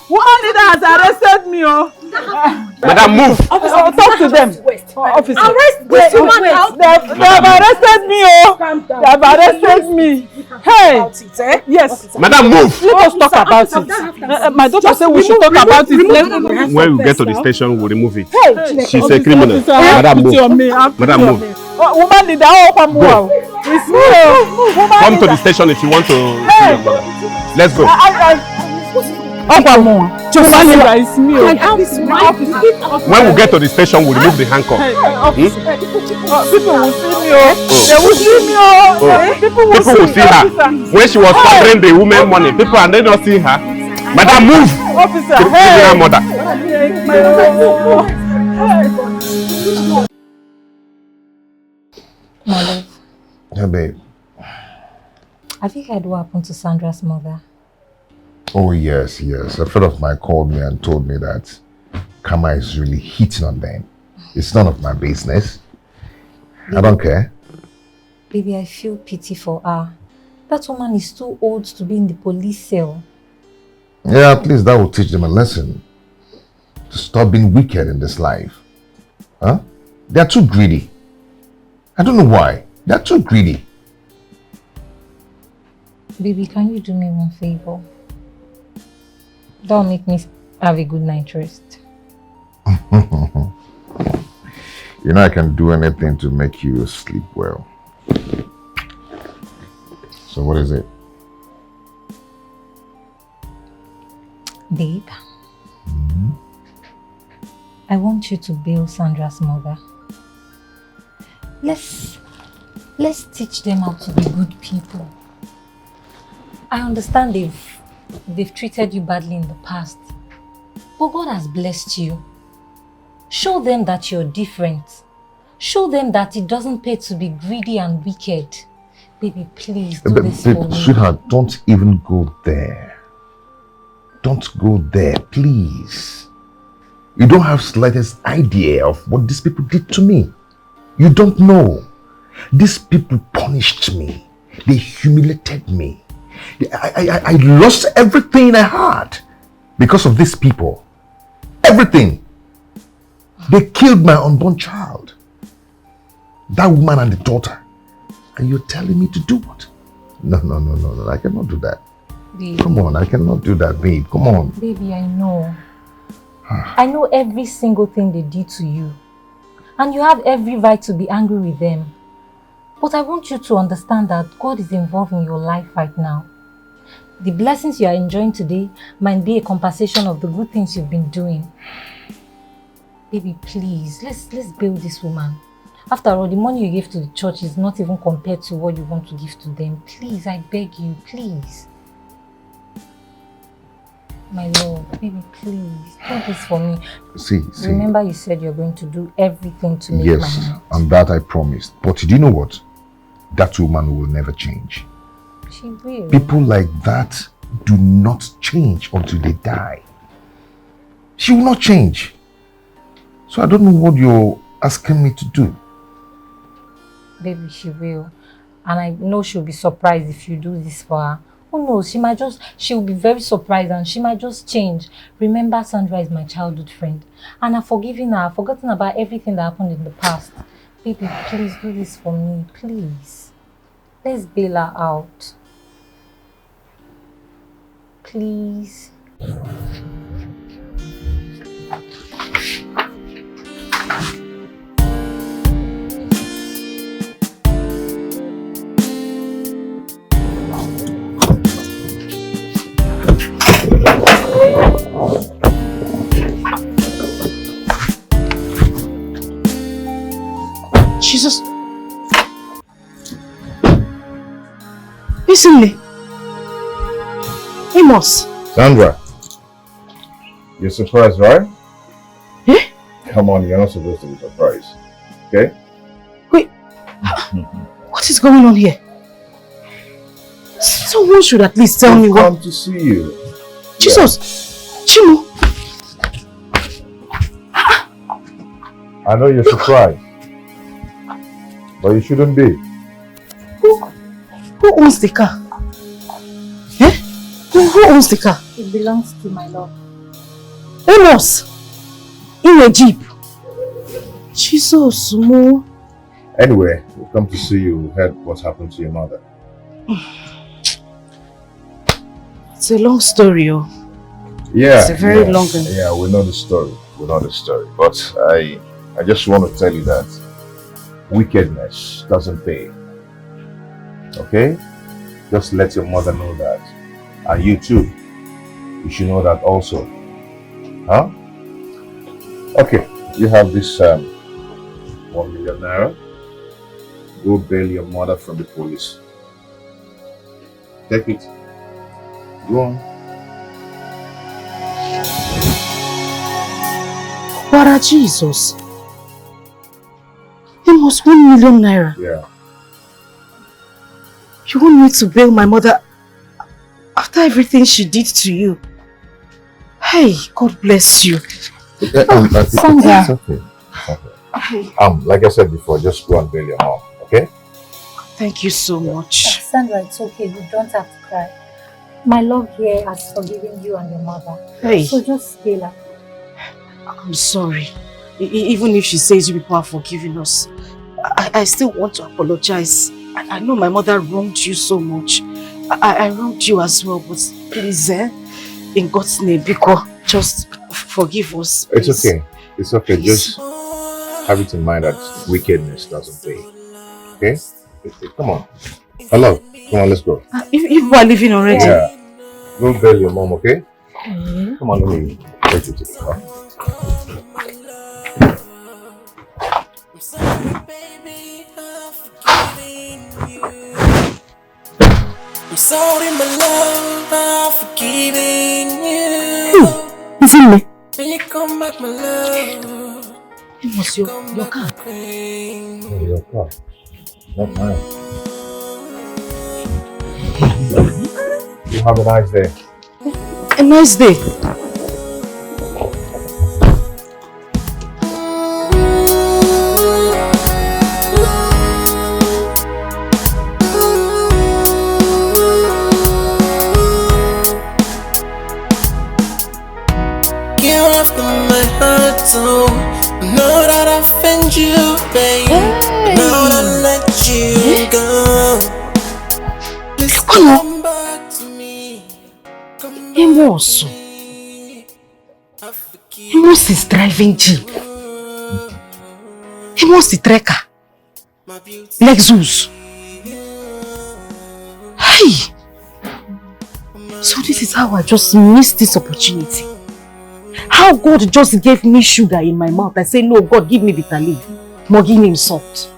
Woman leader has arrested me. Madam, move. Talk to them. Officer, arrest this woman now. They have arrested me. They have arrested me. Hey. Yes. Madam, move. Let us talk about it. My daughter said we should talk about it. When we get to the station, we'll remove it. Hey. She's a criminal. Madam, move. Madam, move. Woman leader, come to the station if you want to see your mother. Let's go. Woman leader, it's me. When we get to the station, we'll remove the handcuff. People will see me. They will see me. People will see her. When she was covering the woman money, people and they not see her. Madam, move. Officer, her mother. My love. Yeah, babe. Have you heard what happened to Sandra's mother? Oh, yes. A friend of mine called me and told me that Kama is really hitting on them. It's none of my business. I don't care. Baby, I feel pity for her. That woman is too old to be in the police cell. Yeah, at least that will teach them a lesson. To stop being wicked in this life. Huh? They are too greedy. I don't know why. They are too greedy. Baby, can you do me one favor? That'll make me have a good night rest. You know I can do anything to make you sleep well. So what is it? Babe, I want you to bail Sandra's mother. Let's teach them how to be good people. I understand they've treated you badly in the past, but God has blessed you. Show them that you're different. Show them that it doesn't pay to be greedy and wicked. Baby, please do this for me. Sweetheart, don't even go there. Don't go there, please. You don't have slightest idea of what these people did to me. You don't know. These people punished me. They humiliated me. I lost everything I had because of these people. Everything. They killed my unborn child. That woman and the daughter. And you're telling me to do what? No. I cannot do that. Baby. Come on, I cannot do that, babe. Come on. Baby, I know. I know every single thing they did to you. And you have every right to be angry with them. But I want you to understand that God is involved in your life right now. The blessings you are enjoying today might be a compensation of the good things you've been doing. Baby, please, let's build this woman. After all, the money you gave to the church is not even compared to what you want to give to them. Please, I beg you, please. My love, baby, please, do this for me. See. Remember you said you're going to do everything to make my Yes, and that I promised. But do you know what? That woman will never change. She will. People like that do not change until they die. She will not change. So I don't know what you're asking me to do. Baby, she will. And I know she'll be surprised if you do this for her. Who knows? She'll be very surprised and she might just change. Remember, Sandra is my childhood friend. And I've forgiven her. I've forgotten about everything that happened in the past. Baby, please do this for me. Please. Let's bail her out. Please. Jesus. Priscillia. Amos. Sandra, you're surprised, right? Eh? Come on, you're not supposed to be surprised. Okay? Wait. What is going on here? Someone should at least tell me what. I've come to see you. Jesus. Yeah. Chimo. I know you're surprised. But you shouldn't be. Who owns the car? Eh? Who owns the car? It belongs to my love. Amos! In a jeep. Jesus, Mo. Anyway, we've come to see you. We heard what happened to your mother. It's a long story, oh. Yeah. It's a very long one. Yeah, we know the story. We know the story. But I just want to tell you that wickedness doesn't pay. Okay? Just let your mother know that. And you too. You should know that also. Huh? Okay. You have this 1 million naira. Go bail your mother from the police. Take it. Go on. Para Jesus. It was 1 million naira. Yeah. You want me to bail my mother after everything she did to you? Hey, God bless you. Sandra. It's okay. Like I said before, just go and bail your mom, okay? Thank you so much. Sandra, it's okay. You don't have to cry. My love here has forgiven you and your mother. Hey. So just bail her. I'm sorry. Even if she says you people are forgiving us, I still want to apologize. I know my mother wronged you so much. I wronged you as well, but please, in God's name, because just forgive us. Please. It's okay. It's okay. Just have it in mind that wickedness doesn't pay. Okay? Come on. Hello. Come on, let's go. You are leaving already? Yeah. Go bell your mom, okay? Come on, let me take you to the car. I'm sorry, baby, I'm forgiving you. I'm sorry, my love, I'm forgiving you. Is it me? When you come back, my love. It was your car. Oh, your car. Not mine. You have a nice day. A nice day. Get off my heart, so I know that I offend you, babe. I know that I let you go. Please come back to me. Amos is driving Jeep. Amos the trekker. Lexus. Hey! So this is how I just missed this opportunity. How God just gave me sugar in my mouth. I say, no, God, give me bitter leaf. Mugging him salt.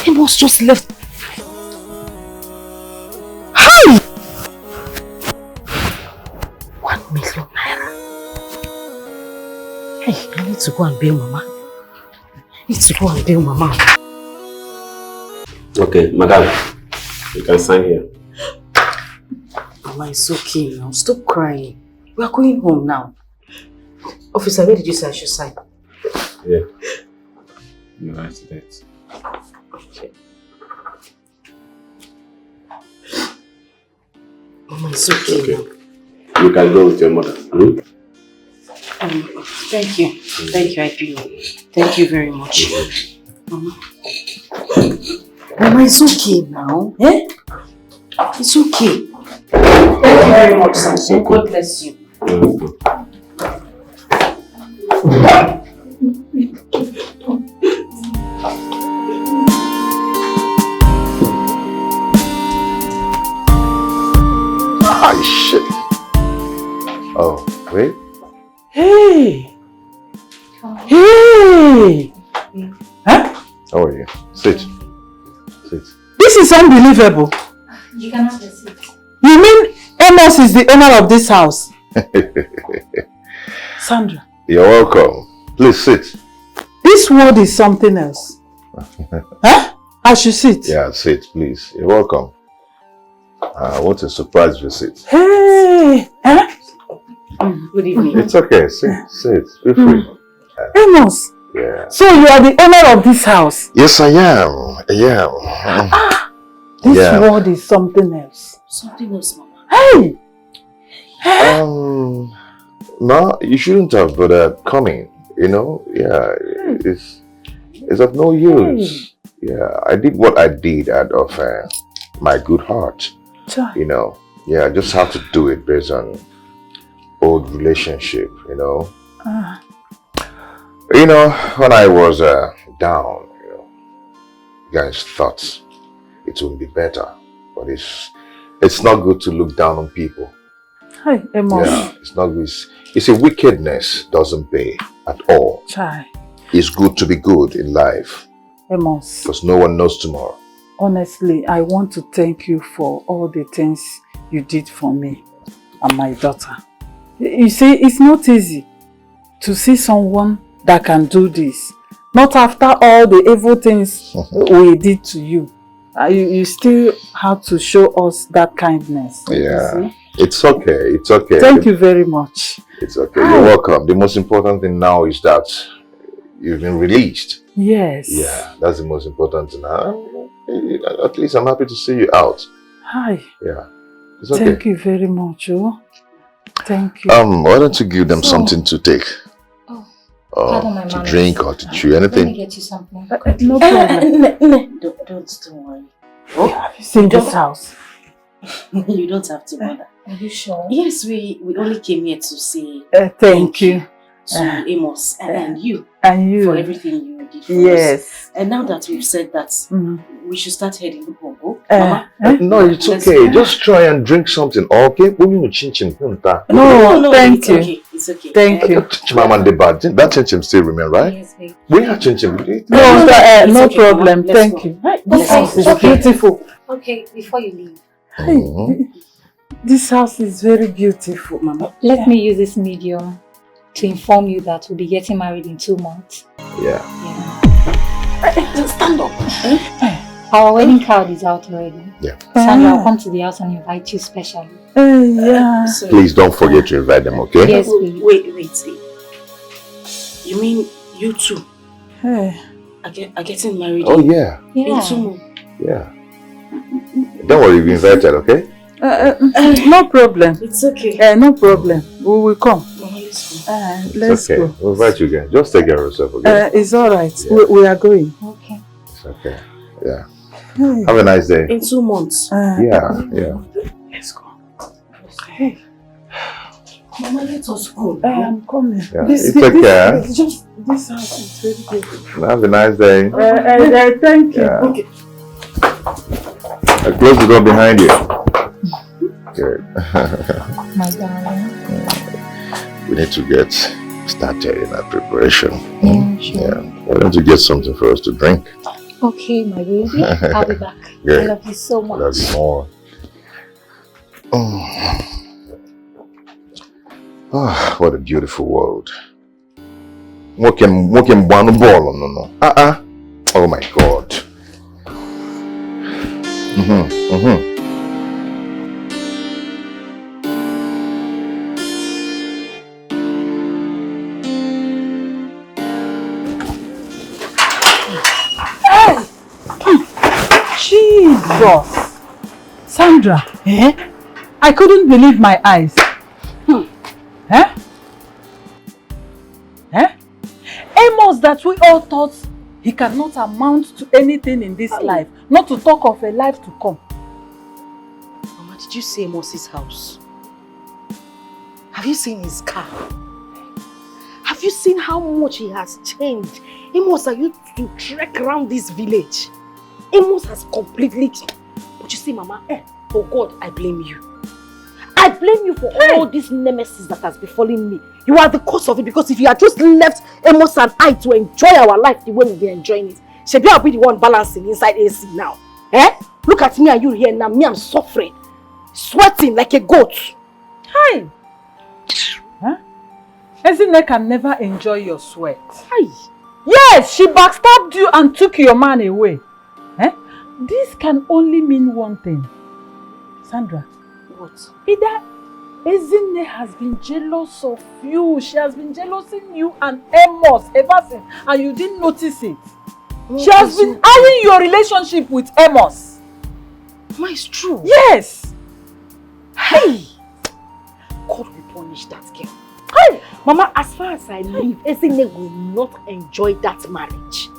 Amos just left. Hi! 1 million naira. Hey, I need to go and bail Mama. I need to go and bail Mama. Okay, madam, you can sign here. Mama, it's okay now. Stop crying. We are going home now. Officer, where did you say I should sign? Yeah. You write that. Okay. Mama, it's okay now. You can go with your mother. Thank you. Thank you, IPO. Thank you very much. Mama. Mama, it's okay now. Eh? It's okay. Thank you very much, sir. God bless you. Ah, shit. Oh, wait. Hey! Hey! Huh? How are you? Sit. Sit. This is unbelievable. You can have the seat. You mean Amos is the owner of this house? Sandra. You're welcome. Please sit. This world is something else. Huh? I should sit. Yeah, sit, please. You're welcome. What a surprise visit. Hey! Huh? Good evening. It's okay. Sit. Feel free. Amos. Yeah. So you are the owner of this house? Yes, I am. This world is something else. Something else, Mama. Hey! No, you shouldn't have bothered coming. You know, yeah, it's of no use. Yeah, I did what I did out of my good heart. You know, yeah, I just have to do it based on old relationship. You know, when I was down, you guys thought it would be better, but it's not good to look down on people. Hi, Amos. Yeah, it's not good. It's a wickedness doesn't pay at all. Chai. It's good to be good in life. Amos. Because no one knows tomorrow. Honestly, I want to thank you for all the things you did for me and my daughter. You see, it's not easy to see someone that can do this. Not after all the evil things we did to you. You still have to show us that kindness. Yeah. It's okay. It's okay. Thank you very much. It's okay. You're welcome. The most important thing now is that you've been released. Yes. Yeah, that's the most important thing. At least I'm happy to see you out. Hi. Yeah. It's okay. Thank you very much. Oh. Thank you. Why don't you give them something to take? Pardon my to manners. drink or to chew, anything. Let me get you something. No problem. Don't worry. Oh, have you seen this house? You don't have to bother. Are you sure? Yes, we only came here to say thank you to Amos and you for everything you did for us. Yes. And now that we've said that, we should start heading home. No, it's okay. Just try and drink something, okay? No, thank you. Okay, it's okay. Thank you. Mama and the bad. That chin still remain, right? Yes, babe. We have chin. No okay, problem. Mama. Thank you. This house is beautiful. Okay, before you leave. This house is very beautiful, Mama. Let me use this medium to inform you that we'll be getting married in 2 months. Yeah. Stand up. Our wedding card is out already. Yeah. Sandra, I'll come to the house and invite you specially. Yeah. Please don't forget to invite them, okay? Yes, please. Wait. You mean you two are getting married? Oh, yeah. In 2 months? Yeah. Don't worry, we invited, okay? No problem. It's okay. No problem. We will come. Let's It's go. okay. We'll invite you again. Just take care of yourself, okay? It's all right. We are going. Okay. It's okay. Yeah. Have a nice day. In 2 months. Yeah. Let's go. Hey. Mama, let us go. I'm coming. Yeah. Take care. This house is very good. Have a nice day. Thank you. Yeah. Okay. I'll close the door behind you. Good. My darling. We need to get started in our preparation. Yeah, sure. Yeah. Why don't you get something for us to drink? Okay, my baby. I'll be back. Good. I love you so much. I love you more. Oh, what a beautiful world. What can one ball? No. Oh my God. Jesus! Sandra, I couldn't believe my eyes. Amos, that we all thought he cannot amount to anything in this life, not to talk of a life to come. Mama, did you see Amos's house? Have you seen his car? Have you seen how much he has changed? Amos, are you to trek around this village? Amos has completely changed. But you see, Mama, for God, I blame you. I blame you for all this nemesis that has befallen me. You are the cause of it, because if you had just left Amos and I to enjoy our life the way we've been enjoying it, Shebi, I'll be the one balancing inside AC now. Look at me and you here now. Me, I'm suffering. Sweating like a goat. Hi. Ezine can never enjoy your sweat. Hi. Yes, she backstabbed you and took your man away. This can only mean one thing. Sandra. What? Either Ezine has been jealous of you. She has been jealousing you and Amos ever since, and you didn't notice it. She has been eyeing your relationship with Amos. Mama, it's true. Yes. Hey! God will punish that girl. Hey! Mama, as far as I live, Ezine will not enjoy that marriage.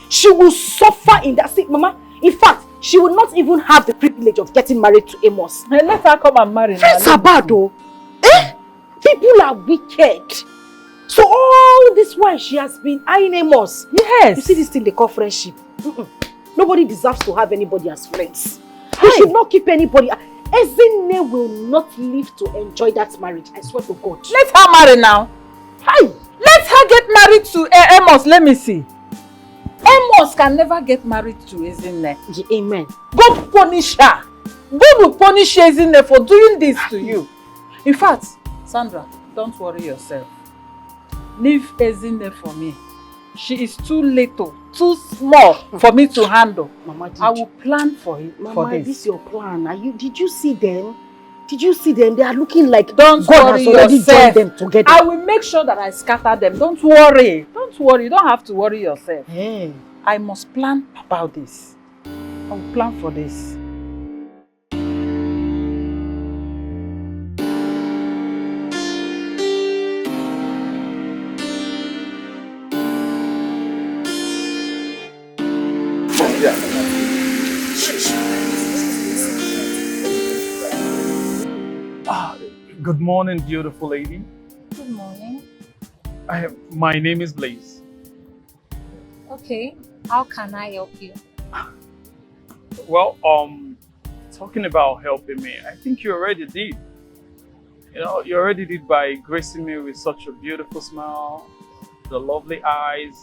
She will suffer in that. See, Mama, in fact, she will not even have the privilege of getting married to Amos. Let her come and marry. Friends are bad though. People are wicked. So all this while she has been eyeing Amos. Yes. You see this thing they call friendship. Nobody deserves to have anybody as friends. We should not keep anybody. Ezine will not live to enjoy that marriage. I swear to God. Let her marry now. Hi. Let her get married to Amos. Let me see. Amos can never get married to Ezine. Amen. God punish her. God will punish Ezine for doing this to you. In fact, Sandra, don't worry yourself. Leave Ezine for me. She is too little, too small for me to handle. Mama, I will plan for it. Mama, this is your plan. Did you see them? Did you see them? They are looking like don't God worry has already yourself. joined them together. I will make sure that I scatter them. Don't worry. Don't worry. You don't have to worry yourself. I must plan about this. I will plan for this. Good morning, beautiful lady. Good morning. My name is Blaze. Okay, how can I help you? Well, talking about helping me, I think you already did. You know, you already did by gracing me with such a beautiful smile, the lovely eyes,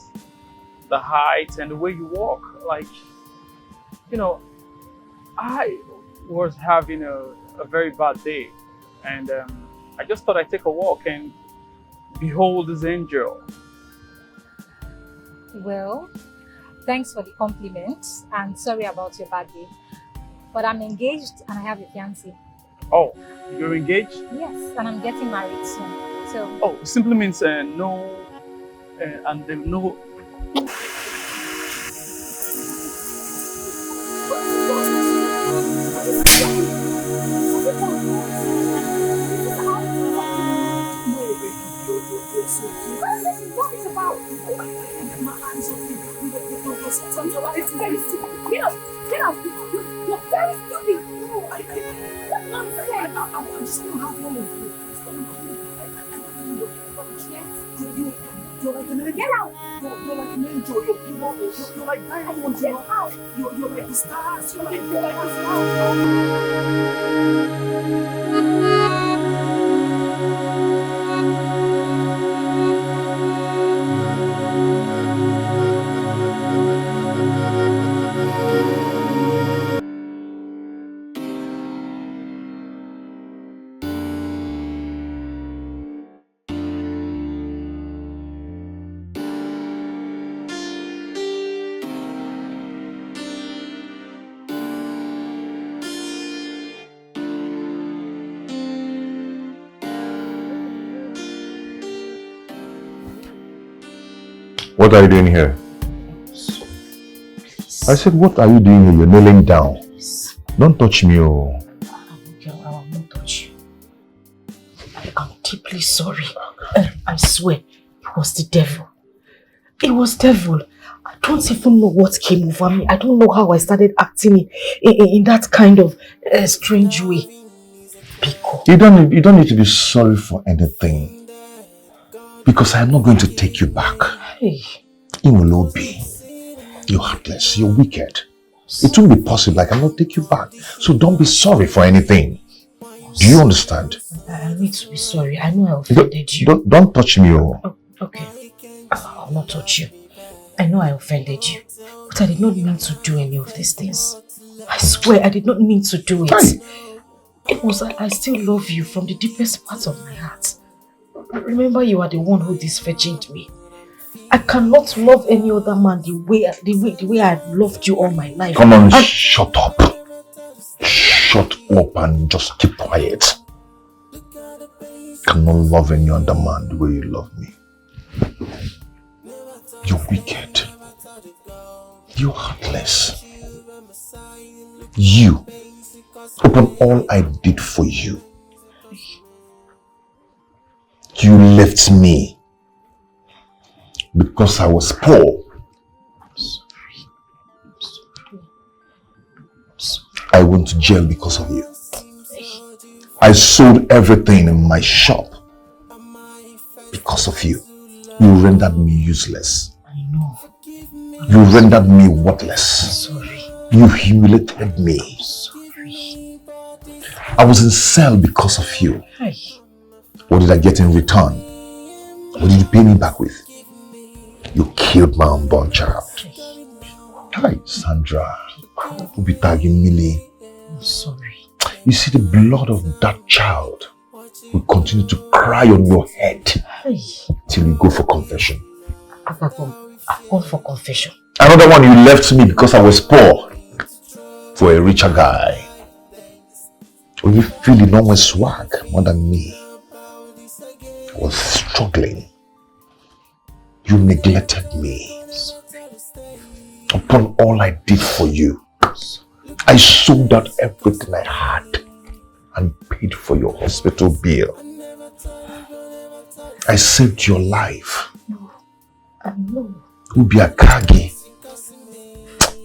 the height, and the way you walk. Like, you know, I was having a very bad day, and I just thought I'd take a walk and behold this angel. Well, thanks for the compliment, and sorry about your bad day. But I'm engaged and I have a fiancé. Oh, you're engaged? Yes, and I'm getting married soon. So. Oh, simply means no, and no. What is about? My hands on you. It's very stupid. Get up. You're very stupid. No, that's nonsense. I just don't have one of you. You're like an angel. Get out. You're like an angel. You're like diamonds. You're like the stars. You're like the stars. What are you doing here? I said, what are you doing here? You're kneeling down. Don't touch me, oh. I will not touch you. I'm deeply sorry. I swear, it was the devil. It was devil. I don't even know what came over me. I don't know how I started acting in that kind of strange way. You don't need to be sorry for anything. Because I'm not going to take you back. Hey. Imolobi, you're heartless, you're wicked. It won't be possible. I cannot take you back. So don't be sorry for anything. Do you understand? I need to be sorry. I know I offended you. Don't touch me, oh. Okay. I'll not touch you. I know I offended you. But I did not mean to do any of these things. I swear I did not mean to do it. It was I still love you from the deepest parts of my heart. Remember, you are the one who disvirgined me. I cannot love any other man the way I've loved you all my life. Come on, shut up. Shut up and just keep quiet. I cannot love any other man the way you love me. You're wicked. You're heartless. You, upon all I did for you, you left me because I was poor. I'm sorry. I went to jail because of you. I sold everything in my shop because of you. You rendered me useless. I know. You rendered me worthless. I'm sorry. You humiliated me. I'm sorry. I was in cell because of you. Hi. What did I get in return? What did you pay me back with? You killed my unborn child. Hi, Sandra. Ubitagi Mili. I'm sorry. You see, the blood of that child will continue to cry on your head till you go for confession. I've gone for confession. Another one, you left me because I was poor for a richer guy. When you feel you know swag more than me, I was struggling. You neglected me. Upon all I did for you, I sold out everything I had and paid for your hospital bill. I saved your life. No, I know. Ubiakagi.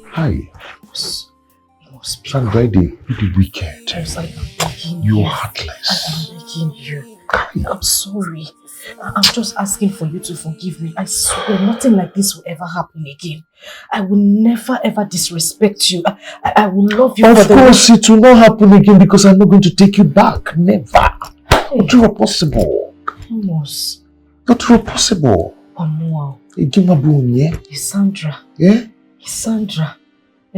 Hi. Sandra, you the wicked. Yes, I am begging You're you. heartless. I am begging you. I'm sorry. I'm just asking for you to forgive me. I swear nothing like this will ever happen again. I will never ever disrespect you. I will love you. Of course it will not happen again because I'm not going to take you back. Never. Not even possible. Almost. Not even possible. Wow. Sandra. Sandra. Yeah? Sandra.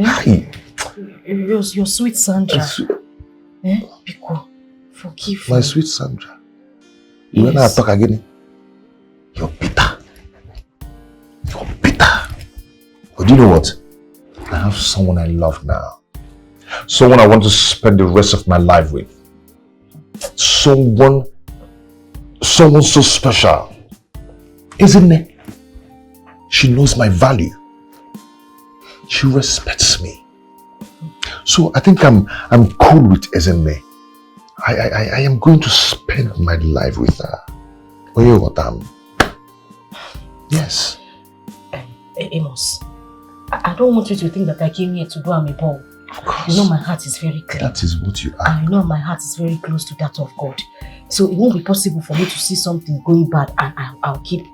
Hi. Your sweet Sandra. Biko, forgive me. My sweet Sandra. You and I talk again. You're bitter. You're bitter. But do you know what? I have someone I love now. Someone I want to spend the rest of my life with. Someone so special. Isn't it? She knows my value. She respects me. So I think I'm cool with Ezinne. I am going to spend my life with her. Oh, you what Yes. Amos, I don't want you to think that I came here to do a ball. Of course. You know my heart is very clean. That is what you are. And you know my heart is very close to that of God. So it won't be possible for me to see something going bad and I'll keep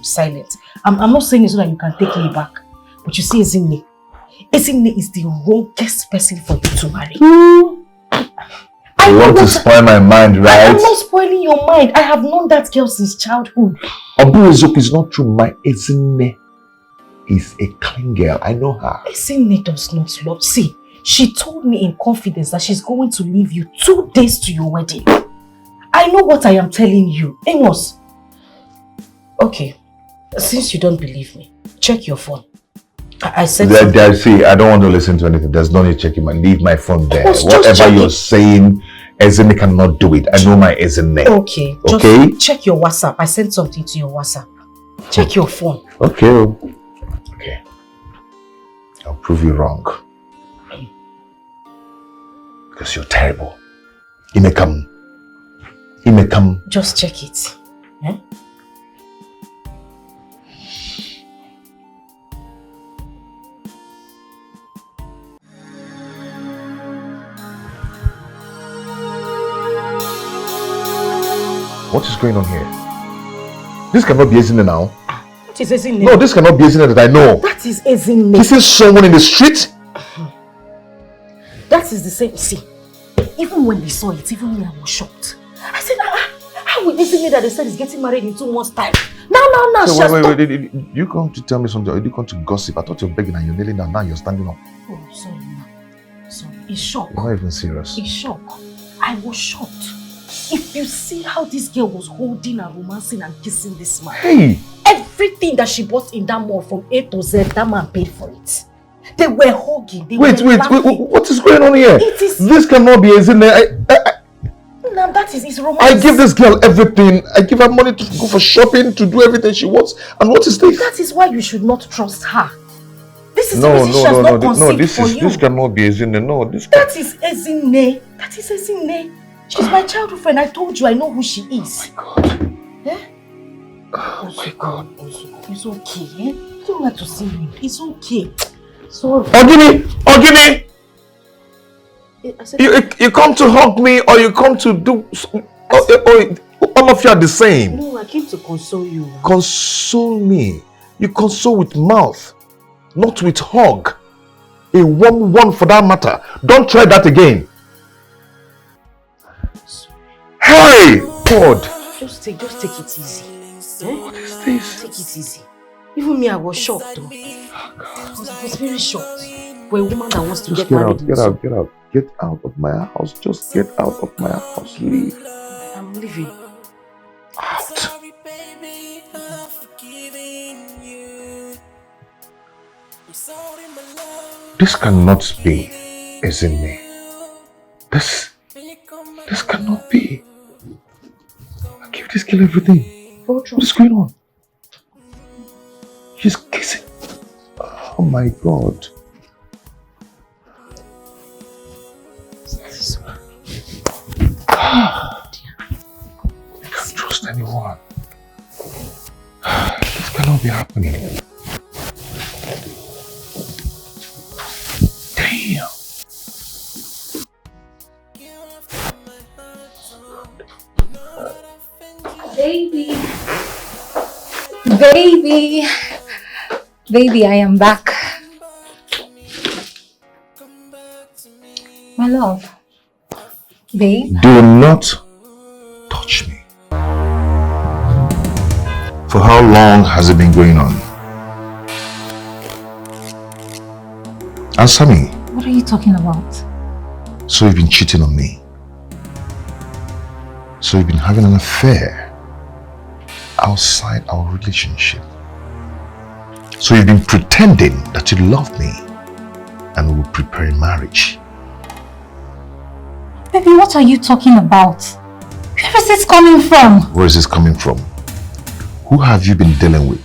silent. I'm not saying it so that you can take me back. But you see Ezinne is the wrongest person for you to marry. You want to spoil my mind, right? I am not spoiling your mind. I have known that girl since childhood. Obuezok is not true. My Ezinne is a clean girl. I know her. Ezinne does not love. See, she told me in confidence that she's going to leave you 2 days to your wedding. I know what I am telling you. Amos. Okay, since you don't believe me, check your phone. I said see, I don't want to listen to anything. There's no need checking my leave my phone there. Amos, whatever you're saying, Ezinne cannot do it. I know my Ezinne. Okay. Okay? Just check your WhatsApp. I sent something to your WhatsApp. Check your phone. Okay. Okay. I'll prove you wrong. Because you're terrible. He may come. Just check it. Eh? What is going on here? This cannot be Ezinne now. What is Ezinne? No, this cannot be Ezinne that I know. That is Ezinne. This is someone in the street? That is the same. See, even when they saw it, even me, I was shocked. I said, how will Ezinne that they said is getting married in 2 months' time? Now, so wait. You come to tell me something, or you come to gossip? I thought you're begging and you're kneeling down. Now you're standing up. Oh, sorry, ma. Sorry. It's shock. You're not even serious. It's shock. I was shocked. If you see how this girl was holding and romancing and kissing this man. Hey! Everything that she bought in that mall from A to Z, that man paid for it. They were hugging. Wait, what is going on here? This cannot be Ezinne. Now that is his romance. I give this girl everything. I give her money to go for shopping, to do everything she wants. And what is this? That is why you should not trust her. This is the reason she has not conceived for you. This cannot be Ezinne. No, that is Ezinne. That is Ezinne. She's my childhood friend. I told you I know who she is. Oh my God. Eh? Oh my God. It's okay. Eh? You don't have to see me. It's okay. Sorry. Ogini! You come to hug me or you come to do... all of you are the same. No, I came to console you. Console me. You console with mouth, not with hug. A warm one for that matter. Don't try that again. Hey! God! Just take it easy. Eh? What is this? Take it easy. Even me, I was shocked though. I was very shocked. For a woman that wants to get married. Get out. Get out of my house. Just get out of my house. Leave. I'm leaving. Out. This cannot be Ezinne. This cannot be. I give this girl everything. What is going on? She's kissing. Oh my God. I can't trust anyone. This cannot be happening. Damn. Baby. Baby. Baby, I am back. My love. Babe. Do not touch me. For how long has it been going on? Answer me. What are you talking about? So you've been cheating on me. So you've been having an affair outside our relationship. So you've been pretending that you love me and we will prepare a marriage. Baby, what are you talking about? Where is this coming from? Where is this coming from? Who have you been dealing with?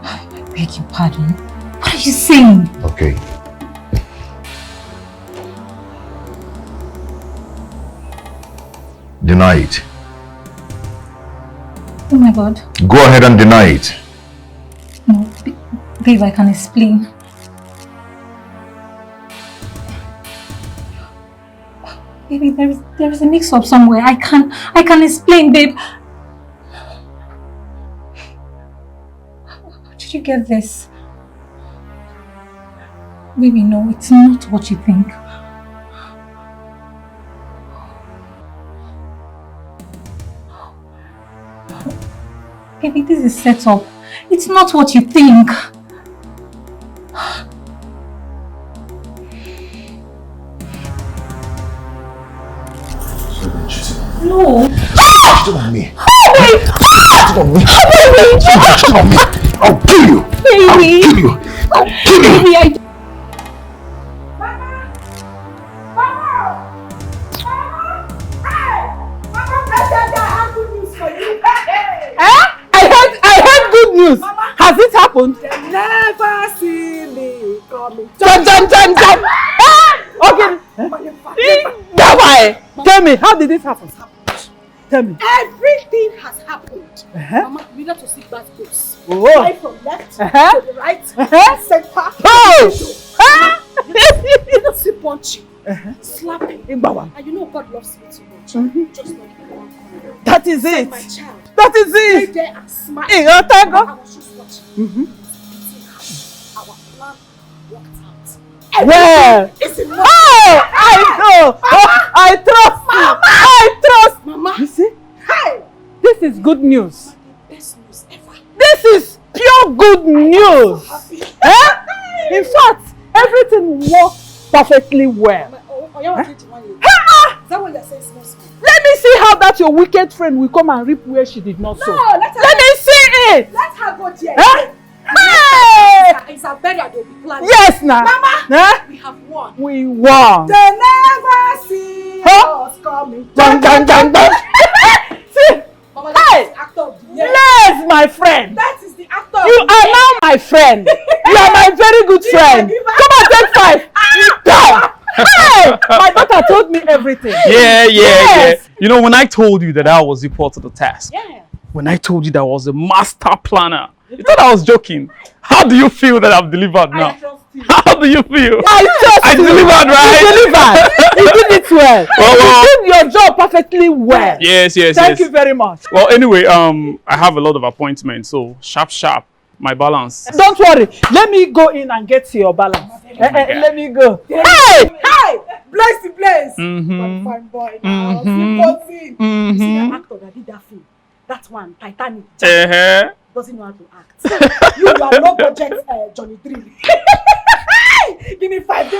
I beg your pardon. What are you saying? Okay. Deny it. Oh my God. Go ahead and deny it. No, babe, I can explain. Baby, there is a mix-up somewhere. I can explain, babe. How did you get this? Baby, no, it's not what you think. Baby, this is set up. It's not what you think. No. Cheating on me. Cheating on me. Cheating on me. I'll kill you. Baby. I'll kill you. I'll kill you. Baby, I heard good news. Has it happened? They never see me coming. Jump. Okay. Tell me, how did this happen? Tell me. Everything has happened. Mama, we need to see that goes. Oh. Right from left to the right, center. Oh. You don't see punching, slapping. And you know God loves me too much. Just like you. That is it. My child. That is Stay it. there and smile. Hey, thank God. I was just watching. Our plan worked out. Well. It's in I know. I trust. Mama. I trust. Mama. You see? Hey. This is good news. Best news ever. This is pure good news. In fact, everything worked perfectly well. Is that what you're saying? Let me see how that your wicked friend will come and reap where she did not sow. No, let me see it. Let her go there. Hey! It's a burial they'll be planning. Yes, now. Mama, we have won. We won. They never see us coming. Dun. See? Mama, that is the actor of the year. Yes, my friend. That is the actor of You the are year. now my friend. You are my very good friend. Come on, take 5. Go. Hey! My daughter told me everything. Yeah. You know, when I told you that I was equal to the task, when I told you that I was a master planner, you thought I was joking. How do you feel that I've delivered now? How do you feel? I delivered, right? You delivered. You did it well. You did your job perfectly well. Yes. Thank you very much. Well, anyway, I have a lot of appointments, so sharp, my balance. Don't worry. Let me go in and get to your balance. Let me go. Hey! Bless the place. Fine boy now. You see that actor that did that film? That one, Titanic. Doesn't know how to act. You are no budget Johnny Drill. Give me 5.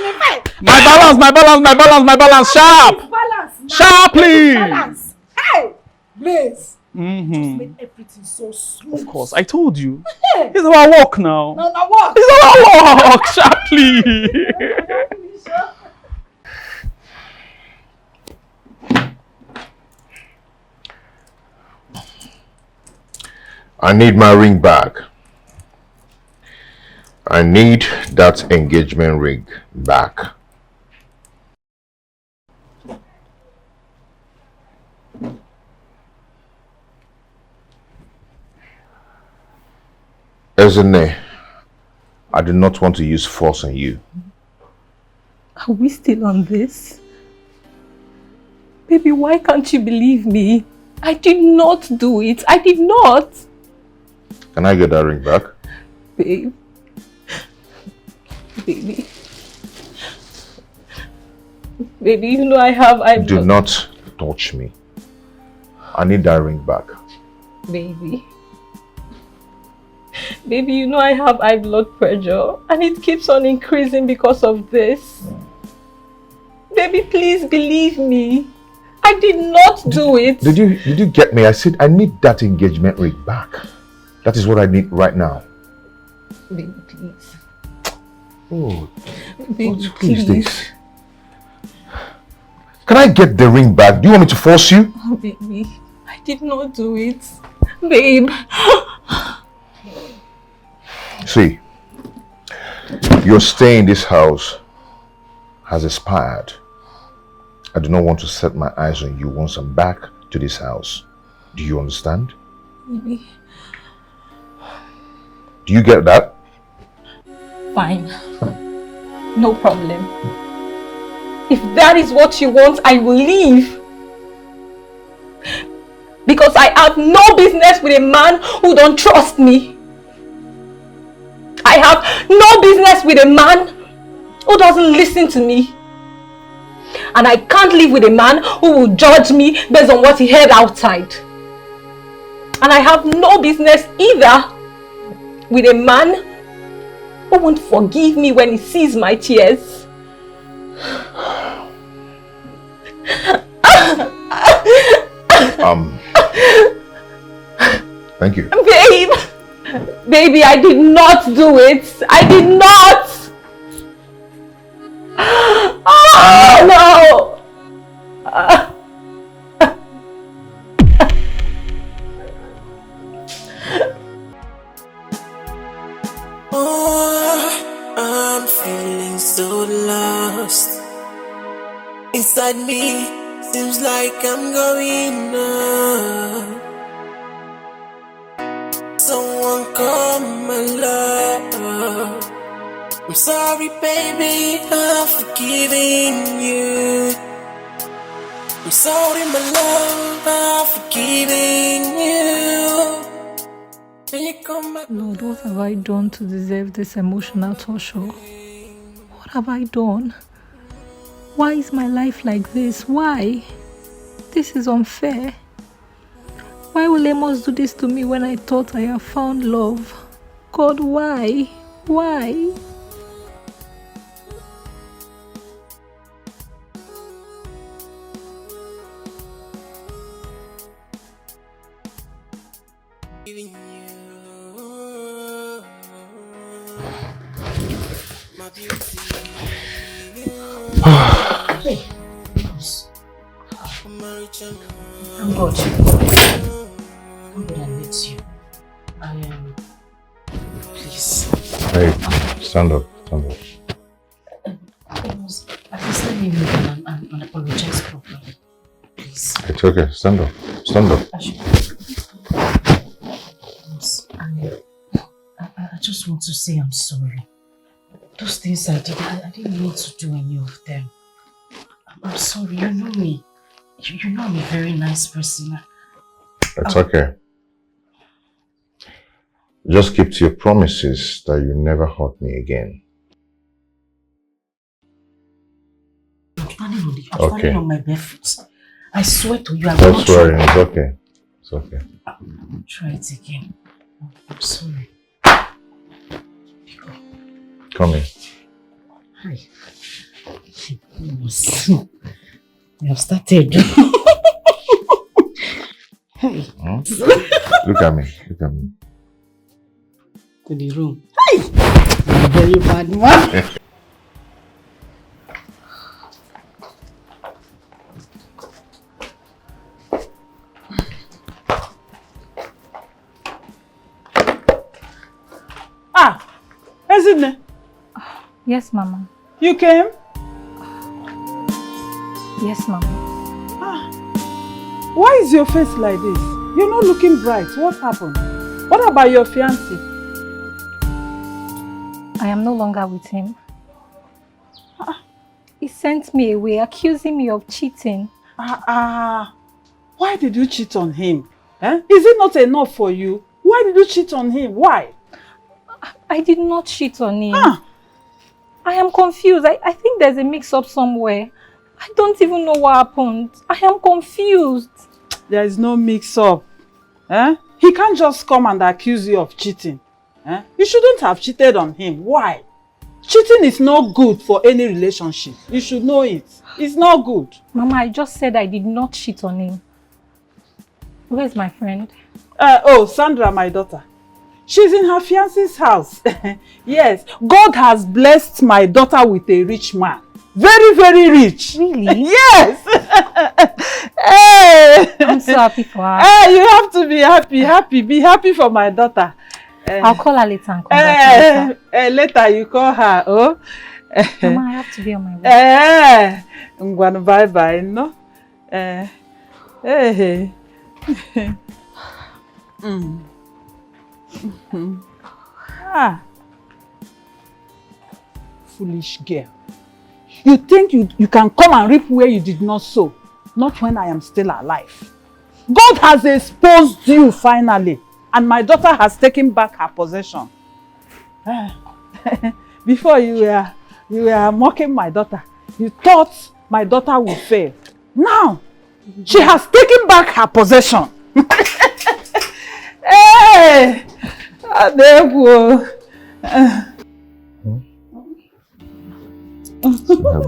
My balance, sharp. Balance. Sharply. Balance. Hey! Blaze. Just made everything so smooth. Of course, I told you. It's our work now. No, walk. It's our work, sharply. I need my ring back. I need that engagement ring back. Ezene, I do not want to use force on you. Are we still on this? Baby, why can't you believe me? I did not do it. I did not. Can I get that ring back? Babe. Baby. Baby, you know Do not touch me. I need that ring back. Baby. Baby, you know I have high blood pressure and it keeps on increasing because of this. Baby, please believe me. I did not do it. Did you get me? I said I need that engagement ring back. That is what I need right now. Baby, please. Oh, Baby, what is this? Can I get the ring back? Do you want me to force you? Oh, baby, I did not do it. Babe. See, your stay in this house has expired. I do not want to set my eyes on you once I'm back to this house. Do you understand? Baby. Do you get that? Fine. No problem. If that is what you want, I will leave. Because I have no business with a man who don't trust me. I have no business with a man who doesn't listen to me. And I can't live with a man who will judge me based on what he heard outside. And I have no business either with a man who won't forgive me when he sees my tears. Thank you. Babe! Baby, I did not do it. I did not! Oh, no! Oh, I'm feeling so lost. Inside me, seems like I'm going up. Someone come my love. I'm sorry, baby, I'm forgiving you. I'm sorry, my love, I'm forgiving you. Can you come back? Lord, what have I done to deserve this emotional torture? What have I done? Why is my life like this? Why? This is unfair. Why will Amos do this to me when I thought I have found love? God, why? Why? Hey, I'm good. I'm good, I need you. I am. Please. Hey, stand up, stand up. At least let me move and apologize properly. Please. It's okay, stand up, stand up. I just want to say I'm sorry. Those things I did, I didn't mean to do any of them. I'm sorry, you know me. You know I'm a very nice person. It's okay. Just keep to your promises that you never hurt me again. I'm standing on my bare foot. I swear to you, I will Stop not swearing, try. it's okay. It's okay. Try it again. I'm sorry. Come in. Hi. We have started. Hey. Hmm? Look at me, look at me. To the room. Hey! You're a very bad man. Isn't it? Yes, Mama. You came? Yes, Mama. Why is your face like this? You're not looking bright. What happened? What about your fiancé? I am no longer with him. He sent me away, accusing me of cheating. Why did you cheat on him? Eh? Is it not enough for you? Why did you cheat on him? Why? I did not cheat on him. I am confused. I think there's a mix-up somewhere. I don't even know what happened. I am confused. There is no mix-up. Eh? He can't just come and accuse you of cheating. Eh? You shouldn't have cheated on him. Why? Cheating is not good for any relationship. You should know it. It's not good. Mama, I just said I did not cheat on him. Where's my friend? Sandra, my daughter. She's in her fiancé's house. Yes, God has blessed my daughter with a rich man. Very, very rich. Really? Yes. Hey. I'm so happy for her. Hey, you have to be happy. Be happy for my daughter. I'll call her later and congratulate her. Later you call her. Oh. Mama, I have to be on my way. I'm going to bye-bye, no? Hey. Foolish girl. You think you can come and reap where you did not sow, not when I am still alive. God has exposed you finally, and my daughter has taken back her possession. Before you were mocking my daughter. You thought my daughter would fail. Now, she has taken back her possession. Hey! How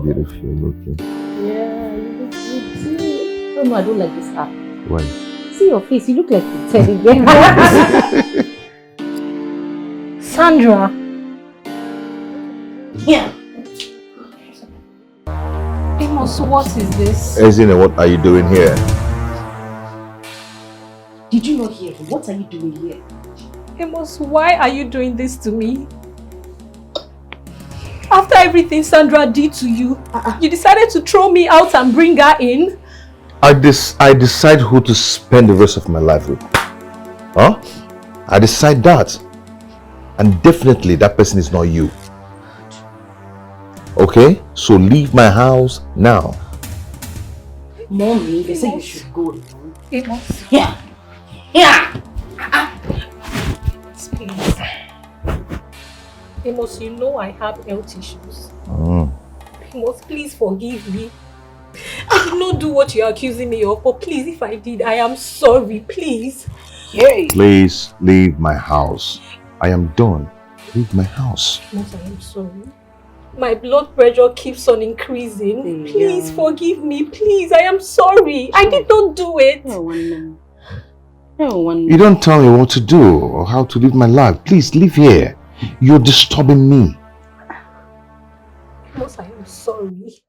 beautiful you're looking. Yeah, you look good too. Oh no, I don't like this app. Why? See your face, you look like a teddy bear. Sandra. Yeah. Amos, what is this? Ezine, what are you doing here? Did you not hear him? What are you doing here? Amos, why are you doing this to me? After everything Sandra did to you, you decided to throw me out and bring her in? I decide who to spend the rest of my life with. Huh? I decide that. And definitely that person is not you. Okay? So leave my house now. Mommy, they say you should go. Amos. Yeah. Yeah. Please. Amos, you know I have health issues. Amos, please forgive me. I did not do what you're accusing me of, but please, if I did, I am sorry, please. Yay. Please leave my house. I am done. Leave my house. Amos, I am sorry. My blood pressure keeps on increasing. Please forgive me, please. I am sorry. I did not do it. You don't tell me what to do or how to live my life. Please leave here. You're disturbing me. Amos, I am sorry.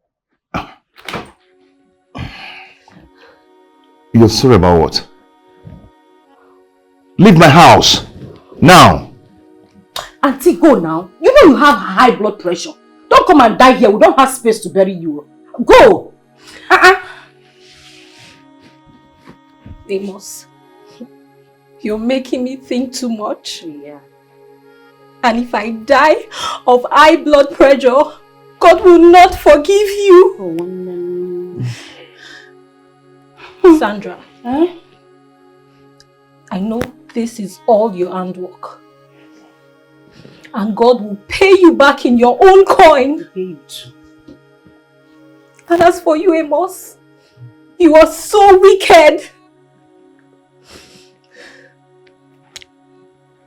You're sorry about what? Leave my house. Now. Auntie, go now. You know you have high blood pressure. Don't come and die here. We don't have space to bury you. Go. Amos, you're making me think too much. Yeah. And if I die of high blood pressure, God will not forgive you. Sandra, I know this is all your handwork. And God will pay you back in your own coin. And as for you, Amos, you are so wicked.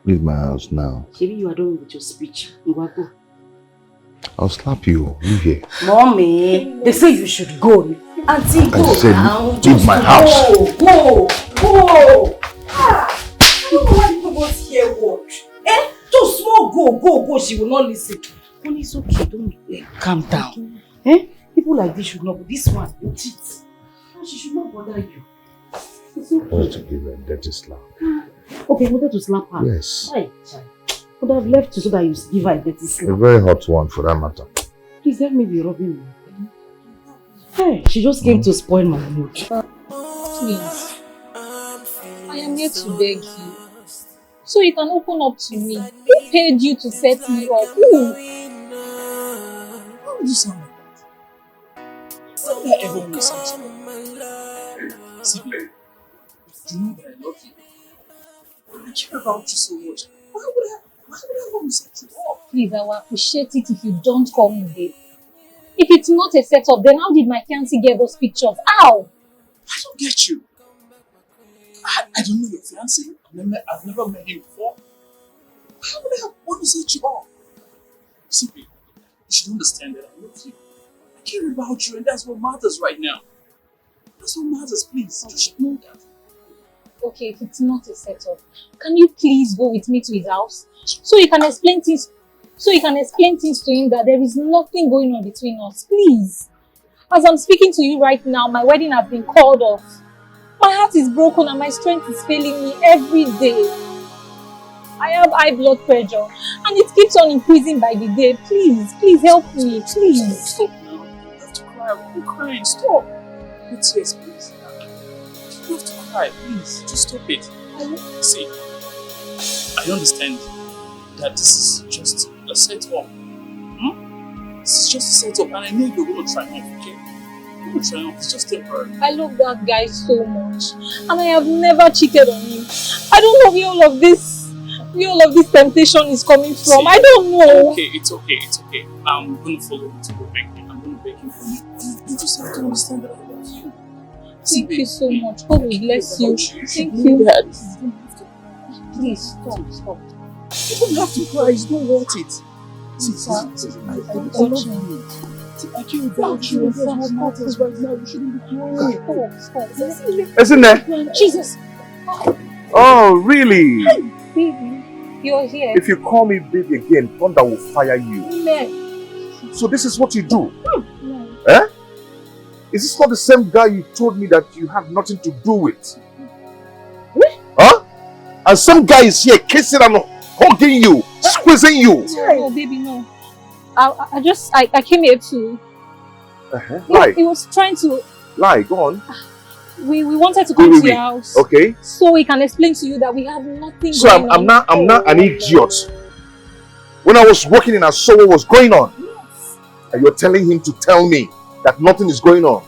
Leave my house now. Maybe you are done with your speech. Go. I'll slap you. Leave here. Mommy, they say you should go. Auntie, go I said, now. leave my house. Go. I don't know why people don't hear what. Just small go. She will not listen. Honey, it's okay. Don't calm down. People like this should not. But this one, you cheat. She should not bother you. It's okay. I want to give her a dirty slap. Okay, I wanted to slap her. Yes. I would have left you so that you give her a dirty slap. A very hot one for that matter. Please help me be rubbing me. Hey, she just came to spoil my mood. Please, I am here to beg you, so you can open up to me. Who paid you to set me up? Who? How would you sound like that? would I ever want to say to you? See, babe, you know that I love you. I care about you so much. Why would I want to set you up? Please, I will appreciate it if you don't call me babe. If it's not a setup, then how did my fiancé get those pictures? How? I don't get you. I don't know your fiancé. I've never met him before. Why would I want to set you up? See, babe, you should understand that I love you. I care about you, and that's what matters right now. That's what matters, please. You should know that. Okay, if it's not a setup, can you please go with me to his house? So you can explain things to him that there is nothing going on between us. Please. As I'm speaking to you right now, my wedding has been called off. My heart is broken and my strength is failing me every day. I have high blood pressure and it keeps on increasing by the day. Please help me, please. Stop now. You have to cry. I'm crying. Stop. No tears, please. You have to cry, please. Just stop it. See, I understand that this is just a setup. This is just a setup, and I know you're going to triumph, okay? You're going to triumph. It's just temporary. I love that guy so much, and I have never cheated on him. I don't know where all of this temptation is coming from. See, I don't know. Okay, it's okay. I'm going to follow you to go beg him. I'm going to beg him for you. You just have to understand that I love you. Thank you so much. God will bless you. Thank you. you. Please, stop. You don't have to cry. It's not worth it. See, I love you. I care about you. That's what matters right now. You shouldn't be crying. Stop. Isn't there? Jesus. Oh, really? Baby, you're here. If you call me baby again, thunder will fire you. Amen. So this is what you do? No. Eh? Is this not the same guy you told me that you have nothing to do with? Huh? And some guy is here kissing and hugging you, squeezing you. No, baby, no. I came here to... Lie. He was trying to... Lie, go on. We wanted to come to your house. Okay. So we can explain to you that we have nothing So going I'm on. not an idiot. When I was walking in, I saw what was going on. Yes. And you're telling him to tell me that nothing is going on.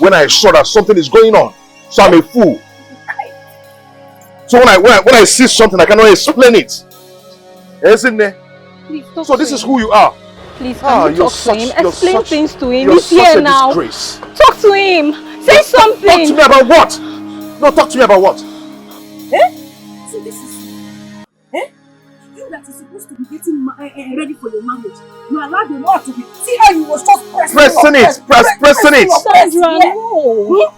When I saw that something is going on. So I'm a fool. So when I see something, I cannot explain it. Isn't there? Please talk So to this him. is who you are. Please, can you talk to him? Explain things to him. You're He's here such a now. disgrace. Talk to him. Say something. Talk to me about what? No, talk to me about what? See, this is... You that is supposed to be getting ready for your marriage. You allowed the Lord to be... See how you was just pressing it. Pressing it. Sandra, no.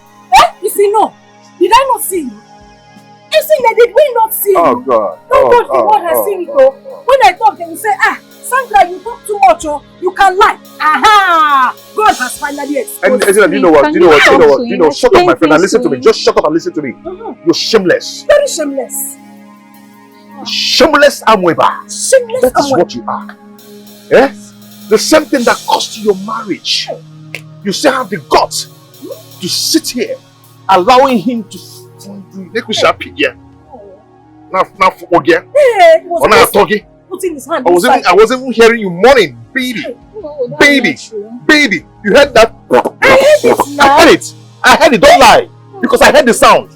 You see, no. Did I not see you? You see, did we not see you? Oh, God. The Lord has seen it, though. When I talk, they will say, Sandra, you talk too much, or you can lie. Aha! God has finally exposed. And do you know what? Shut up, my friend, and listen to me. Just shut up and listen to me. You're shameless. Very shameless. Shameless Amweba. Shameless That is what you are. Eh? The same thing that cost you your marriage. You still have the guts to sit here, allowing him to putting his hand I wasn't even hearing you moaning, baby. Baby. You heard that? I heard it, don't lie. Because I heard the sound.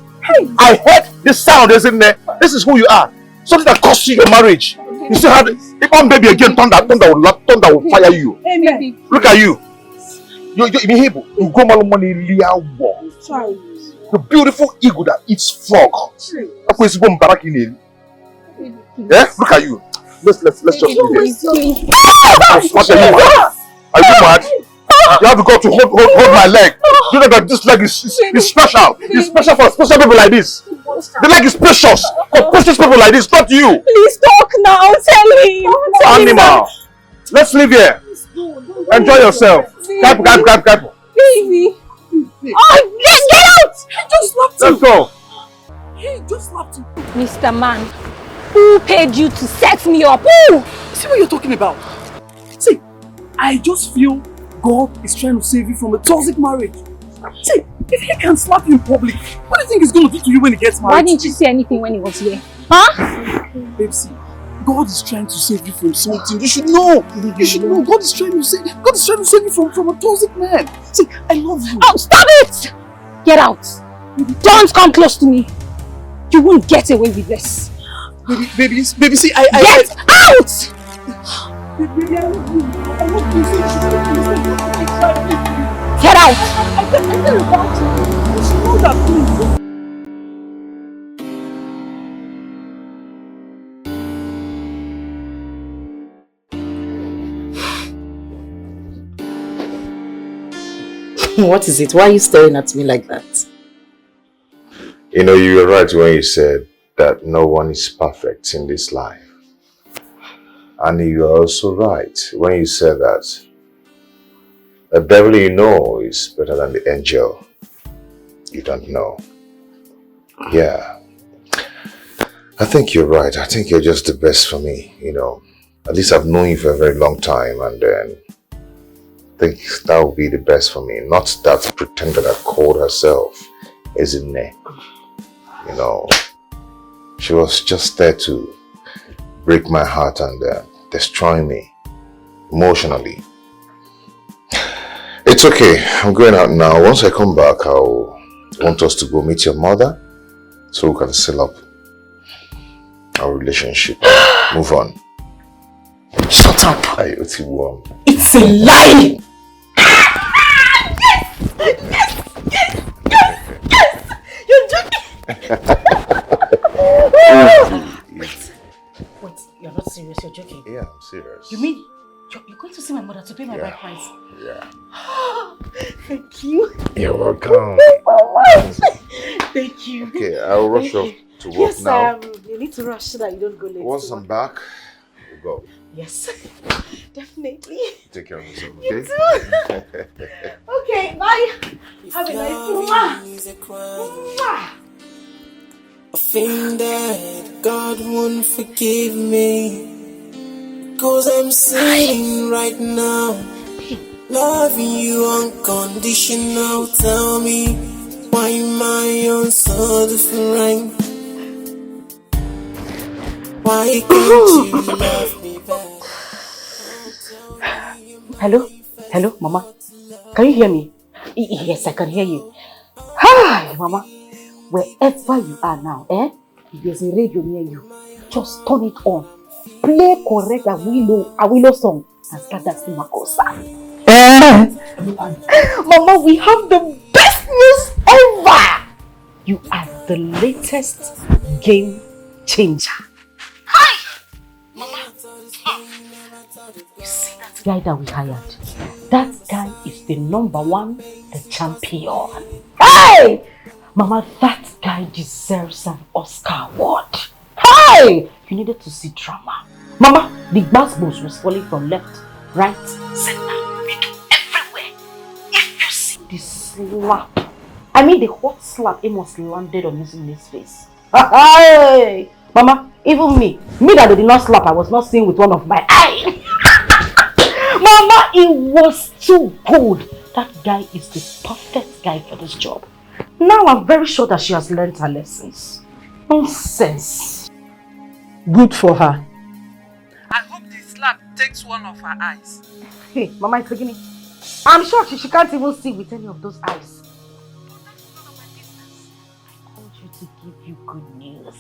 I heard the sound, isn't there? This is who you are. Something that cost you your marriage. You still have it. If one baby again, thunder will fire you. Amen. Look at you. You go money. The beautiful eagle that eats frog. Yeah? Look at you. Let's just leave it. What are you mad? Are you mad? You have to go to hold my leg. You know that this leg is special. It's special for special people like this. The leg is precious for precious people like this, not you. Please talk now. Tell him. Animal. Let's leave here. Enjoy yourself. Cap. Baby. Oh, get out! Just slapped Let's go. Hey, just slapped you. Mr. Man, who paid you to set me up? Who? See what you're talking about? See, I just feel God is trying to save you from a toxic marriage. See, if he can slap you in public, what do you think he's going to do to you when he gets married? Why didn't you say anything when he was here? Huh? Babe, see, God is trying to save you from something. You should know. You should know. God is trying to save you from a toxic man. See, I love you. Oh, stop it! Get out. Don't come close to me. You won't get away with this. Baby, see, Get out! Baby, I love you. I love you. See, you should know. Get out! I care about you. You should know that, please. What is it? Why are you staring at me like that? You know, you were right when you said that no one is perfect in this life. And you are also right when you said that the devil you know is better than the angel you don't know. Yeah. I think you're right. I think you're just the best for me, you know. At least I've known you for a very long time, and then I think that would be the best for me. Not that pretender that called herself Ezinne. You know, she was just there to break my heart and destroy me emotionally. It's okay. I'm going out now. Once I come back, I'll want us to go meet your mother so we can seal up our relationship and move on. Shut up. It's a lie. You're joking. Wait, you're not serious, you're joking? Yeah, I'm serious. You mean you're going to see my mother to pay my bride price? Yeah. Thank you. You're welcome. Thank you. Okay, I'll rush off to work yes, now. You need to rush so that you don't go late. Once I'm back, we'll go. Yes, definitely. Take care of yourself, You okay? too. Okay, bye. Have a nice day. I think that God won't forgive me, 'cause I'm sitting right now, loving you unconditional. Tell me, why am I on so different? Why can't you love me back? Hello, Mama. Can you hear me? Yes, I can hear you. Hi, Mama. Wherever you are now, if there's a radio near you, just turn it on. Play correct Awilo song and start that Makosa. Mama, we have the best news ever. You are the latest game changer. Hi, Mama. You see that guy that we hired? That guy is the #1, the champion. Hey! Mama, that guy deserves an Oscar award. Hey! You needed to see drama. Mama, the basketballs was falling from left, right, center, middle, everywhere. If you see the slap, I mean the hot slap Amos landed on his face. Hey! Mama, even me that they did not slap, I was not seeing with one of my eyes. Mama, it was too good. That guy is the perfect guy for this job. Now I'm very sure that she has learned her lessons. Nonsense. Good for her. I hope the slap takes one of her eyes. Hey, Mama is beginning. I'm sure she can't even see with any of those eyes. I called you to give you good news.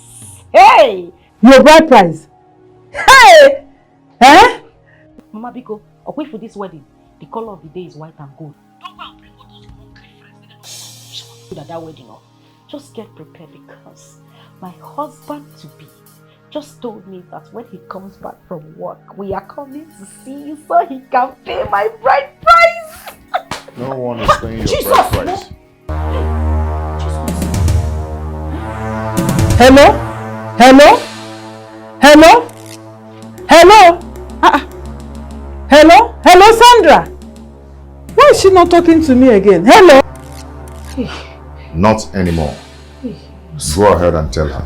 Hey! Your bride price. Hey! Eh? Mama Biko, away for this wedding. The color of the day is white and gold. Don't go and bring all those ugly friends. At that wedding, just get prepared, because my husband-to-be just told me that when he comes back from work, we are coming to see you so he can pay my bride price. No one is paying your bride price. Hello? Hello? Hello? Hello? Hello? Hello, Sandra? Why is she not talking to me again? Hello? Not anymore. Go ahead and tell her.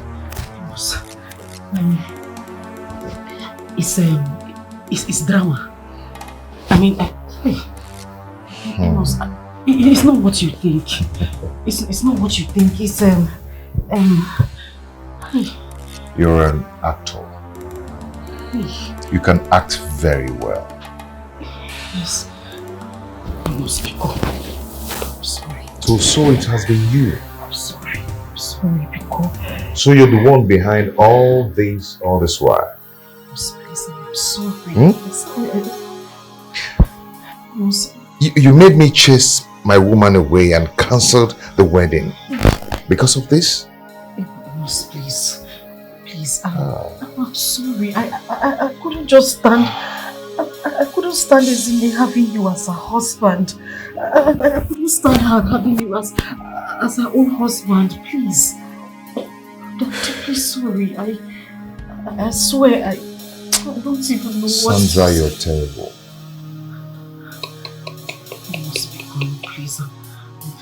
It's drama. I mean, it's not what you think. It's not what you think. It's You're an actor. You can act very well. Yes. I must be gone. I'm sorry. So it has been you. I'm sorry. I'm sorry, Biko. So you're the one behind all this while. I'm sorry. Hmm? You made me chase my woman away and cancelled the wedding. Because of this? Please. I'm sorry. I couldn't just stand. I couldn't stand Ezine having you as a husband. I couldn't stand her having you as her own husband. Please. I'm deeply sorry. I swear I don't even know what. Sandra, you're terrible. You must be gone, please.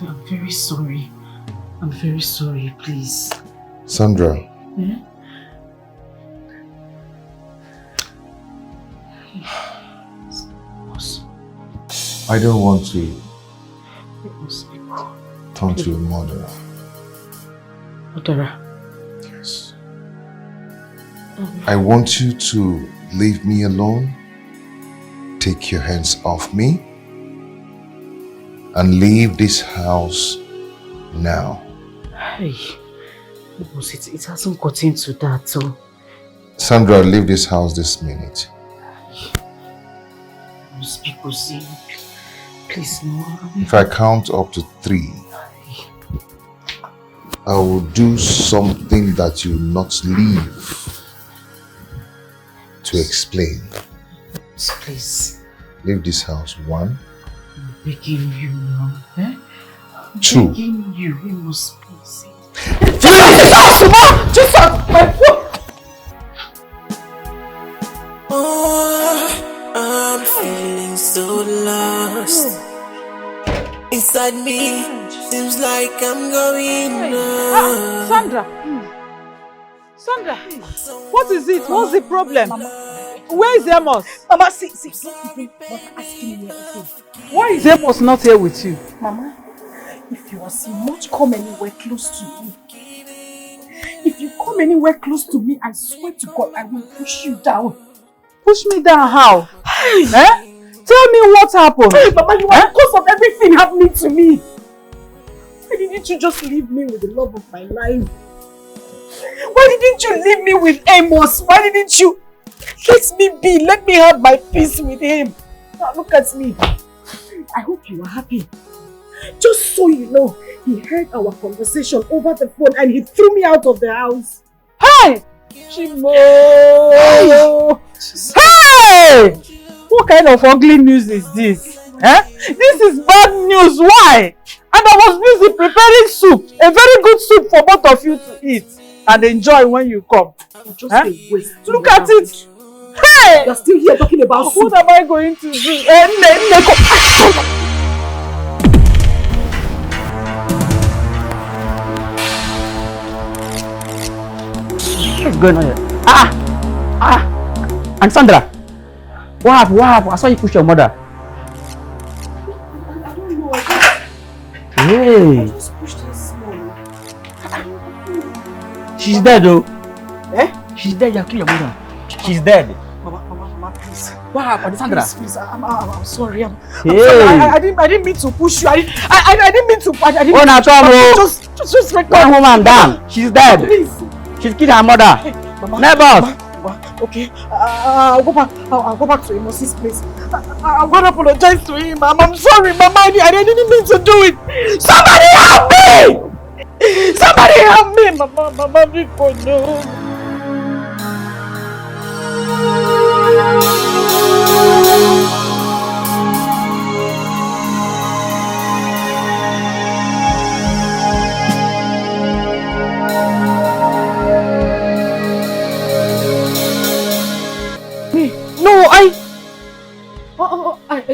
I'm very sorry. I'm very sorry, please. Sandra. Yeah? I don't want to turn to a murderer. Murderer? Yes. I want you to leave me alone, take your hands off me, and leave this house now. Hey, it hasn't gotten to that, so... Sandra, leave this house this minute. Most people see. Please, no. If I count up to 3, I will do something that you will not leave to explain. Please. Leave this house. 1. I'm begging you now. Eh? I'm 2. begging you. You must please. Just my foot! I'm feeling so lost. Inside me, seems like I'm going on. Sandra! Sandra! What is it? What's the problem? Where is Amos? Mama, see, don't asking me anything. Why is Amos not here with you? Mama, if you not come anywhere close to me, if you come anywhere close to me, I swear to God, I will push you down. Push me down how? Eh? Tell me what happened. Hey, Mama, you are the cause of everything happening to me. Why didn't you just leave me with the love of my life? Why didn't you leave me with Amos? Why didn't you let me be? Let me have my peace with him. Now look at me. I hope you are happy. Just so you know, he heard our conversation over the phone and he threw me out of the house. Hey! Chimo! Hey! What kind of ugly news is this? Eh? This is bad news. Why? And I was busy preparing soup. A very good soup for both of you to eat and enjoy when you come. Just a waste. Look at it. Hey! You're still here talking about soup. What am I going to do? What's going on here? And Sandra, what happened? I saw you push your mother. I don't know. Hey. I just pushed her small. She's dead though. Eh? She's dead. You killed your mother. She's dead. Mama, please. What happened, Sandra? Please, I'm sorry. I'm Hey. sorry. I didn't mean to push you. I didn't mean to. I didn't Oh, mean no, to. Just record. One woman down. She's dead. Please. She's killed her mother. Hey, Mama. Neighbors. Okay. I'll go back to Amos's place. I'm gonna apologize to him. I'm sorry, Mama. I didn't mean to do it. Somebody help me! Somebody help me, Mama. Before no.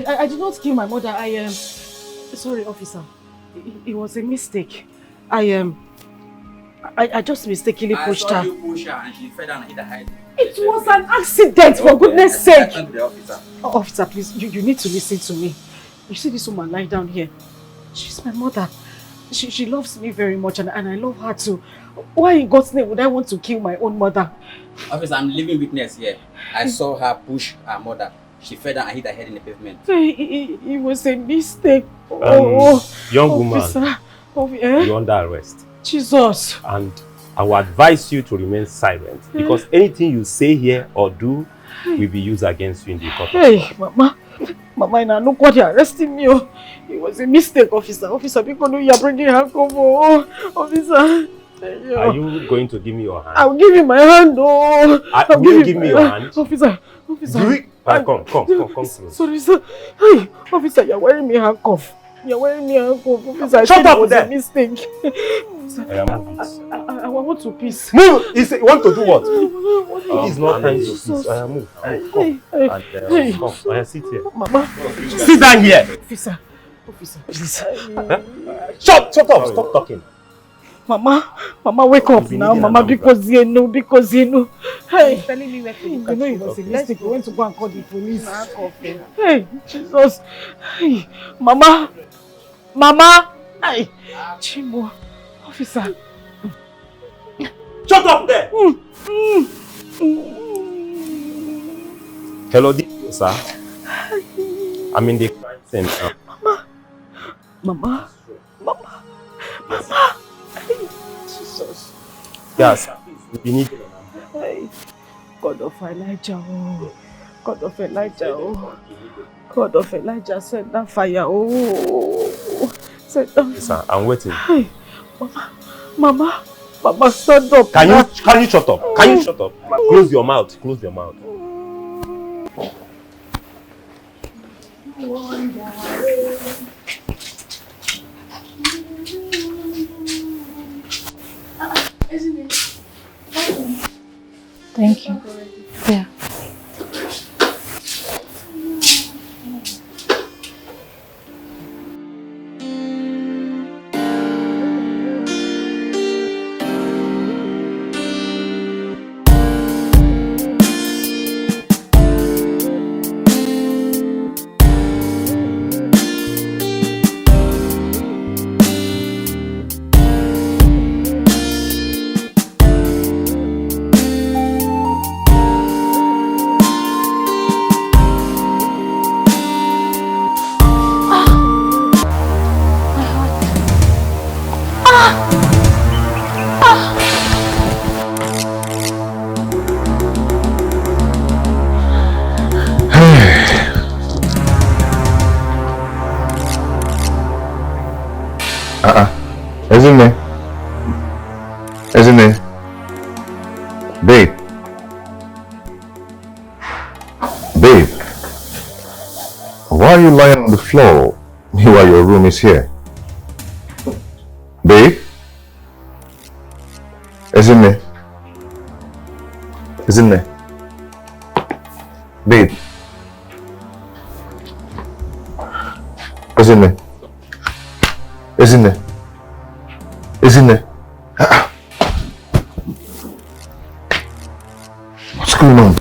I did not kill my mother. Sorry, officer. It was a mistake. I just mistakenly pushed her. I saw you push her and she fell down and hit her head. It was an accident, for goodness sake. Officer, please, you need to listen to me. You see this woman lying down here? She's my mother. She loves me very much and I love her too. Why in God's name would I want to kill my own mother? Officer, I'm living witness here. I saw her push her mother. She fell down and hit her head in the pavement. It was a mistake. Young woman, you're under arrest. Jesus. And I will advise you to remain silent because anything you say here or do will be used against you in the court. Hey, Mama, I know what you're arresting me. It was a mistake, officer. Officer, because you're bringing her over. Officer. Are you going to give me your hand? I'll give you my hand. Will you give me your hand? Officer. Come through. Sorry, sir. Hey, officer, you're wearing me handcuff. You're wearing me handcuff. Officer, Shut up there. A mistake. I want to peace. Move! You want to do what? It's not time to peace. Move. Come. Sit here. Mama. Sit down here. Officer, please. Shut up. Stop talking. Mama, wake up now, Mama, because you know. Hey, telling me where to look at. It was a mistake. We went to go and call the police. Hey, Jesus. Hey, Mama. Hey, Chimo. Officer. Shut up there. Hello, sir. I'm in the crime center. Mama. Jesus. Yes. You need. Hey, God of Elijah, God of Elijah, send that fire, send that. Sir, I'm waiting. Hey, Mama, stand up. Can you shut up? Can you shut up? Close your mouth. Thank you. Yeah. Isn't it? Babe. Why are you lying on the floor while your room is here? Babe? Isn't it? Babe? Isn't it? What's going on?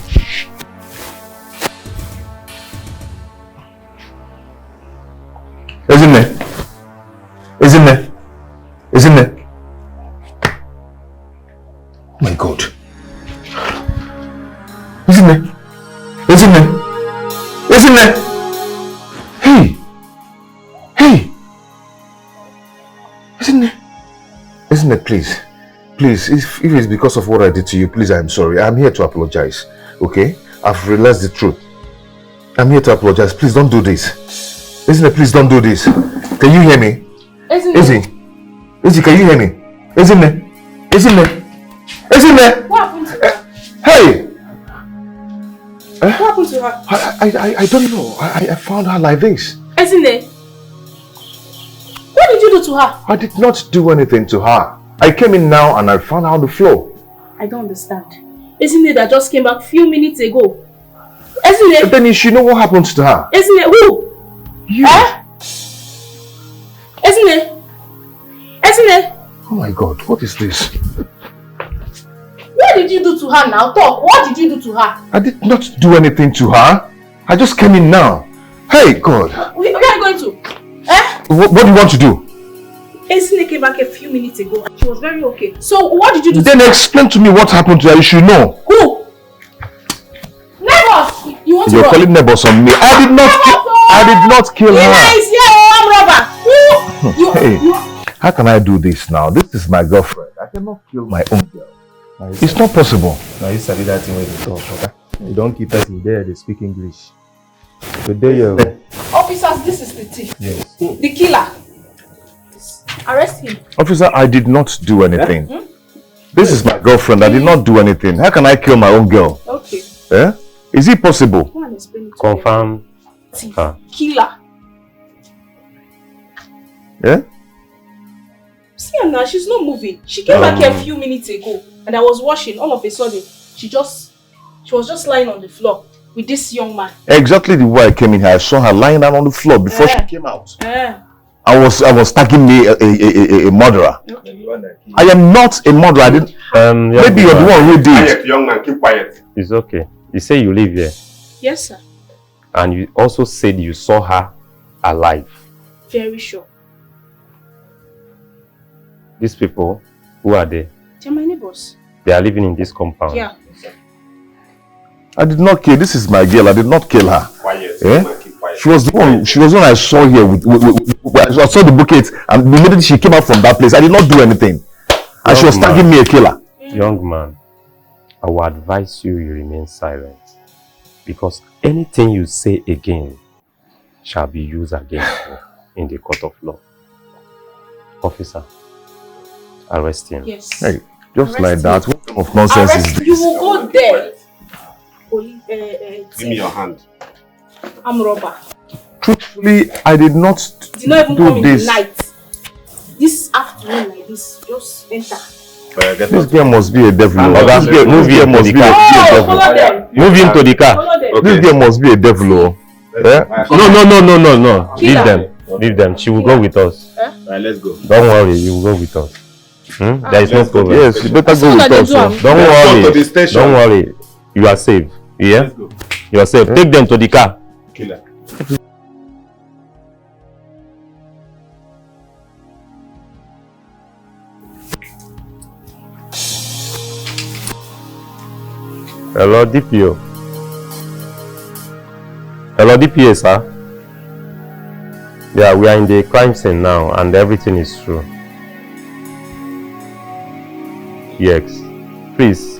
Isn't it? Oh my God. Isn't it? Hey! Isn't it, please? Please, if it's because of what I did to you, please, I'm sorry. I'm here to apologize, okay? I've realized the truth. I'm here to apologize. Please don't do this. Isn't it? Please don't do this. Can you hear me? Izzy, can you hear me? Isn't it? What happened to her? Hey! What happened to her? I don't know. I found her like this. Isn't it? What did you do to her? I did not do anything to her. I came in now and I found her on the floor. I don't understand. Isn't it that just came back a few minutes ago? Isn't it? Then you should know what happened to her. Isn't it? Who? You. Isn't it? Oh my God, what is this? What did you do to her now? Talk. What did you do to her? I did not do anything to her. I just came in now. Hey, God. Where are you going to? What do you want to do? Ezinne came back a few minutes ago and she was very okay. So what did you do? Then explain to me what happened to her. You should know. Who? Neighbors! You want to You're calling neighbors on me. I did not kill her. Hey, how can I do this now? This is my girlfriend. I cannot kill my own girl. It's not possible. Now you study that thing when you talk, okay? You don't keep us in there, they speak English. Today you Officers, this is the thief. Yes. The killer. Arrest him. Officer, I did not do anything. This is my girlfriend. I did not do anything. How can I kill my own girl? Okay. Eh? Is it possible? Go and explain it to confirm. Thief. Killer. Yeah? See her now, she's not moving. She came back here a few minutes ago and I was washing. All of a sudden, she was just lying on the floor with this young man. Exactly the way I came in here. I saw her lying down on the floor before she came out. I was tagging me a murderer. I am not a murderer. I didn't. Maybe you're the one who did. Quiet, young man, keep quiet. It's okay. You say you live here. Yes, sir. And you also said you saw her alive. Very sure. These people, who are they? They're my neighbors. They are living in this compound. Yeah. I did not kill. This is my girl. I did not kill her. Quiet. Eh? She was the one. She was the one I saw here. I saw the bucket, and immediately she came out from that place. I did not do anything, and she was tagging me a killer. Young man, I will advise you remain silent, because anything you say again shall be used against you in the court of law. Officer, arrest him. Yes. Hey, just like that. What kind of nonsense is this? You will go there. Give me your hand. I'm robber. Truthfully, I did not Did not even do come in the this. night. This afternoon like this, just enter. This girl must be a devil. Move him to the car. Move him to the car. This girl must be a devil. Oh. Eh? No. Leave them. Leave them. She will go with us. Alright, let's go. Don't worry, you will go with us. There is no problem. Yes, you better go with us. Don't Let's go to the worry. station. Don't worry. You are safe. Yeah? You are safe. Take them to the car. Killer. Hello, DPO. Hello, DPA, sir. Yeah, we are in the crime scene now and everything is true. Yes. Please,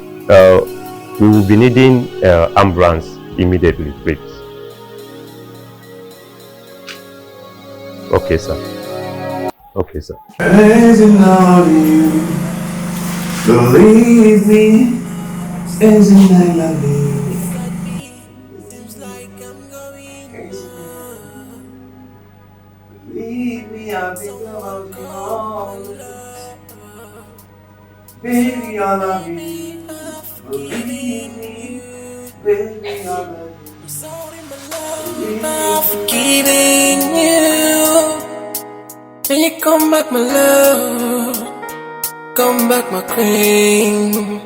we will be needing ambulance immediately, please. Okay, sir. Okay, sir. Isn't all you believe me? Isn't I love you? Believe me, I've been loving all this. Baby, I love you. Believe me, baby, I love you. I'm forgiving you. When you come back, my love, come back, my queen.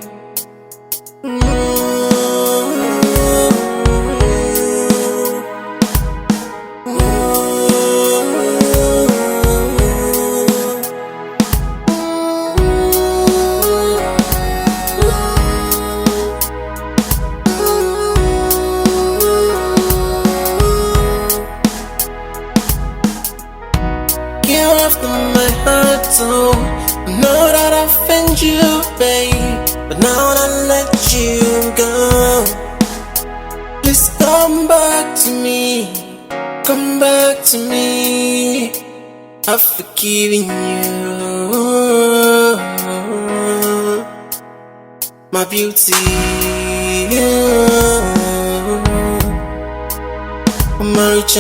So I know that I offend you, babe, but now I let you go. Please come back to me, come back to me. I've forgiven you, my beauty, my rich